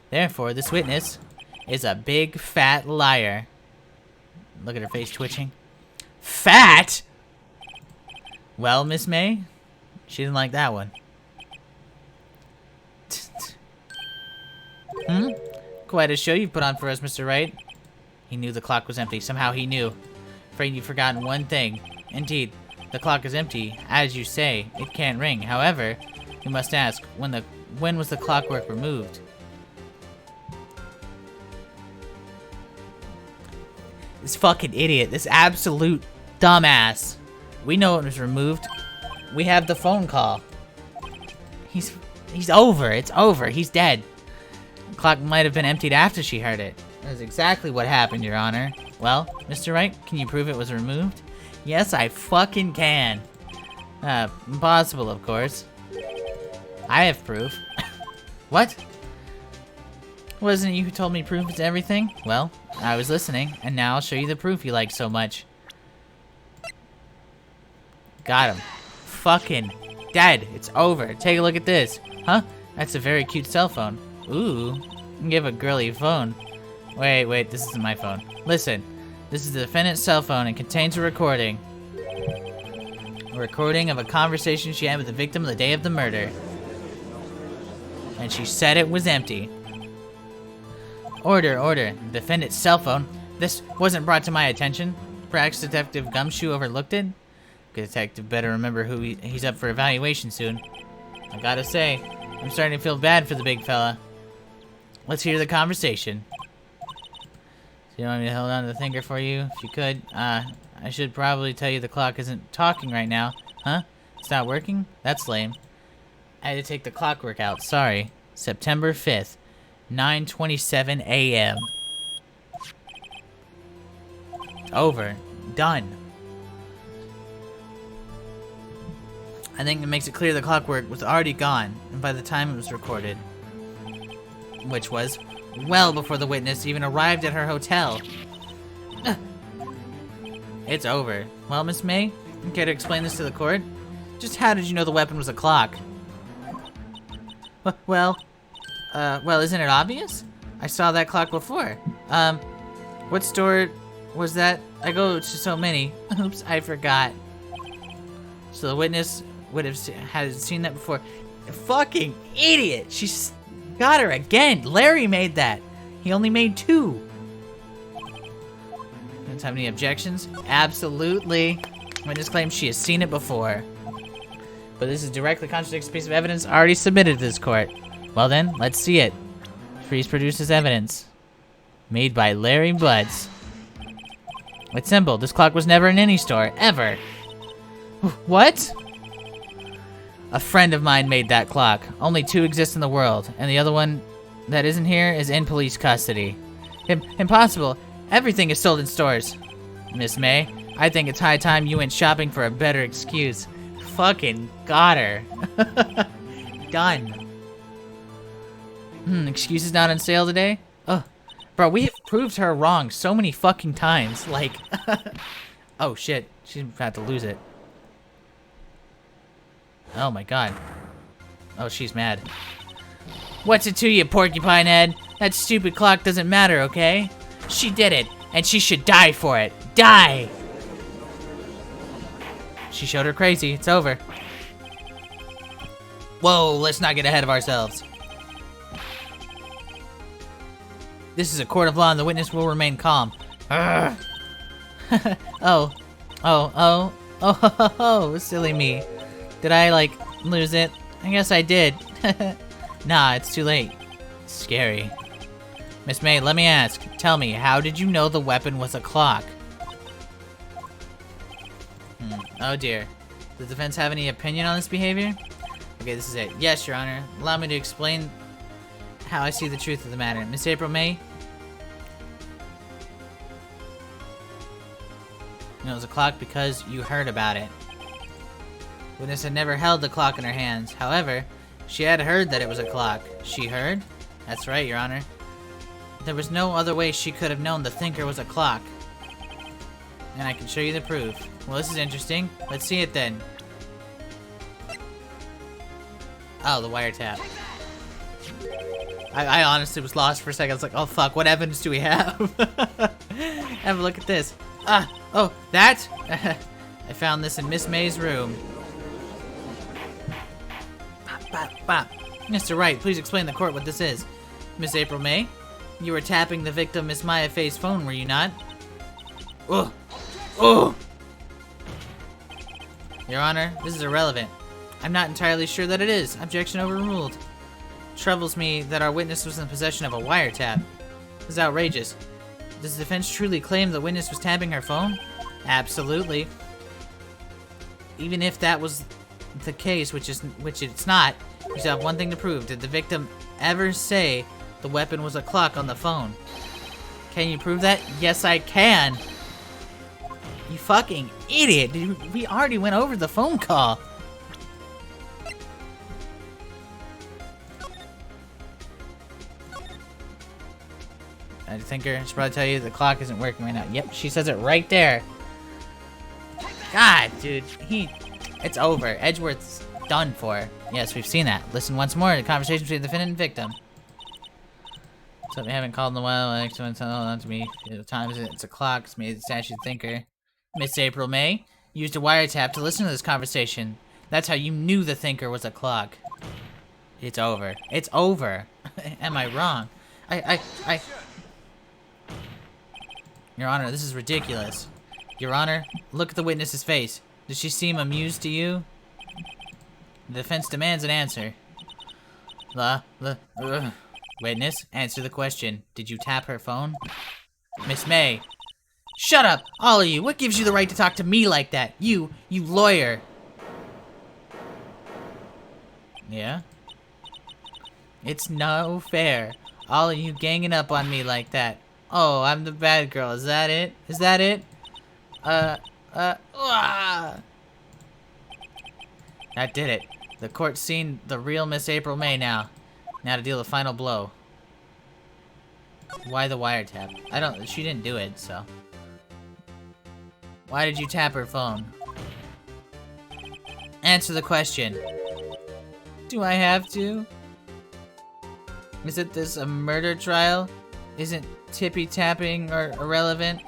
Therefore, this witness is a big, fat liar. Look at her face twitching. Fat?! Well, Miss May, she didn't like that one. Quite a show you've put on for us, Mr. Wright. He knew the clock was empty. Somehow he knew. Afraid you've forgotten one thing. Indeed, the clock is empty. As you say, it can't ring. However, you must ask, when was the clockwork removed? This fucking idiot. This absolute dumbass. We know it was removed. We have the phone call. He's over. It's over. He's dead. The clock might have been emptied after she heard it. That is exactly what happened, Your Honor. Well, Mr. Wright, can you prove it was removed? Yes, I fucking can. Impossible, of course. I have proof. What? Wasn't it you who told me proof is everything? Well, I was listening, and now I'll show you the proof you like so much. Got him. Fucking dead. It's over. Take a look at this. Huh? That's a very cute cell phone. Ooh. Give a girly phone. Wait, this isn't my phone. Listen, this is the defendant's cell phone and contains a recording. A recording of a conversation she had with the victim the day of the murder. And she said it was empty. Order. Defendant's cell phone. This wasn't brought to my attention. Perhaps Detective Gumshoe overlooked it? Detective better remember who he's up for evaluation soon. I gotta say, I'm starting to feel bad for the big fella. Let's hear the conversation. Do you want me to hold on to the thinker for you? If you could, I should probably tell you the clock isn't talking right now. Huh? It's not working? That's lame. I had to take the clockwork out, sorry. September 5th, 9:27 a.m. Over. Done. I think it makes it clear the clockwork was already gone, and by the time it was recorded. Which was well before the witness even arrived at her hotel. It's over. Well, Miss May, you care to explain this to the court? Just how did you know the weapon was a clock? Well, isn't it obvious? I saw that clock before. What store was that? I go to so many. Oops, I forgot. So the witness would have had seen that before. Fucking idiot! She's got her again. Larry made that. He only made 2. Don't have any objections? Absolutely. Witness claims she has seen it before. But this is directly contradicts a piece of evidence already submitted to this court. Well then, let's see it. Please produce this evidence. Made by Larry Butts. It's simple. This clock was never in any store, ever. What? A friend of mine made that clock. Only 2 exist in the world, and the other one that isn't here is in police custody. Impossible. Everything is sold in stores. Miss May, I think it's high time you went shopping for a better excuse. Fucking got her. Done. Excuses not on sale today? Ugh. Bro, we have proved her wrong so many fucking times. Like, oh shit, she's about to lose it. Oh my god. Oh, she's mad. What's it to you, porcupine head? That stupid clock doesn't matter, okay? She did it, and she should die for it. Die! She showed her crazy. It's over. Whoa, let's not get ahead of ourselves. This is a court of law, and the witness will remain calm. Oh, silly me. Did I, like, lose it? I guess I did. Nah, it's too late. It's scary. Miss May, let me ask. Tell me, how did you know the weapon was a clock? Oh dear. Does the defense have any opinion on this behavior? Okay, this is it. Yes, Your Honor. Allow me to explain how I see the truth of the matter. Miss April May? You know it was a clock because you heard about it. Witness had never held the clock in her hands. However, she had heard that it was a clock. She heard? That's right, Your Honor. There was no other way she could have known the thinker was a clock. And I can show you the proof. Well, this is interesting. Let's see it then. Oh, the wiretap. I honestly was lost for a second. I was like, oh fuck, what evidence do we have? Have a look at this. Oh, that? I found this in Miss May's room. Bop. Mr. Wright, please explain to the court what this is. Miss April May, you were tapping the victim Miss Maya Faye's phone, were you not? Ugh. Your Honor, this is irrelevant. I'm not entirely sure that it is. Objection overruled. Troubles me that our witness was in possession of a wiretap. This is outrageous. Does the defense truly claim the witness was tapping her phone? Absolutely. Even if that was the case, which it's not, you still have one thing to prove. Did the victim ever say the weapon was a clock on the phone? Can you prove that? Yes, I can. You fucking idiot. We already went over the phone call. I think I should probably tell you the clock isn't working right now. Yep, she says it right there. God, dude, it's over. Edgeworth's done for. Yes, we've seen that. Listen once more to the conversation between the defendant and victim. So we haven't called in a while. Next one, tell on to me. What time is it? It's a clock. It's made the statute thinker. Miss April May used a wiretap to listen to this conversation. That's how you knew the thinker was a clock. It's over. It's over. Am I wrong? Your Honor, this is ridiculous. Your Honor, look at the witness's face. Does she seem amused to you? The defense demands an answer. Witness, answer the question. Did you tap her phone? Miss May. Shut up, all of you. What gives you the right to talk to me like that? You lawyer. Yeah? It's no fair. All of you ganging up on me like that. Oh, I'm the bad girl. Is that it? Is that it? That did it. The court's seen the real Miss April May now. Now to deal the final blow. Why the wiretap? She didn't do it, so. Why did you tap her phone? Answer the question. Do I have to? Isn't this a murder trial? Isn't tippy-tapping or irrelevant?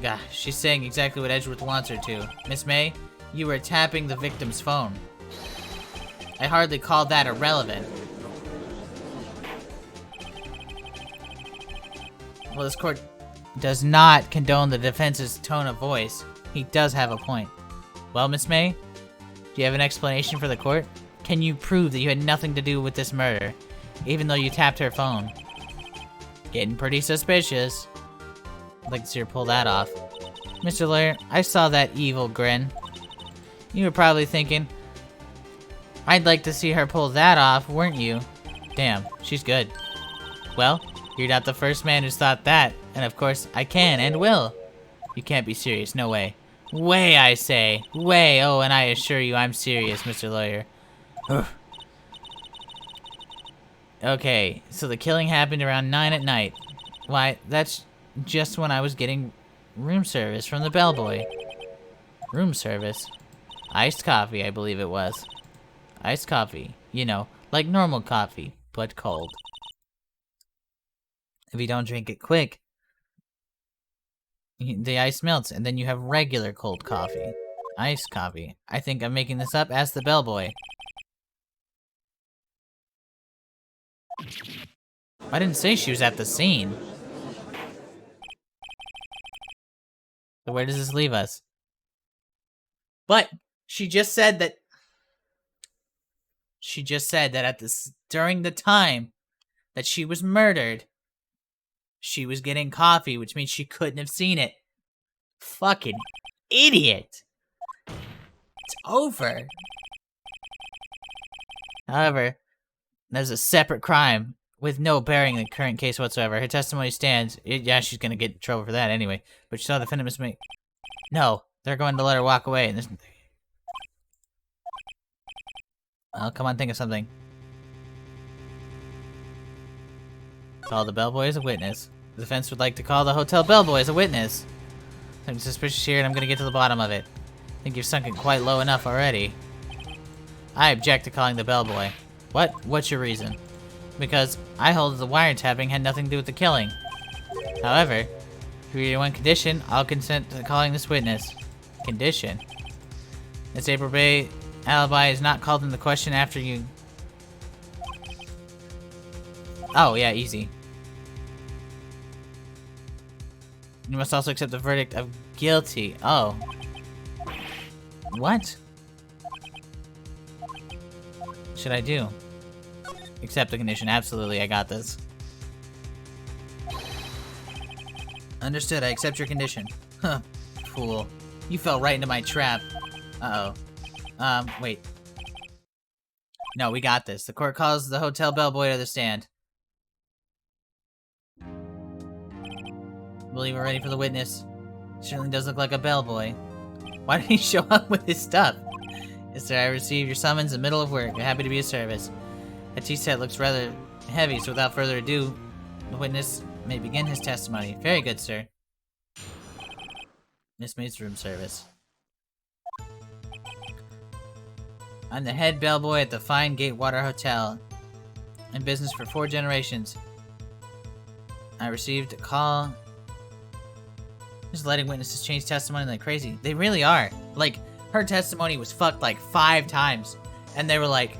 Gosh, she's saying exactly what Edgeworth wants her to. Miss May, you were tapping the victim's phone. I hardly call that irrelevant. Well, this court does not condone the defense's tone of voice. He does have a point. Well, Miss May, do you have an explanation for the court? Can you prove that you had nothing to do with this murder, even though you tapped her phone? Getting pretty suspicious. I'd like to see her pull that off. Mr. Lawyer, I saw that evil grin. You were probably thinking, I'd like to see her pull that off, weren't you? Damn, she's good. Well, you're not the first man who's thought that, and of course, I can and will. You can't be serious, no way. Way, I say. Way, oh, and I assure you I'm serious, Mr. Lawyer. Okay, so the killing happened around 9 at night. Why, that's just when I was getting room service from the bellboy. Room service? Iced coffee, I believe it was. Iced coffee. You know, like normal coffee, but cold. If you don't drink it quick, the ice melts, and then you have regular cold coffee. Iced coffee. I think I'm making this up. Ask the bellboy. I didn't say she was at the scene. So where does this leave us? But she just said that at this during the time that she was murdered, she was getting coffee, which means she couldn't have seen it. Fucking idiot. It's over. However, there's a separate crime with no bearing in the current case whatsoever. Her testimony stands. Yeah, she's gonna get in trouble for that anyway. But she saw the defendant Miss May. No, they're going to let her walk away. And oh, come on, think of something. Call the bellboy as a witness. The defense would like to call the hotel bellboy as a witness. Something suspicious here, and I'm gonna get to the bottom of it. I think you've sunk it quite low enough already. I object to calling the bellboy. What? What's your reason? Because I hold that the wiretapping had nothing to do with the killing. However, for your one condition, I'll consent to calling this witness. Condition? Miss April Bay alibi is not called into question after you... Oh, yeah, easy. You must also accept the verdict of guilty. Oh. What should I do? Accept the condition. Absolutely, I got this. Understood, I accept your condition. Huh. Fool. You fell right into my trap. Uh-oh. Wait. No, we got this. The court calls the hotel bellboy to the stand. believe we're ready for the witness. Certainly does look like a bellboy. Why did he show up with his stuff? Yes, sir, I received your summons in the middle of work. I'm happy to be of service. The tea set looks rather heavy, so without further ado, the witness may begin his testimony. Very good, sir. Miss May's room service. I'm the head bellboy at the Fine Gatewater Hotel. In business for 4 generations. I received a call. Just letting witnesses change testimony like crazy. They really are. Like, her testimony was fucked like 5 times. And they were like,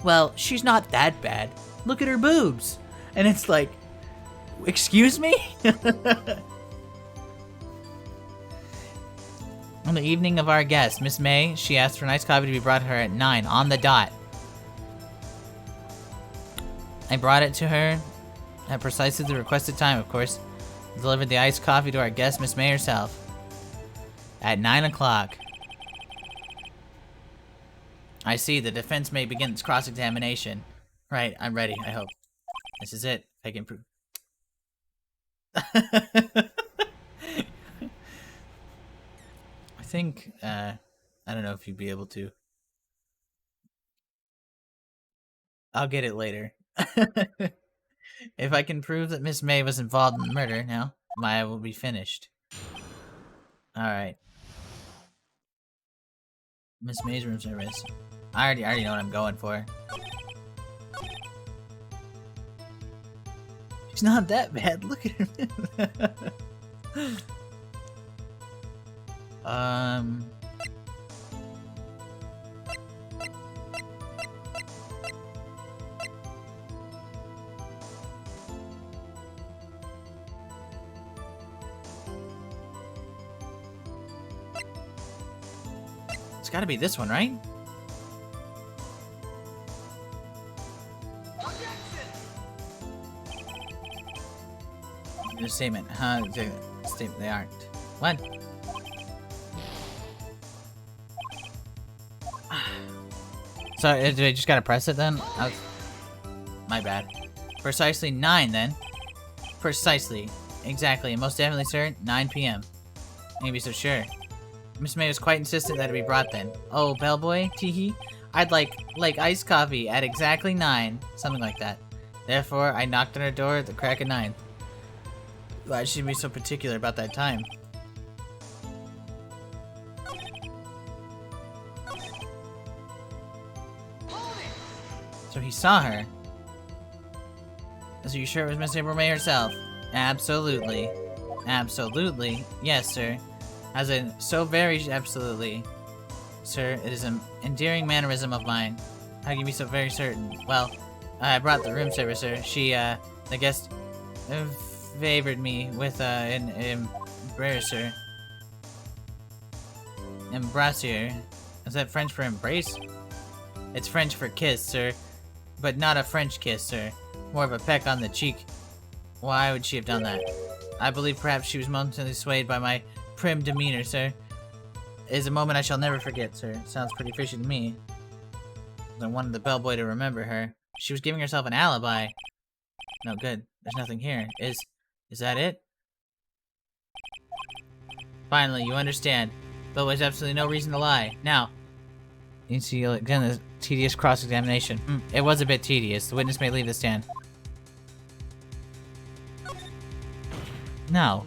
well, she's not that bad. Look at her boobs. And it's like, excuse me? On the evening of our guest, Miss May, she asked for an iced coffee to be brought to her at 9 on the dot. I brought it to her at precisely the requested time, of course. Delivered the iced coffee to our guest, Miss May herself. At 9 o'clock. I see, the defense may begin its cross-examination. Right, I'm ready, I hope. This is it. I can prove. I think, I don't know if you'd be able to. I'll get it later. If I can prove that Miss May was involved in the murder, now, Maya will be finished. Alright. Miss May's room service. I already know what I'm going for. She's not that bad, look at her. It's gotta be this one, right? The statement. Statement. They aren't. What? So, I just gotta press it then? My bad. Precisely 9 then. Precisely. Exactly. And most definitely, sir, 9 p.m. Maybe so sure. Miss May was quite insistent that it be brought then. Oh, bellboy? Teehee? I'd like iced coffee at exactly 9. Something like that. Therefore, I knocked on her door at the crack of 9. Why should she be so particular about that time? So he saw her. So you sure it was Miss April May herself? Absolutely. Absolutely. Yes, sir. As in, so very absolutely. Sir, it is an endearing mannerism of mine. How can you be so very certain? Well, I brought the room service, sir. She, the guest, favored me with, an embracer. Embracier. Is that French for embrace? It's French for kiss, sir. But not a French kiss, sir. More of a peck on the cheek. Why would she have done that? I believe perhaps she was momentarily swayed by my prim demeanor, sir. It is a moment I shall never forget, sir. It sounds pretty fishy to me. I wanted the bellboy to remember her. She was giving herself an alibi. No good. There's nothing here. Is that it? Finally, you understand. Bellboy's absolutely no reason to lie. Now, you see again the tedious cross-examination. It was a bit tedious. The witness may leave the stand. No.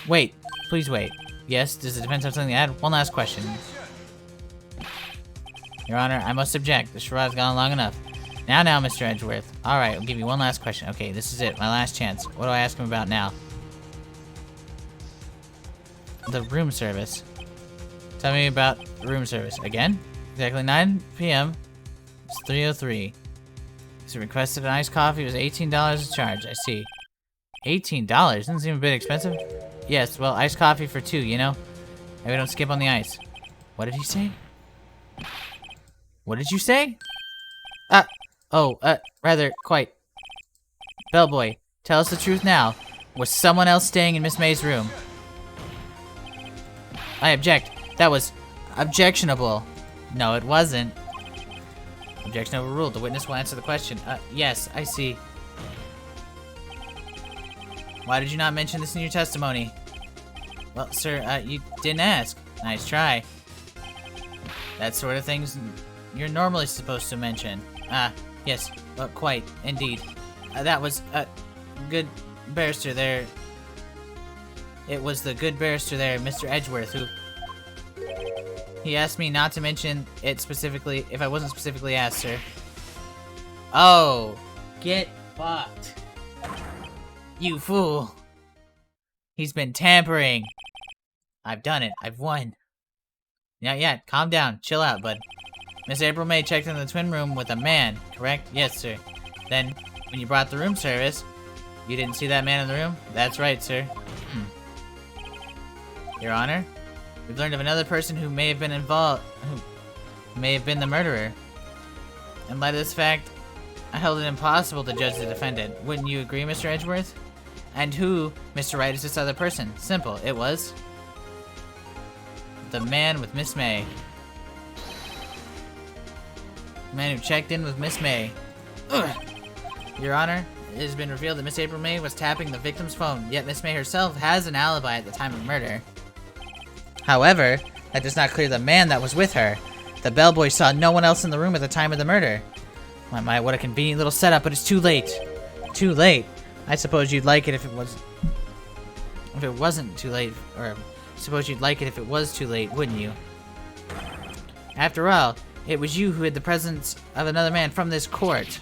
Wait. Please wait. Yes, does the defense have something to add? One last question. Your Honor, I must object. The charade's gone long enough. Now, Mr. Edgeworth. Alright, I'll give you one last question. Okay, this is it. My last chance. What do I ask him about now? The room service. Tell me about room service. Again? Exactly 9 p.m. It's 3:03. So requested an iced coffee. It was $18 a charge. I see. $18? Doesn't seem a bit expensive. Yes, well, iced coffee for 2, you know? And we don't skip on the ice. What did he say? What did you say? Rather, quite. Bellboy, tell us the truth now. Was someone else staying in Miss May's room? I object. That was objectionable. No, it wasn't. Objection overruled. The witness will answer the question. Yes, I see. Why did you not mention this in your testimony? Well, sir, you didn't ask. Nice try. That sort of things you're normally supposed to mention. Yes, quite, indeed. That was, good barrister there. It was the good barrister there, Mr. Edgeworth, who... He asked me not to mention it specifically if I wasn't specifically asked, sir. Oh, get fucked. You fool. He's been tampering. I've done it. I've won. Yeah, calm down. Chill out, bud. Miss April May checked in the twin room with a man, correct? Yes, sir. Then, when you brought the room service, you didn't see that man in the room? That's right, sir. Your Honor, we've learned of another person who may have been involved, who may have been the murderer. In light of this fact, I held it impossible to judge the defendant. Wouldn't you agree, Mr. Edgeworth? And who, Mr. Wright, is this other person? Simple. It was... the man with Miss May. The man who checked in with Miss May. Ugh. Your Honor, it has been revealed that Miss April May was tapping the victim's phone, yet Miss May herself has an alibi at the time of murder. However, that does not clear the man that was with her. The bellboy saw no one else in the room at the time of the murder. My, what a convenient little setup, but it's too late. Too late? I suppose you'd like it if it was... if it wasn't too late, or... suppose you'd like it if it was too late, wouldn't you? After all, it was you who hid the presence of another man from this court.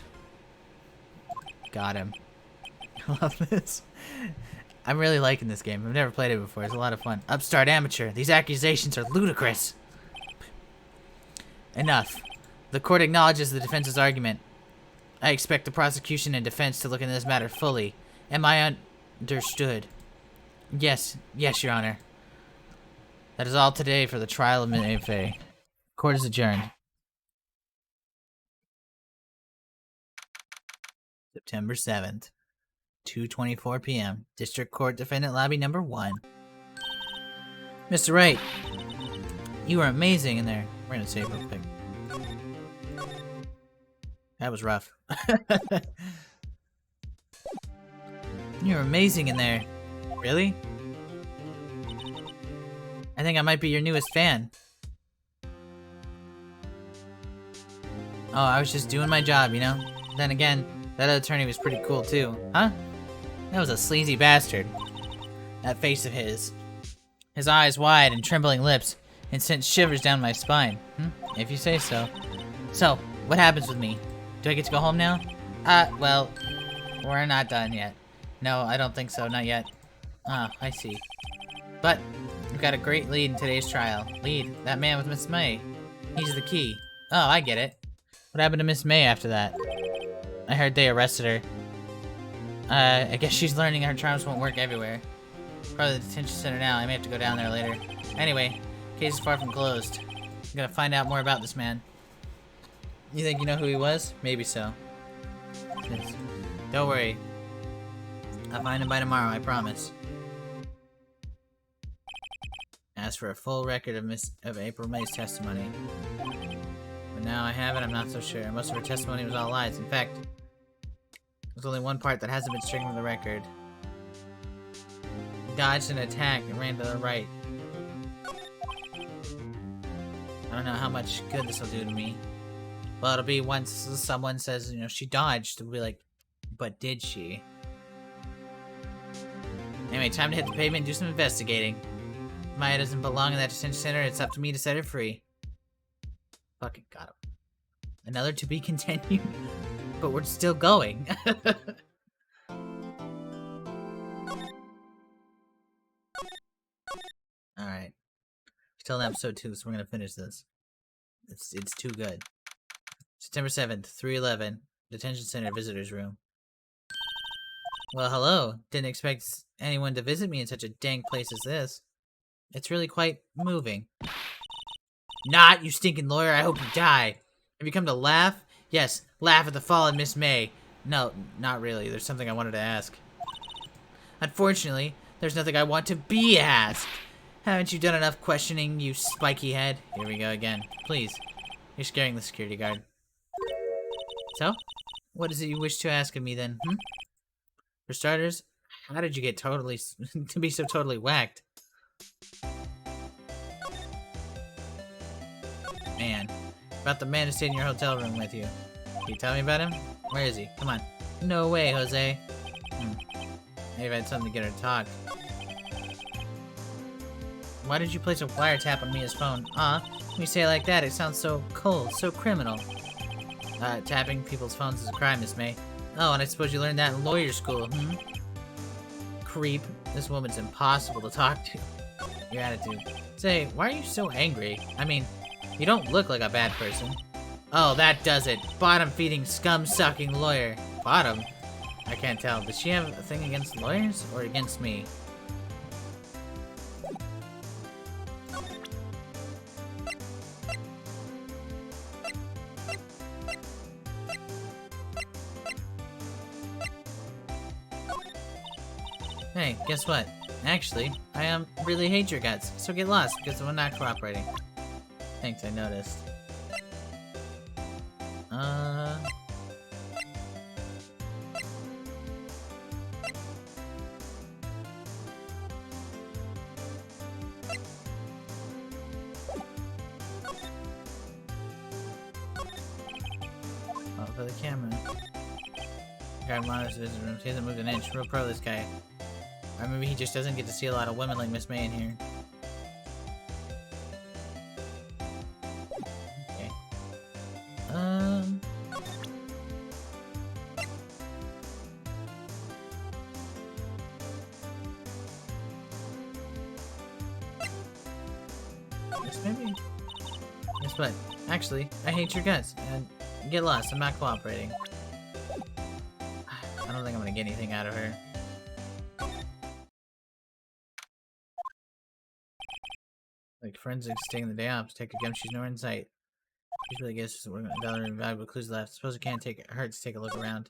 Got him. I love this. I'm really liking this game. I've never played it before. It's a lot of fun. Upstart amateur. These accusations are ludicrous. Enough. The court acknowledges the defense's argument. I expect the prosecution and defense to look into this matter fully. Am I understood? Yes, Your Honor. That is all today for the trial of Ms. May. Court is adjourned. September 7th, 2:24 p.m. District Court Defendant Lobby Number 1. Mr. Wright, you were amazing in there. We're gonna save real quick. That was rough. You were amazing in there. Really? I think I might be your newest fan. Oh, I was just doing my job, you know? Then again, that other attorney was pretty cool too. Huh? That was a sleazy bastard. That face of his. His eyes wide and trembling lips, and sent shivers down my spine. If you say so. So, what happens with me? Do I get to go home now? Well, we're not done yet. No, I don't think so, not yet. Ah, I see. But, we've got a great lead in today's trial. Lead? That man with Miss May. He's the key. Oh, I get it. What happened to Miss May after that? I heard they arrested her. I guess she's learning her charms won't work everywhere. Probably the detention center now. I may have to go down there later. Anyway, case is far from closed. I'm gonna find out more about this man. You think you know who he was? Maybe so. Don't worry. I'll find him by tomorrow, I promise. Ask for a full record of April May's testimony. But now I have it, I'm not so sure. Most of her testimony was all lies. In fact, there's only one part that hasn't been stricken from the record. He dodged an attack and ran to the right. I don't know how much good this will do to me. Well, it'll be once someone says, you know, she dodged, it'll be like, but did she? Anyway, time to hit the pavement and do some investigating. Maya doesn't belong in that detention center, it's up to me to set her free. Fucking got him. Another to be continued? But we're still going. Alright. Still in episode 2, so we're gonna finish this. It's too good. September 7th, 3:11. Detention Center Visitors Room. Well, hello. Didn't expect anyone to visit me in such a dang place as this. It's really quite moving. Not, you stinking lawyer. I hope you die. Have you come to laugh? Yes, laugh at the fallen Miss May. No, not really. There's something I wanted to ask. Unfortunately, there's nothing I want to be asked. Haven't you done enough questioning, you spiky head? Here we go again. Please. You're scaring the security guard. So? What is it you wish to ask of me then, For starters, How did you get totally to be so totally whacked? Man, about the man who stayed in your hotel room with you. Can you tell me about him? Where is he? Come on. No way, Jose. Maybe I had something to get her to talk. Why did you place a wiretap on Mia's phone? When you say it like that, it sounds so cold, so criminal. Tapping people's phones is a crime, Miss May. Oh, and I suppose you learned that in lawyer school, Creep. This woman's impossible to talk to. Your attitude. Say, why are you so angry? I mean, you don't look like a bad person. Oh, that does it. Bottom-feeding, scum-sucking lawyer. Bottom? I can't tell. Does she have a thing against lawyers or against me? Hey, guess what? Actually, I really hate your guts, so get lost because I'm not cooperating. Thanks, I noticed. Oh, for the camera. Guard monitors the visitor rooms. He hasn't moved an inch. Real pro, this guy. Or maybe he just doesn't get to see a lot of women like Miss May in here. Okay. Yes, maybe. Guess what? Actually, I hate your guts. And get lost. I'm not cooperating. I don't think I'm gonna get anything out of her. Like forensics taking the day off. Detective Gumshoe's nowhere in sight. Usually guess we're gonna gather valuable clues left. Suppose it can't hurt to take a look around.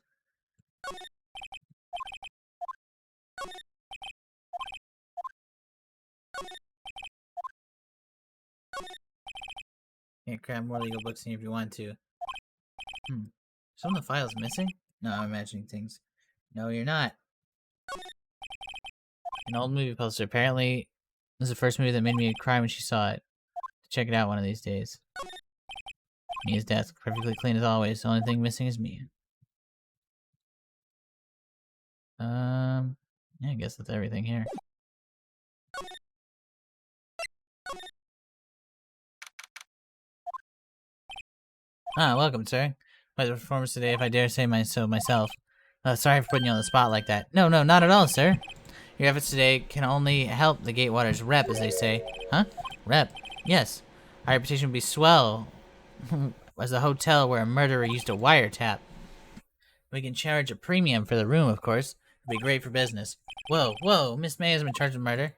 Can't grab more legal books in here if you want to. Some of the files missing? No, I'm imagining things. No, you're not. An old movie poster. Apparently, this is the first movie that made me cry when she saw it. Check it out one of these days. Mia's desk, perfectly clean as always. The only thing missing is Mia. Yeah, I guess that's everything here. Welcome, sir. Quite the performance today, if I dare say so myself. Sorry for putting you on the spot like that. No, not at all, sir. Your efforts today can only help the Gatewaters rep, as they say. Huh? Rep? Yes. Our reputation would be swell as a hotel where a murderer used a wiretap. We can charge a premium for the room, of course. It'd be great for business. Whoa, Miss May has been charged with murder.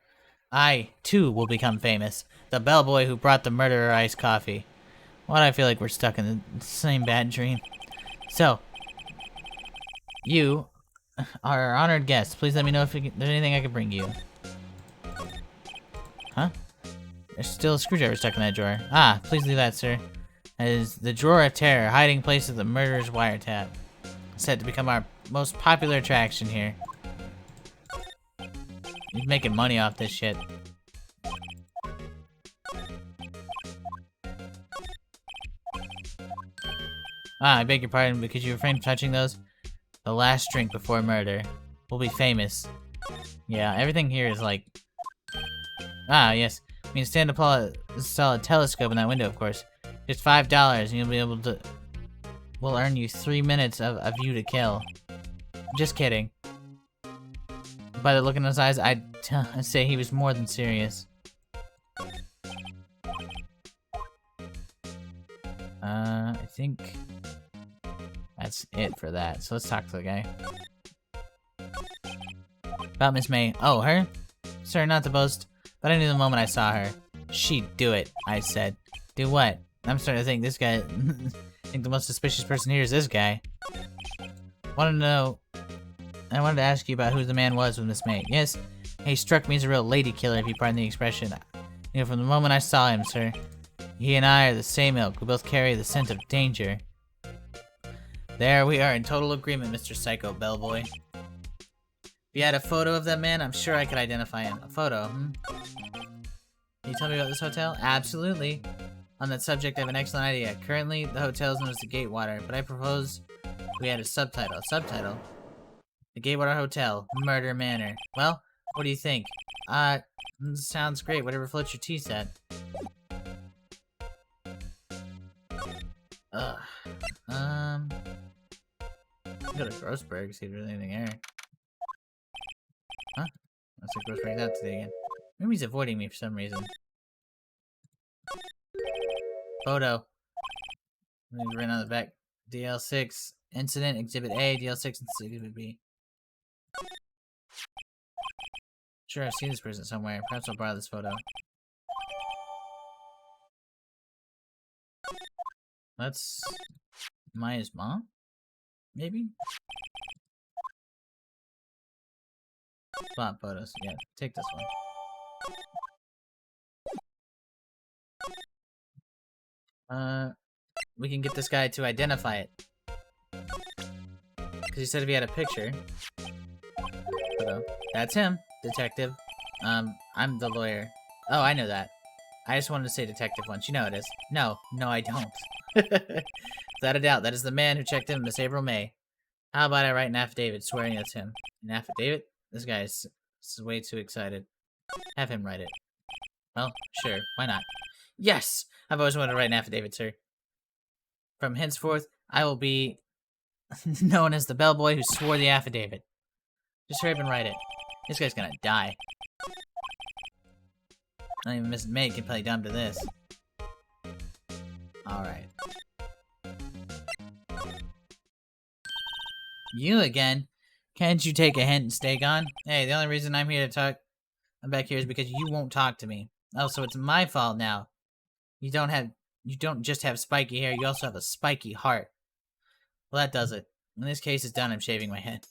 I, too, will become famous. The bellboy who brought the murderer iced coffee. Why do I feel like we're stuck in the same bad dream? So, you are our honored guest. Please let me know if there's anything I can bring you. Huh? There's still a screwdriver stuck in that drawer. Please leave that, sir. That is the drawer of terror, hiding place of the murderer's wiretap. Set to become our most popular attraction here. He's making money off this shit. I beg your pardon, but could you refrain from touching those? The last drink before murder. We'll be famous. Yeah, everything here is like... yes. We can stand to install a telescope in that window, of course. Just $5 and you'll be able to... We'll earn you 3 minutes of a view to kill. Just kidding. By the look in his eyes, I'd say he was more than serious. I think that's it for that. So let's talk to the guy. About Miss May. Oh, her? Sir, not to boast, but I knew the moment I saw her. She'd do it, I said. Do what? I'm starting to think this guy... I think the most suspicious person here is this guy. I wanted to ask you about who the man was with Miss May. Yes, he struck me as a real lady killer, if you pardon the expression. You know, from the moment I saw him, sir. He and I are the same ilk. We both carry the scent of danger. There we are in total agreement, Mr. Psycho Bellboy. If you had a photo of that man, I'm sure I could identify him. A photo, hmm? Can you tell me about this hotel? Absolutely. On that subject, I have an excellent idea. Currently, the hotel is known as the Gatewater, but I propose we add a subtitle. Subtitle? The Gatewater Hotel, Murder Manor. Well, what do you think? Sounds great. Whatever floats your tea set. Ugh. Go to Grossberg, see if there's anything there. Huh? Looks like Grossberg's out today again. Maybe he's avoiding me for some reason. Photo. Written on the back. DL6 incident exhibit A, DL6 exhibit B. Sure, I've seen this person somewhere. Perhaps I'll borrow this photo. That's Maya's mom? Maybe? Spot photos. Yeah, take this one. We can get this guy to identify it. Because he said if he had a picture. Photo. That's him, detective. I'm the lawyer. Oh, I know that. I just wanted to say detective once. You know it is. No, I don't. Without a doubt, that is the man who checked in Miss April May. How about I write an affidavit swearing it's him? An affidavit? This guy's way too excited. Have him write it. Well, sure. Why not? Yes! I've always wanted to write an affidavit, sir. From henceforth, I will be known as the bellboy who swore the affidavit. Just hurry up and write it. This guy's gonna die. Not even Mrs. May can play dumb to this. Alright. You again? Can't you take a hint and stay gone? Hey, the only reason I'm here to talk... I'm back here is because you won't talk to me. Oh, so it's my fault now. You don't just have spiky hair, you also have a spiky heart. Well, that does it. When this case is done, I'm shaving my head.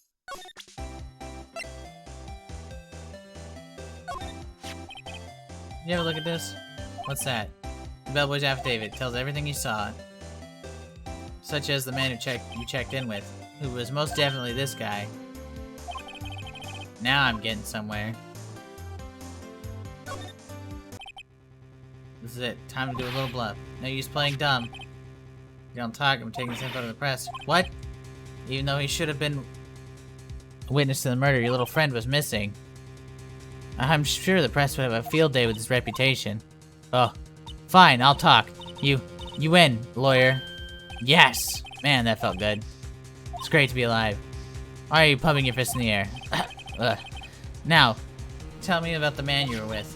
You ever look at this? What's that? The bellboy's affidavit tells everything you saw. Such as the man you checked in with, who was most definitely this guy. Now I'm getting somewhere. This is it. Time to do a little bluff. No use playing dumb. You don't talk, I'm taking this info to the press. What? Even though he should have been a witness to the murder, your little friend was missing. I'm sure the press would have a field day with his reputation. Oh, fine, I'll talk. You win, lawyer. Yes! Man, that felt good. It's great to be alive. Why are you pumping your fist in the air? Now, tell me about the man you were with.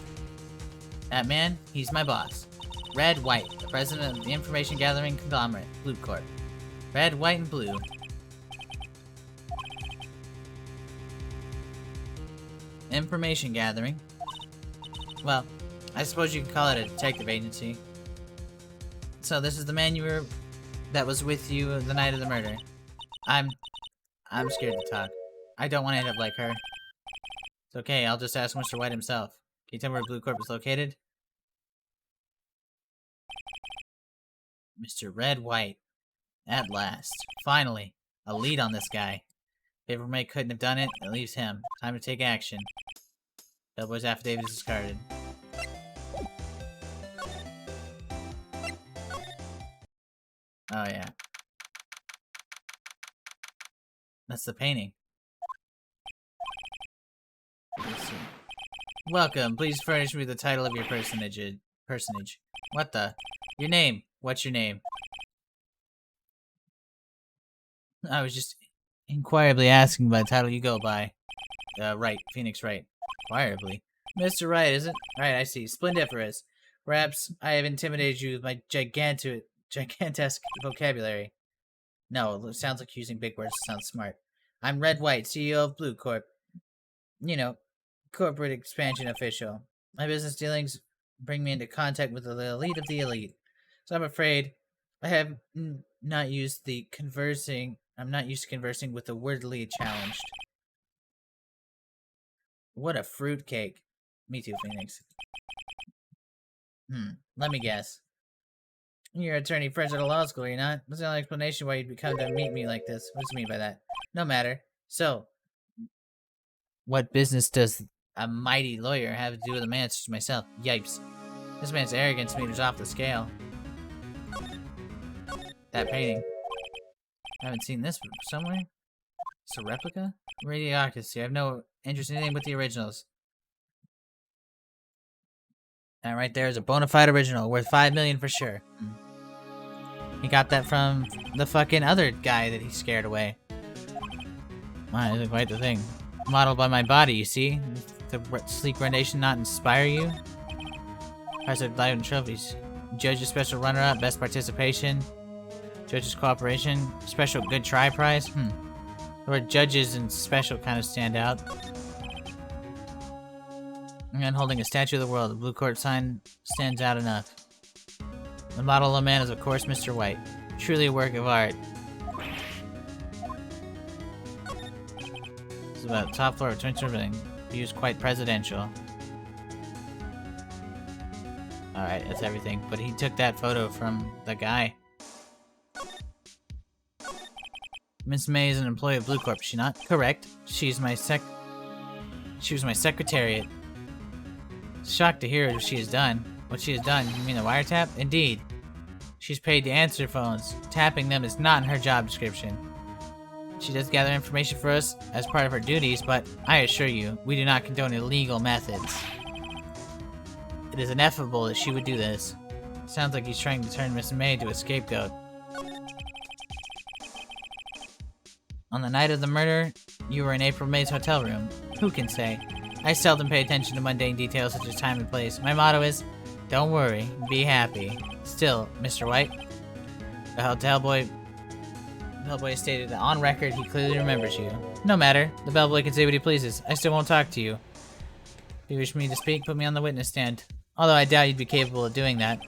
That man, he's my boss. Red White, the president of the information gathering conglomerate, Blue Corp. Red, white, and blue. Information gathering. Well, I suppose you could call it a detective agency. So this is the man that was with you the night of the murder. I'm scared to talk. I don't want to end up like her. It's okay, I'll just ask Mr. White himself. Can you tell me where Blue Corp is located? Mr. Red White. At last. Finally. A lead on this guy. If April May couldn't have done it, it leaves him. Time to take action. Bellboy's affidavit is discarded. Oh, yeah. That's the painting. Let's see. Welcome. Please furnish me the title of your personage. What the? Your name. What's your name? I was just inquirably asking by the title you go by. Wright. Phoenix Wright. Inquirably? Mr. Wright, is it? Right, I see. Splendiferous. Perhaps I have intimidated you with my gigantesque vocabulary. No, it sounds like using big words to sound smart. I'm Red White, CEO of Blue Corp. You know, corporate expansion official. My business dealings bring me into contact with the elite of the elite. So I'm afraid I have not used the conversing. I'm not used to conversing with the wordly challenged. What a fruitcake. Me too, Phoenix. Let me guess. You're attorney friends at a law school, you're not? What's the only explanation why you'd come to meet me like this? What does it mean by that? No matter. So, What business does a mighty lawyer have to do with a man such as myself? Yipes. This man's arrogance meters off the scale. That painting. I haven't seen this somewhere. It's a replica? Radioocracy. I have no interest in anything but the originals. That right there is a bona fide original, worth $5 million for sure. He got that from the fucking other guy that he scared away. Wow, this is quite the thing. Modeled by my body, you see? The sleek rendition not inspire you? Prize of Diamond Trophies. Judge's special runner-up, best participation. Judge's cooperation. Special good try prize. The word judges and special kind of stand out. And holding a statue of the world, the blue court sign stands out enough. The model of man is of course Mr. White. Truly a work of art. It's about top floor of Twin Building. Views quite presidential. Alright, that's everything. But he took that photo from the guy. Miss May is an employee of Blue Corp, is she not? Correct. She was my secretariat. Shocked to hear what she has done. What she has done? You mean the wiretap? Indeed. She's paid to answer phones. Tapping them is not in her job description. She does gather information for us as part of her duties, but I assure you, we do not condone illegal methods. It is ineffable that she would do this. Sounds like he's trying to turn Miss May into a scapegoat. On the night of the murder, you were in April May's hotel room. Who can say? I seldom pay attention to mundane details such as time and place. My motto is, don't worry, be happy. Still, Mr. White, the hotel boy stated that on record he clearly remembers you. No matter, the bellboy can say what he pleases. I still won't talk to you. If you wish me to speak, put me on the witness stand. Although I doubt you'd be capable of doing that.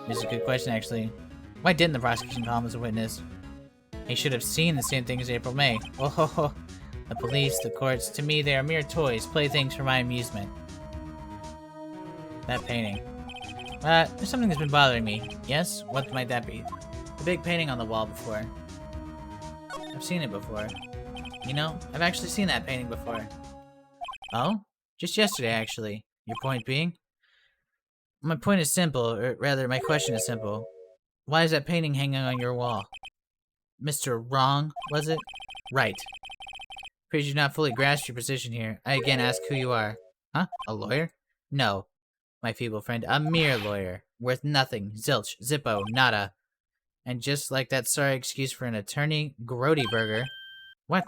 This is a good question, actually. Why didn't the prosecution call him as a witness? He should have seen the same thing as April May. Oh ho ho. The police, the courts, to me they are mere toys, playthings for my amusement. That painting. There's something that's been bothering me. Yes? What might that be? The big painting on the wall before. I've seen it before. You know, I've actually seen that painting before. Oh? Just yesterday, actually. Your point being? My point is simple, or rather, my question is simple. Why is that painting hanging on your wall? Mr. Wrong, was it? Right. Afraid you not fully grasped your position here. I again ask who you are. Huh? A lawyer? No. My feeble friend, a mere lawyer. Worth nothing. Zilch. Zippo. Nada. And just like that sorry excuse for an attorney, Grody Burger. What?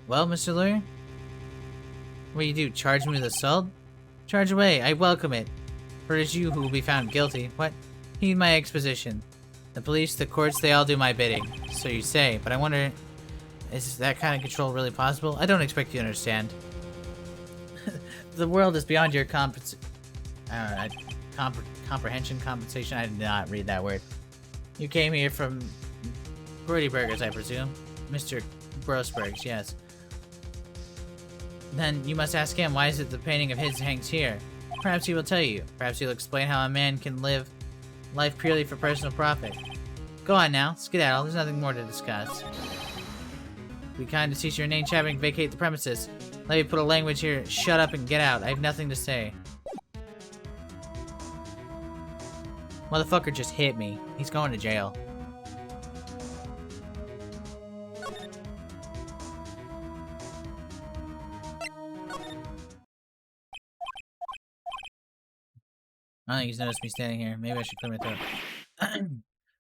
Well, Mr. Lawyer? What do you do? Charge me with assault? Charge away. I welcome it. For it is you who will be found guilty. What? Heed my exposition. The police, the courts, they all do my bidding. So you say, but I wonder, is that kind of control really possible? I don't expect you to understand. The world is beyond your comprehension, compensation. I did not read that word. You came here from Grody Burgers, I presume. Mr. Grossberg's, yes. Then you must ask him, why is it the painting of his hangs here? Perhaps he will tell you. Perhaps he'll explain how a man can live life purely for personal profit. Go on now, skedaddle, there's nothing more to discuss. Be kind to cease your name chattering, vacate the premises. Let me put a language here, shut up and get out, I have nothing to say. Motherfucker just hit me. He's going to jail. I don't think he's noticed me standing here. Maybe I should clear my throat.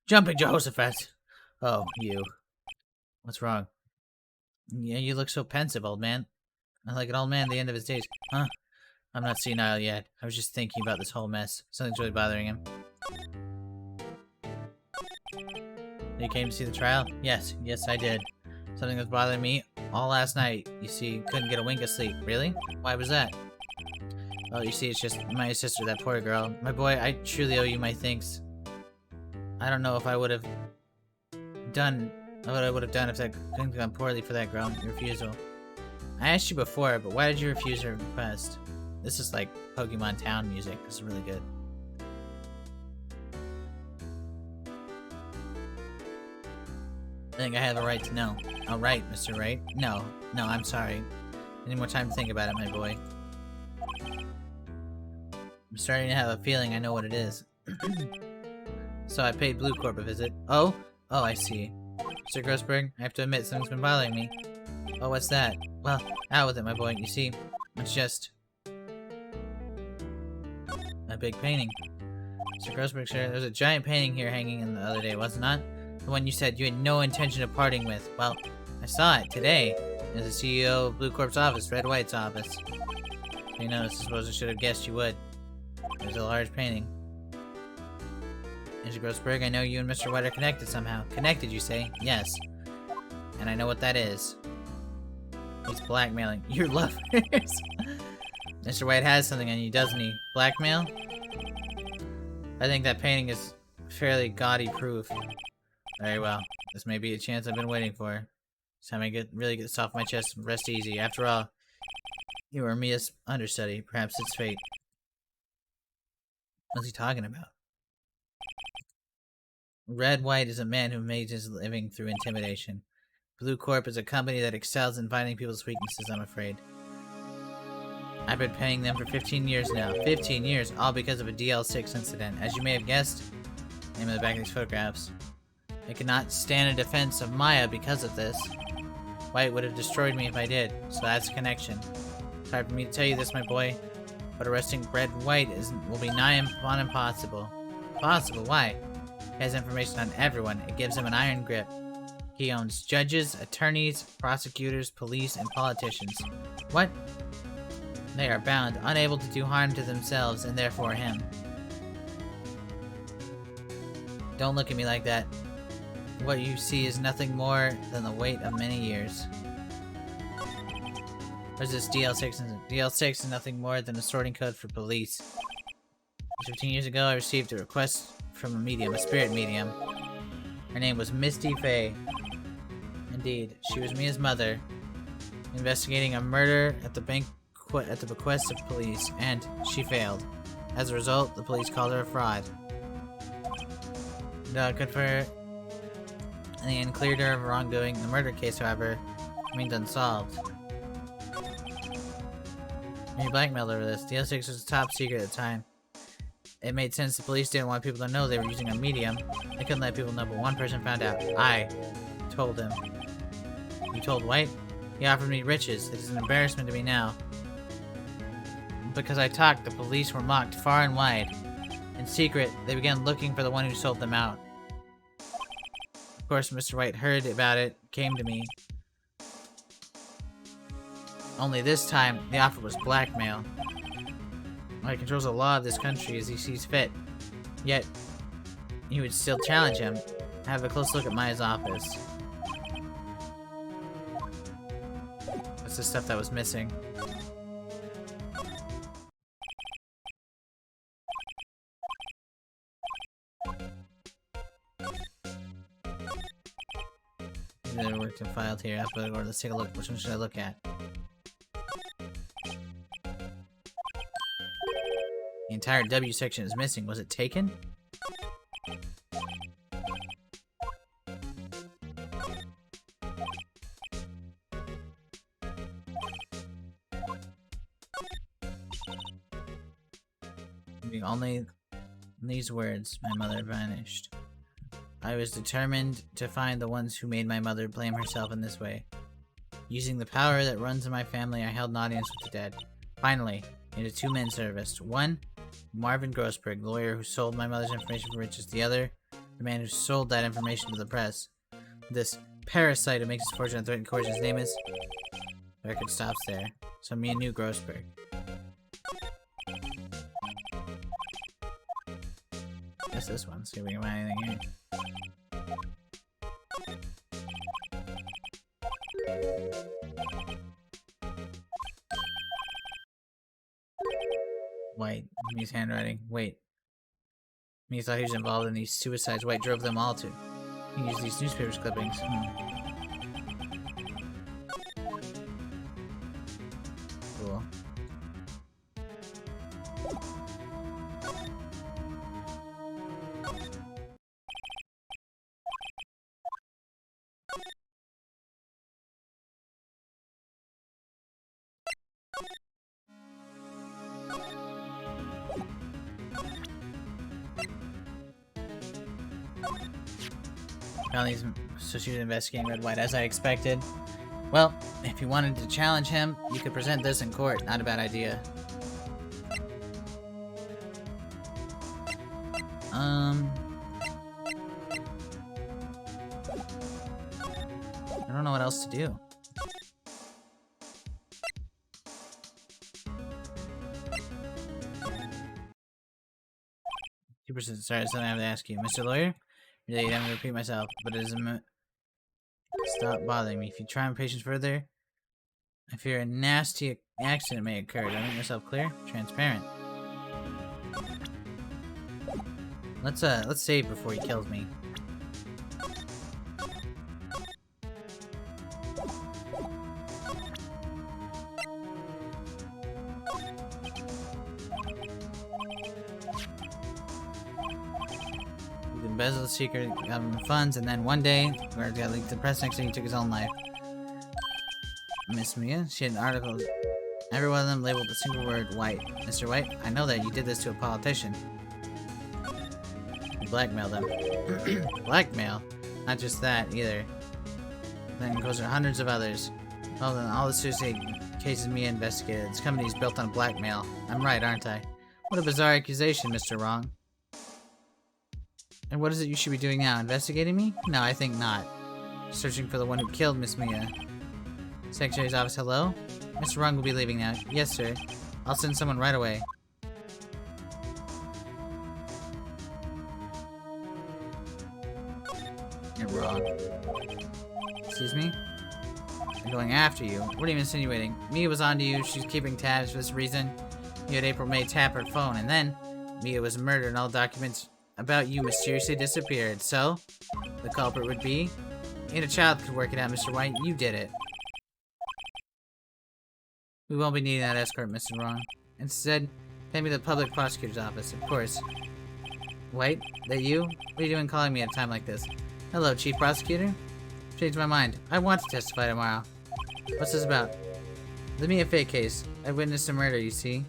Jumping Jehoshaphat! Oh, you. What's wrong? Yeah, you look so pensive, old man. Like an old man at the end of his days. Huh? I'm not senile yet. I was just thinking about this whole mess. Something's really bothering him. You came to see the trial? Yes, I did. Something was bothering me all last night. You see, couldn't get a wink of sleep. Really? Why was that? Well, you see, it's just my sister, that poor girl. My boy, I truly owe you my thanks. I don't know if I would have done what I would have done if that couldn't have gone poorly for that girl. Your refusal. I asked you before, but why did you refuse her request? This is like Pokemon Town music. This is really good. I think I have a right to know. Oh, right, Mr. Wright. No, I'm sorry. I need more time to think about it, my boy. I'm starting to have a feeling I know what it is. So I paid Blue Corp a visit. Oh, I see. Mr. Grossberg, I have to admit something's been bothering me. Oh, what's that? Well, out with it, my boy. You see, it's just a big painting. Mr. Grossberg, sir, there's a giant painting here hanging in the other day, was it not? The one you said you had no intention of parting with. Well, I saw it today. It was the CEO of Blue Corp's office, Red White's office. You noticed, I suppose I should have guessed you would. There's a large painting. Mr. Grossberg, I know you and Mr. White are connected somehow. Connected, you say? Yes. And I know what that is. He's blackmailing your lovers. Mr. White has something on you, doesn't he? Blackmail? I think that painting is fairly gaudy proof. Very well. This may be a chance I've been waiting for. It's time I really get this off my chest and rest easy. After all, you are Mia's understudy. Perhaps it's fate. What's he talking about? Red White is a man who made his living through intimidation. Blue Corp is a company that excels in finding people's weaknesses, I'm afraid. I've been paying them for 15 years now. 15 years, all because of a DL6 incident. As you may have guessed, name of the back of these photographs. I could not stand a defense of Maya because of this. White would have destroyed me if I did, so that's a connection. It's hard for me to tell you this, my boy, but arresting Red White will be nigh upon impossible. Impossible? Why? He has information on everyone. It gives him an iron grip. He owns judges, attorneys, prosecutors, police, and politicians. What? They are bound, unable to do harm to themselves, and therefore him. Don't look at me like that. What you see is nothing more than the weight of many years. Where's this DL6? DL6 is nothing more than a sorting code for police. 15 years ago, I received a request from a medium, a spirit medium. Her name was Misty Faye. Indeed, she was Mia's mother, investigating a murder at the bequest of police, and she failed. As a result, the police called her a fraud. Good for her. In the end, cleared her of wrongdoing. The murder case, however, remained unsolved. He blackmailed over this. DL6 was top secret at the time. It made sense the police didn't want people to know they were using a medium. They couldn't let people know, but one person found out. I told him. You told White? He offered me riches. It is an embarrassment to me now. Because I talked, the police were mocked far and wide. In secret, they began looking for the one who sold them out. Of course, Mr. White heard about it, came to me. Only this time, the offer was blackmail. White controls the law of this country as he sees fit. Yet, he would still challenge him. Have a close look at Maya's office. That's the stuff that was missing. They're worked and filed here. Let's take a look. Which one should I look at? The entire W section is missing. Was it taken? Only these words, my mother vanished. I was determined to find the ones who made my mother blame herself in this way. Using the power that runs in my family, I held an audience with the dead. Finally, into two men surfaced. One, Marvin Grossberg, the lawyer who sold my mother's information for riches. The other, the man who sold that information to the press. This parasite who makes his fortune on threatened coercion. His name is... The record stops there. So Mia knew Grossberg. Guess this one. See if we can find anything here. White. Mia's handwriting. Wait. Mia thought he was involved in these suicides. White drove them all to. He used these newspapers clippings. Cool. So she was investigating Red White, as I expected. Well, if you wanted to challenge him, you could present this in court. Not a bad idea. I don't know what else to do. Sorry, something I have to ask you. Mr. Lawyer? Really, I'm gonna repeat myself, but it isn't. Stop bothering me. If you try my patience further, I fear a nasty accident may occur. Do I make myself clear? Transparent. Let's save before he kills me. He embezzled secret government funds, and then one day, where it got leaked to the press, next thing he took his own life. Miss Mia, she had an article, every one of them labeled a single word, White. Mr. White, I know that you did this to a politician. You blackmailed them. Blackmail? Not just that, either. Then goes to hundreds of others. Well, then all the suicide cases Mia investigated, this company is built on blackmail. I'm right, aren't I? What a bizarre accusation, Mr. Wrong. And what is it you should be doing now? Investigating me? No, I think not. Searching for the one who killed Miss Mia. Secretary's office, hello? Mr. Wrong will be leaving now. Yes, sir. I'll send someone right away. You're wrong. Excuse me? I'm going after you. What are you insinuating? Mia was onto you. She's keeping tabs for this reason. You had April May tap her phone, and then Mia was murdered and all documents about you mysteriously disappeared. So, the culprit would be? Ain't a child could work it out, Mr. White. You did it. We won't be needing that escort, Mr. Wrong. Instead, pay me to the public prosecutor's office, of course. White? That you? What are you doing calling me at a time like this? Hello, Chief Prosecutor? Changed my mind. I want to testify tomorrow. What's this about? The Mia Fake case. I witnessed a murder, you see.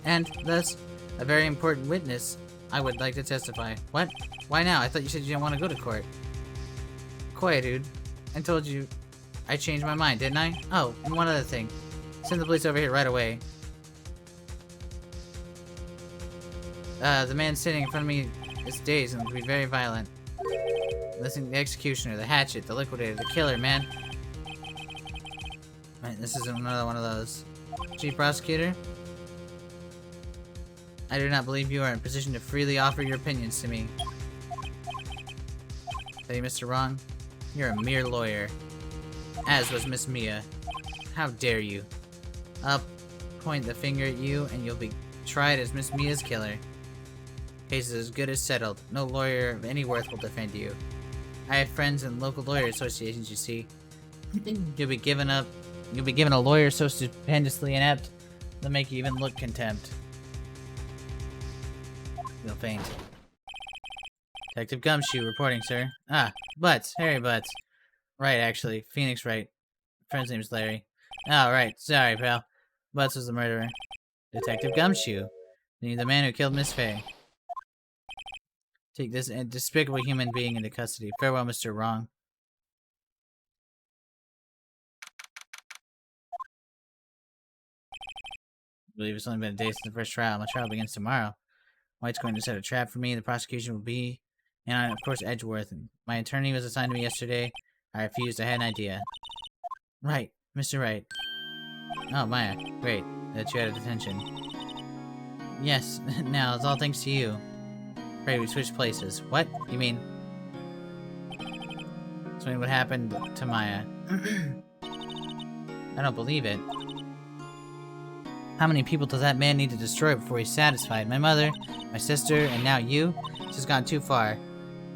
And, thus, a very important witness. I would like to testify. What? Why now? I thought you said you didn't want to go to court. Quiet, dude. I told you I changed my mind, didn't I? Oh, and one other thing. Send the police over here right away. The man sitting in front of me is dazed and will be very violent. Listen to the executioner, the hatchet, the liquidator, the killer, man. Right, this is another one of those. Chief Prosecutor? I do not believe you are in a position to freely offer your opinions to me. Hey, Mr. Wrong? You're a mere lawyer. As was Miss Mia. How dare you? I'll point the finger at you and you'll be tried as Miss Mia's killer. Case is as good as settled. No lawyer of any worth will defend you. I have friends in local lawyer associations, you see. You'll be given a lawyer so stupendously inept, they'll make you even look contempt. You'll faint. Detective Gumshoe reporting, sir. Ah, Butts. Harry Butts. Right, actually. Phoenix Wright. Friend's name's Larry. Oh, right. Sorry, pal. Butts was the murderer. Detective Gumshoe. You're the man who killed Miss Fay. Take this despicable human being into custody. Farewell, Mr. Wrong. I believe it's only been a day since the first trial. My trial begins tomorrow. White's going to set a trap for me. The prosecution will be, and of course, Edgeworth. My attorney was assigned to me yesterday. I refused. I had an idea. Right, Mr. Wright. Oh, Maya. Great that you had a detention. Yes, now it's all thanks to you. Pray we switched places. What? You mean? Explain what happened to Maya. I don't believe it. How many people does that man need to destroy before he's satisfied? My mother, my sister, and now you? This has gone too far.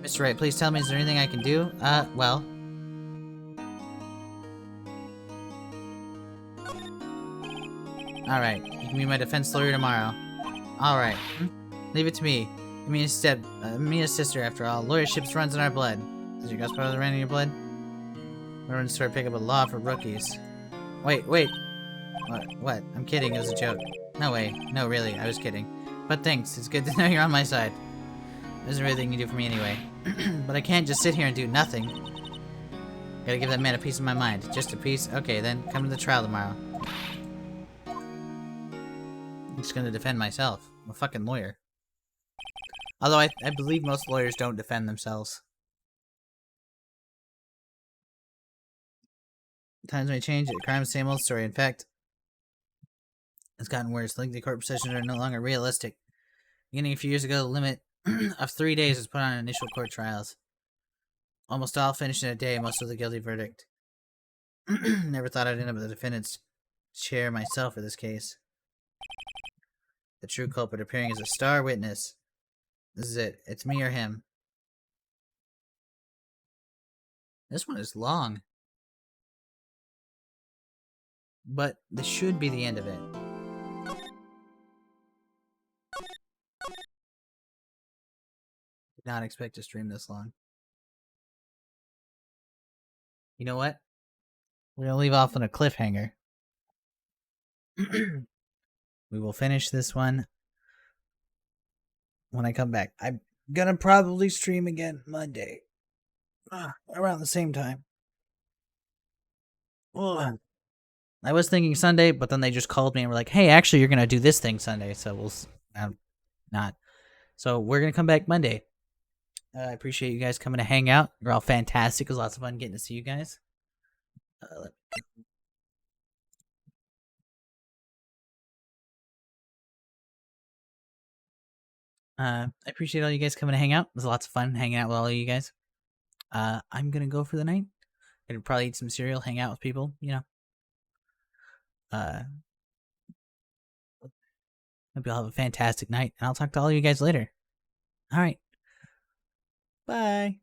Mr. Wright, please tell me, is there anything I can do? Well. Alright, you can be my defense lawyer tomorrow. Alright. Leave it to me. Mia's sister, after all. Lawyership runs in our blood. Does your godfather run in your blood? We're going to start picking up a law for rookies. Wait. What? I'm kidding, it was a joke. No way. No, really, I was kidding. But thanks, it's good to know you're on my side. There's really anything you can do for me anyway. But I can't just sit here and do nothing. Gotta give that man a piece of my mind. Just a piece? Okay, then come to the trial tomorrow. I'm just gonna defend myself. I'm a fucking lawyer. Although I believe most lawyers don't defend themselves. Times may change. Crime's same old story. In fact, it's gotten worse. Lengthy court processions are no longer realistic. Beginning a few years ago, the limit of 3 days was put on initial court trials. Almost all finished in a day, most of the guilty verdict. Never thought I'd end up at the defendant's chair myself for this case. The true culprit appearing as a star witness. This is it. It's me or him. This one is long. But this should be the end of it. Did not expect to stream this long. You know what? We're gonna leave off on a cliffhanger. We will finish this one when I come back. I'm gonna probably stream again Monday. Around the same time. Ugh. I was thinking Sunday, but then they just called me and were like, hey, actually, you're gonna do this thing Sunday, so we'll... not. So we're gonna come back Monday. I appreciate you guys coming to hang out. You're all fantastic. It was lots of fun getting to see you guys. I appreciate all you guys coming to hang out. It was lots of fun hanging out with all of you guys. I'm gonna go for the night. Gonna probably eat some cereal, hang out with people, you know. Hope you all have a fantastic night, and I'll talk to all of you guys later. Alright. Bye.